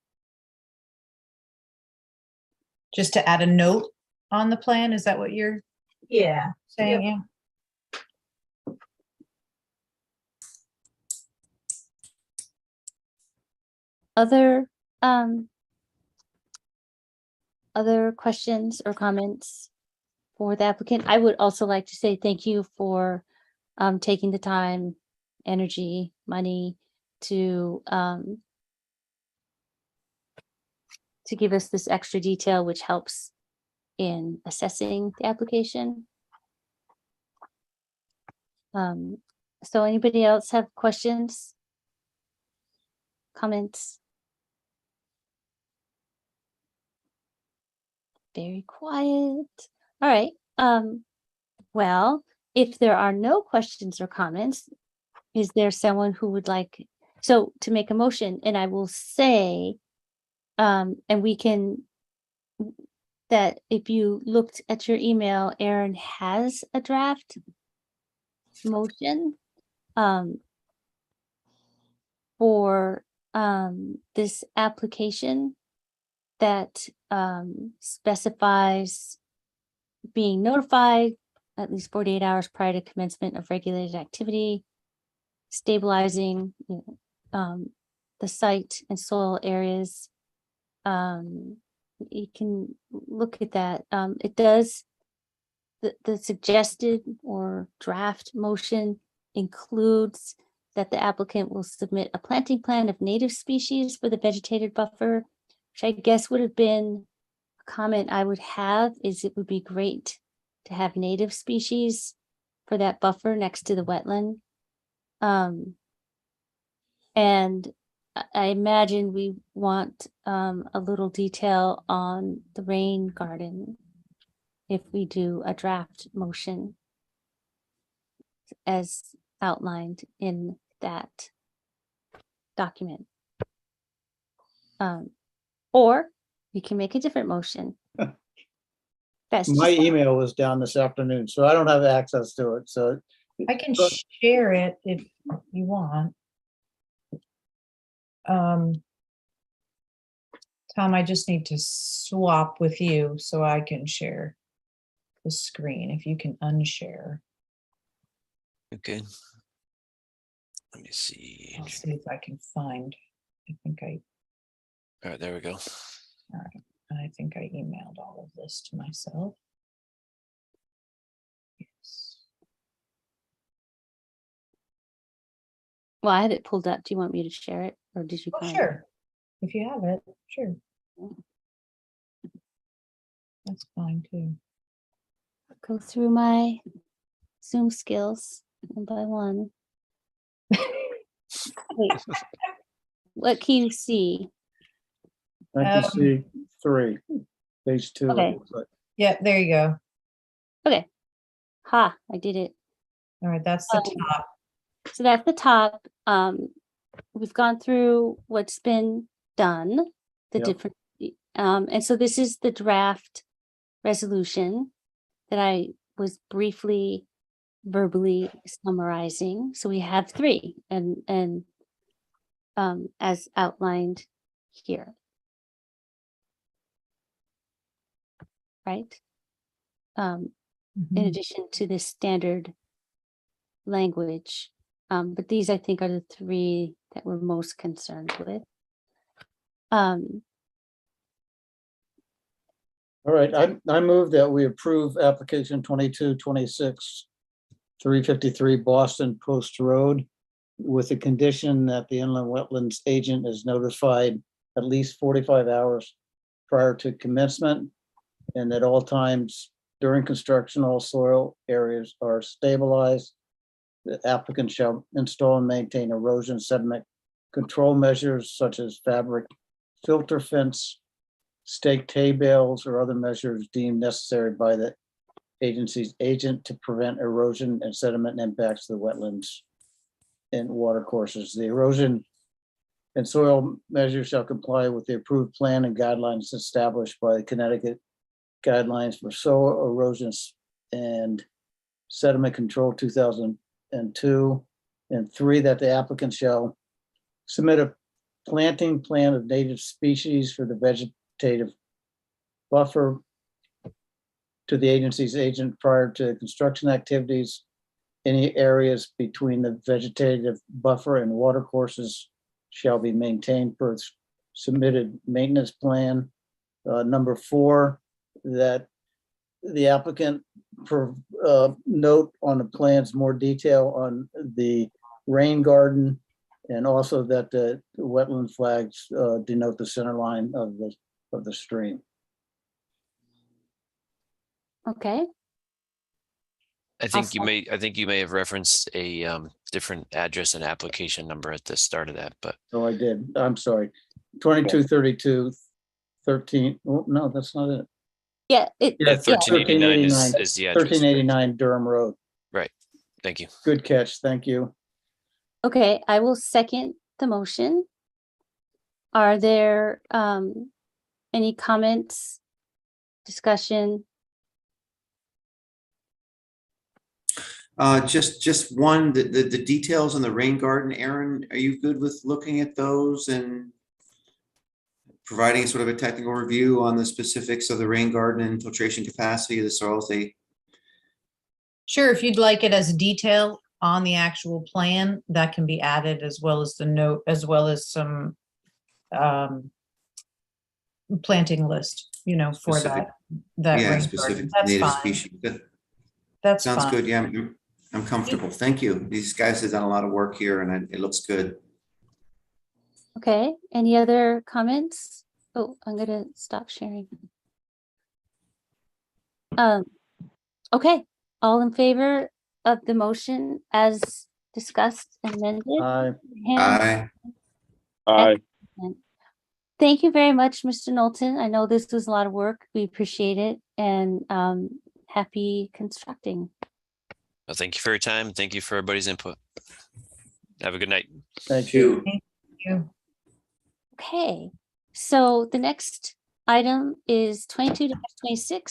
Just to add a note on the plan, is that what you're
Yeah.
saying?
Yep.
Yeah.
Other questions or comments for the applicant? I would also like to say thank you for taking the time, energy, money to give us this extra detail, which helps in assessing the application. So anybody else have questions? Comments? Very quiet. All right. Well, if there are no questions or comments, is there someone who would like to make a motion? And I will say, and we can, that if you looked at your email, Erin has a draft motion for this application that specifies being notified at least 48 hours prior to commencement of regulated activity, stabilizing the site and soil areas. You can look at that. It does, the suggested or draft motion includes that the applicant will submit a planting plan of native species for the vegetated buffer, which I guess would have been a comment I would have, is it would be great to have native species for that buffer next to the wetland. And I imagine we want a little detail on the rain garden if we do a draft motion as outlined in that document. Or we can make a different motion. That's
My
just,
email was down this afternoon, so I don't have access to it, so.
I can share it if you want. Tom, I just need to swap with you so I can share the screen. If you can unshare,
Okay. Let me see.
I'll see if I can find. I think
All right, there we go.
all right. And I think I emailed all of this to myself. Yes.
well, I have it pulled up. Do you want me to share it or did you
Oh,
find it?
sure. If you have it, sure. That's fine too.
Go through my Zoom skills one by one. Wait, what can you see?
I can see 3, page 2.
Okay.
but
Yeah, there you go.
Okay. Ha, I did it.
All right, that's the
Um,
top.
So that's the top. We've gone through what's been done, the
Yep.
different, and so this is the draft resolution that I was briefly verbally summarizing. So we have three and as outlined here. Right? In
Mhm.
addition to this standard language. But these I think are the three that we're most concerned with.
All right, I move that we approve application 2226 353 Boston Post Road with the condition that the inland wetlands agent is notified at least 45 hours prior to commencement, and at all times during construction, all soil areas are stabilized. The applicant shall install and maintain erosion sediment control measures such as fabric filter fence, staked hay bales, or other measures deemed necessary by the agency's agent to prevent erosion and sediment impacts to the wetlands and water courses. The erosion and soil measures shall comply with the approved plan and guidelines established by the Connecticut Guidelines for Soil Erosion and Sediment Control 2002. And 3, that the applicant shall submit a planting plan of native species for the vegetative buffer to the agency's agent prior to construction activities. Any areas between the vegetative buffer and water courses shall be maintained per submitted maintenance plan. Number 4, that the applicant note on the plans more detail on the rain garden, and also that the wetland flags denote the center line of the stream.
Okay.
I think you may have referenced a different address and application number at the start of that, but
Oh, I did. I'm sorry. 2232 13. Oh, no, that's not it.
Yeah.
Yeah,
1389 is the address.
1389 Durham Road.
Right. Thank you.
Good catch. Thank you.
Okay, I will second the motion. Are there any comments, discussion?
Just one, the details on the rain garden, Aaron, are you good with looking at those and providing sort of a technical review on the specifics of the rain garden and filtration capacity of the soils?
Sure, if you'd like it as a detail on the actual plan, that can be added, as well as the note, as well as some planting list, for
Specific.
that
Yeah,
rain
specific
garden. That's
native
fine.
species. Good.
That's
Sounds
fine.
good. Yeah, I'm comfortable. Thank you. These guys have done a lot of work here and it looks good.
Okay, any other comments? Oh, I'm gonna stop sharing. Okay, all in favor of the motion as discussed and amended? Hand.
Aye.
Aye.
Excellent. Thank you very much, Mr. Knowlton. I know this was a lot of work. We appreciate it, and happy constructing.
Well, thank you for your time. Thank you for everybody's input. Have a good night.
Thank you.
Thank you.
Okay, so the next item is 22-26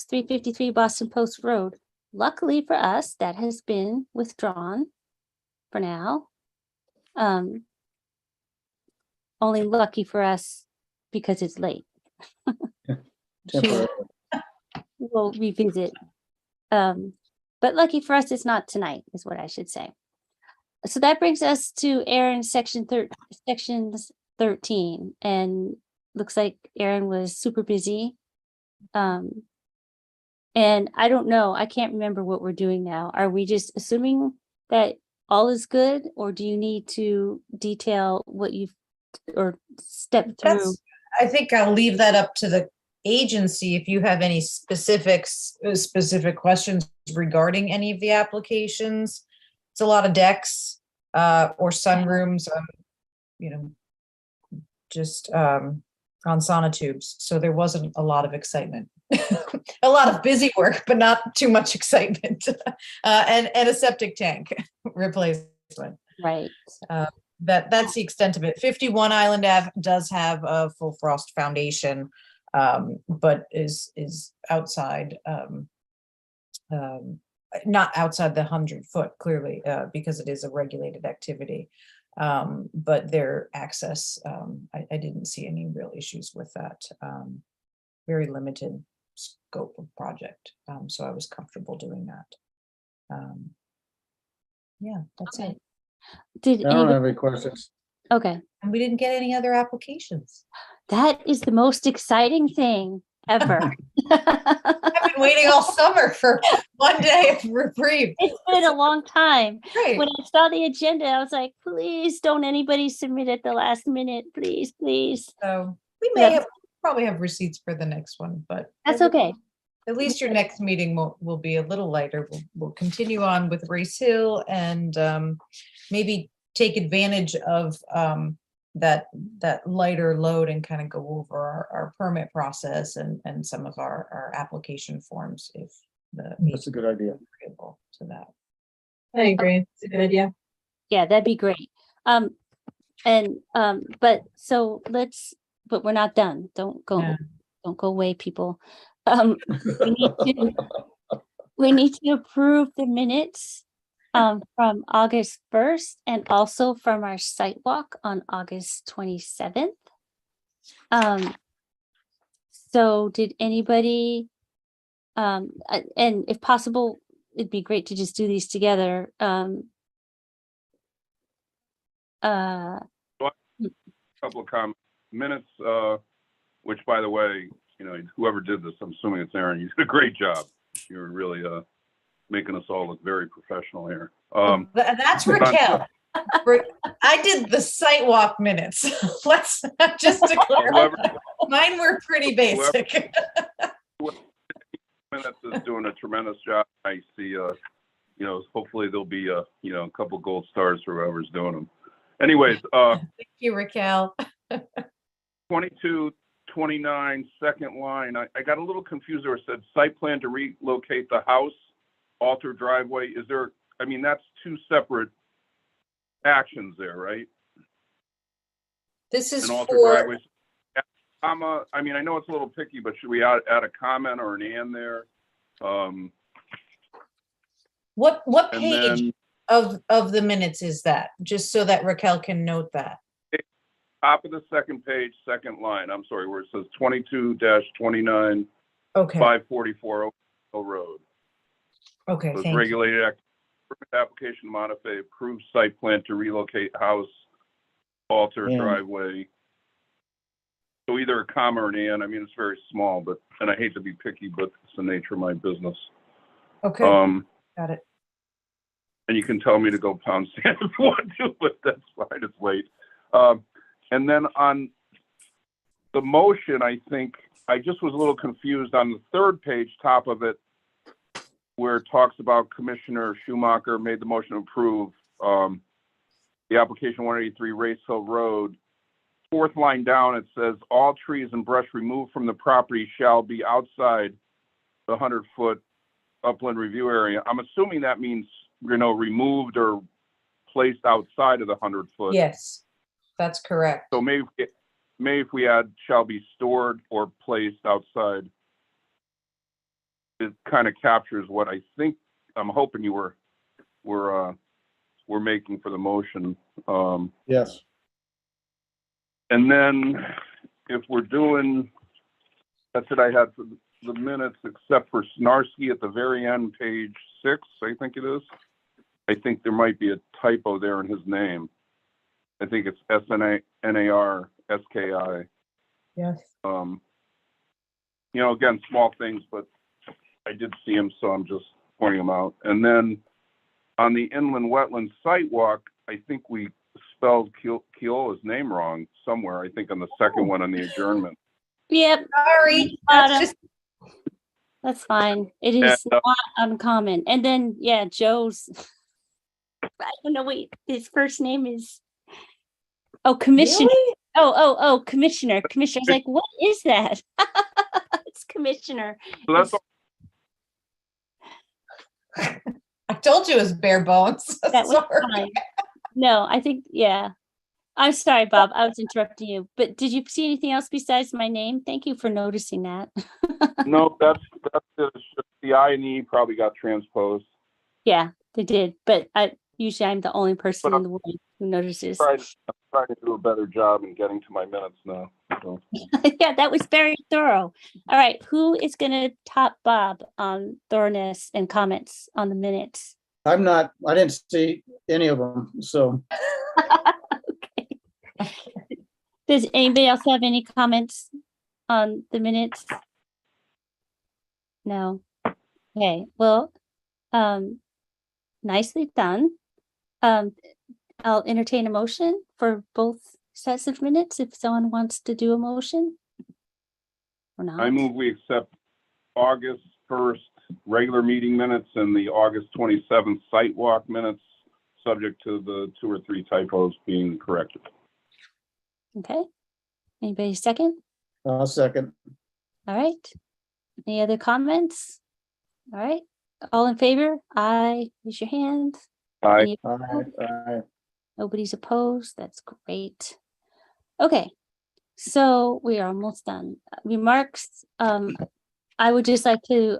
353 Boston Post Road. Luckily for us, that has been withdrawn for now. Only lucky for us because it's late.
Temporary.
We'll revisit. But lucky for us, it's not tonight, is what I should say. So that brings us to Aaron's sections 13, and looks like Aaron was super busy. And I don't know, I can't remember what we're doing now. Are we just assuming that all is good, or do you need to detail what you've or step through?
I think I'll leave that up to the agency. If you have any specific questions regarding any of the applications, it's a lot of decks or sunrooms, just on sonotubes. So there wasn't a lot of excitement. A lot of busy work, but not too much excitement. And a septic tank replacement.
Right.
That's the extent of it. 51 Island Ave does have a full frost foundation. but is outside, not outside the 100-foot clearly, because it is a regulated activity. But their access, I didn't see any real issues with that. Very limited scope of project, so I was comfortable doing that. Yeah, that's
Okay.
it.
Did
I don't
anybody,
have any questions.
okay,
And we didn't get any other applications.
that is the most exciting thing ever.
I've been waiting all summer for one day of reprieve.
It's been a long time.
Great.
When I saw the agenda, I was like, please don't anybody submit at the last minute, please, please.
So we may
That's-
have, probably have receipts for the next one, but.
That's okay.
At least your next meeting will be a little lighter. We'll continue on with Race Hill and maybe take advantage of that lighter load and kind of go over our permit process and some of our application forms if the.
That's a good idea.
Agreeable to that.
I agree. It's a good idea.
Yeah, that'd be great. But so but we're not done. Don't go,
Yeah.
don't go away, people. We need to approve the minutes from August 1st and also from our site walk on August 27th. So did anybody, and if possible, it'd be great to just do these together.
Couple of comments, minutes, which by the way, whoever did this, I'm assuming it's Aaron, you did a great job. You're really making us all look very professional here.
That's Raquel. I did the site walk minutes. Let's just to clarify. Mine were pretty basic.
Minutes is doing a tremendous job. I see, hopefully there'll be a couple gold stars for whoever's doing them. Anyways,
Thank you, Raquel.
2229 second line. I got a little confused where it said site plan to relocate the house, alter driveway. Is there, that's two separate actions there, right?
This is
An alter
for,
driveway. Comma, I know it's a little picky, but should we add a comment or an and there?
what
And
page
then
of the minutes is that? Just so that Raquel can note that.
top of the second page, second line, I'm sorry, where it says 22-29,
Okay,
544 Oak Hill Road.
okay,
So it's
thank you.
regulated application modify approved site plan to relocate house, alter
And.
driveway. So either a comma or an and. It's very small, and I hate to be picky, but it's the nature of my business.
Okay, got it.
And you can tell me to go pound sand if you want to, but that's fine, it's late. And then on the motion, I think I just was a little confused on the third page, top of it, where it talks about Commissioner Schumacher made the motion to approve the application 183 Race Hill Road. Fourth line down, it says all trees and brush removed from the property shall be outside the 100-foot upland review area. I'm assuming that means, removed or placed outside of the 100-foot.
Yes, that's correct.
So maybe if we add shall be stored or placed outside, it kind of captures what I'm hoping you were making for the motion.
Yes.
And then if we're doing, that's what I had for the minutes, except for Snarsky at the very end, page 6, I think it is. I think there might be a typo there in his name. I think it's SNARSKI.
Yes.
Again, small things, but I did see him, so I'm just pointing them out. And then on the inland wetland site walk, I think we spelled Keola's name wrong somewhere. I think on the second one on the adjournment.
Yep.
Sorry,
That's fine. It is not uncommon. And then, yeah, Joe's, I don't know, wait, his first name is, Commissioner.
Really?
Oh, Commissioner. Commissioner. I was like, what is that? It's Commissioner.
So that's
I told you it was bare bones.
That was
Sorry.
fine. No, I think, yeah. I'm sorry, Bob. I was interrupting you, but did you see anything else besides my name? Thank you for noticing that.
No, that's it. It's just the I and E probably got transposed.
Yeah, they did, but usually I'm the only person
But
in the world who notices.
I'm trying to do a better job in getting to my minutes now. So.
Yeah, that was very thorough. All right, who is going to top Bob on thoroughness and comments on the minutes?
I didn't see any of them, so.
Does anybody else have any comments on the minutes? No. Okay, well, nicely done. I'll entertain a motion for both sets of minutes if someone wants to do a motion. Or not.
I move we accept August 1st regular meeting minutes and the August 27th site walk minutes, subject to the 2 or 3 typos being corrected.
Okay. Anybody second?
I'll second.
All right. Any other comments? All right. All in favor? Aye. Raise your hand.
Aye.
Any
Aye,
opposed?
aye.
Nobody's opposed. That's great. Okay. So we are almost done. Remarks. I would just like to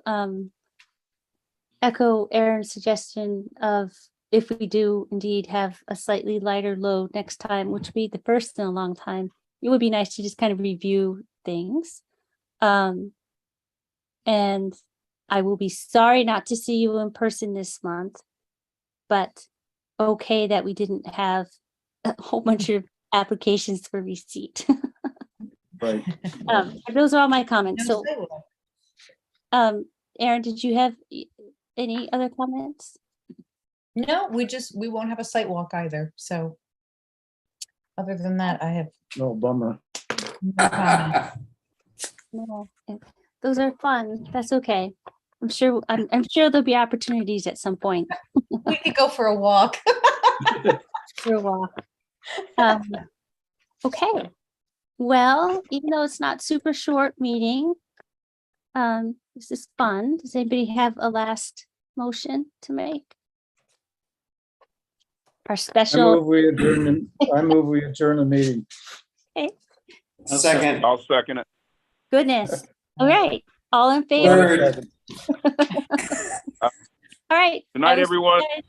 echo Aaron's suggestion of if we do indeed have a slightly lighter load next time, which would be the first in a long time, it would be nice to just kind of review things. And I will be sorry not to see you in person this month, but okay that we didn't have a whole bunch of applications for receipt.
Right.
Those are all my comments.
No
So,
sidewalk.
Aaron, did you have any other comments?
No, we won't have a site walk either, so. Other than that, I have
No, bummer.
no comment.
No, those are fun. That's okay. I'm sure there'll be opportunities at some point
We could go for a walk.
for a walk. Okay. Well, even though it's not super short meeting, this is fun. Does anybody have a last motion to make? Our
I
special.
move we adjourn the meeting.
Okay.
Second.
I'll second it.
Goodness. All right. All in favor?
Word.
All right.
Good night,
I will see you
everyone.
guys-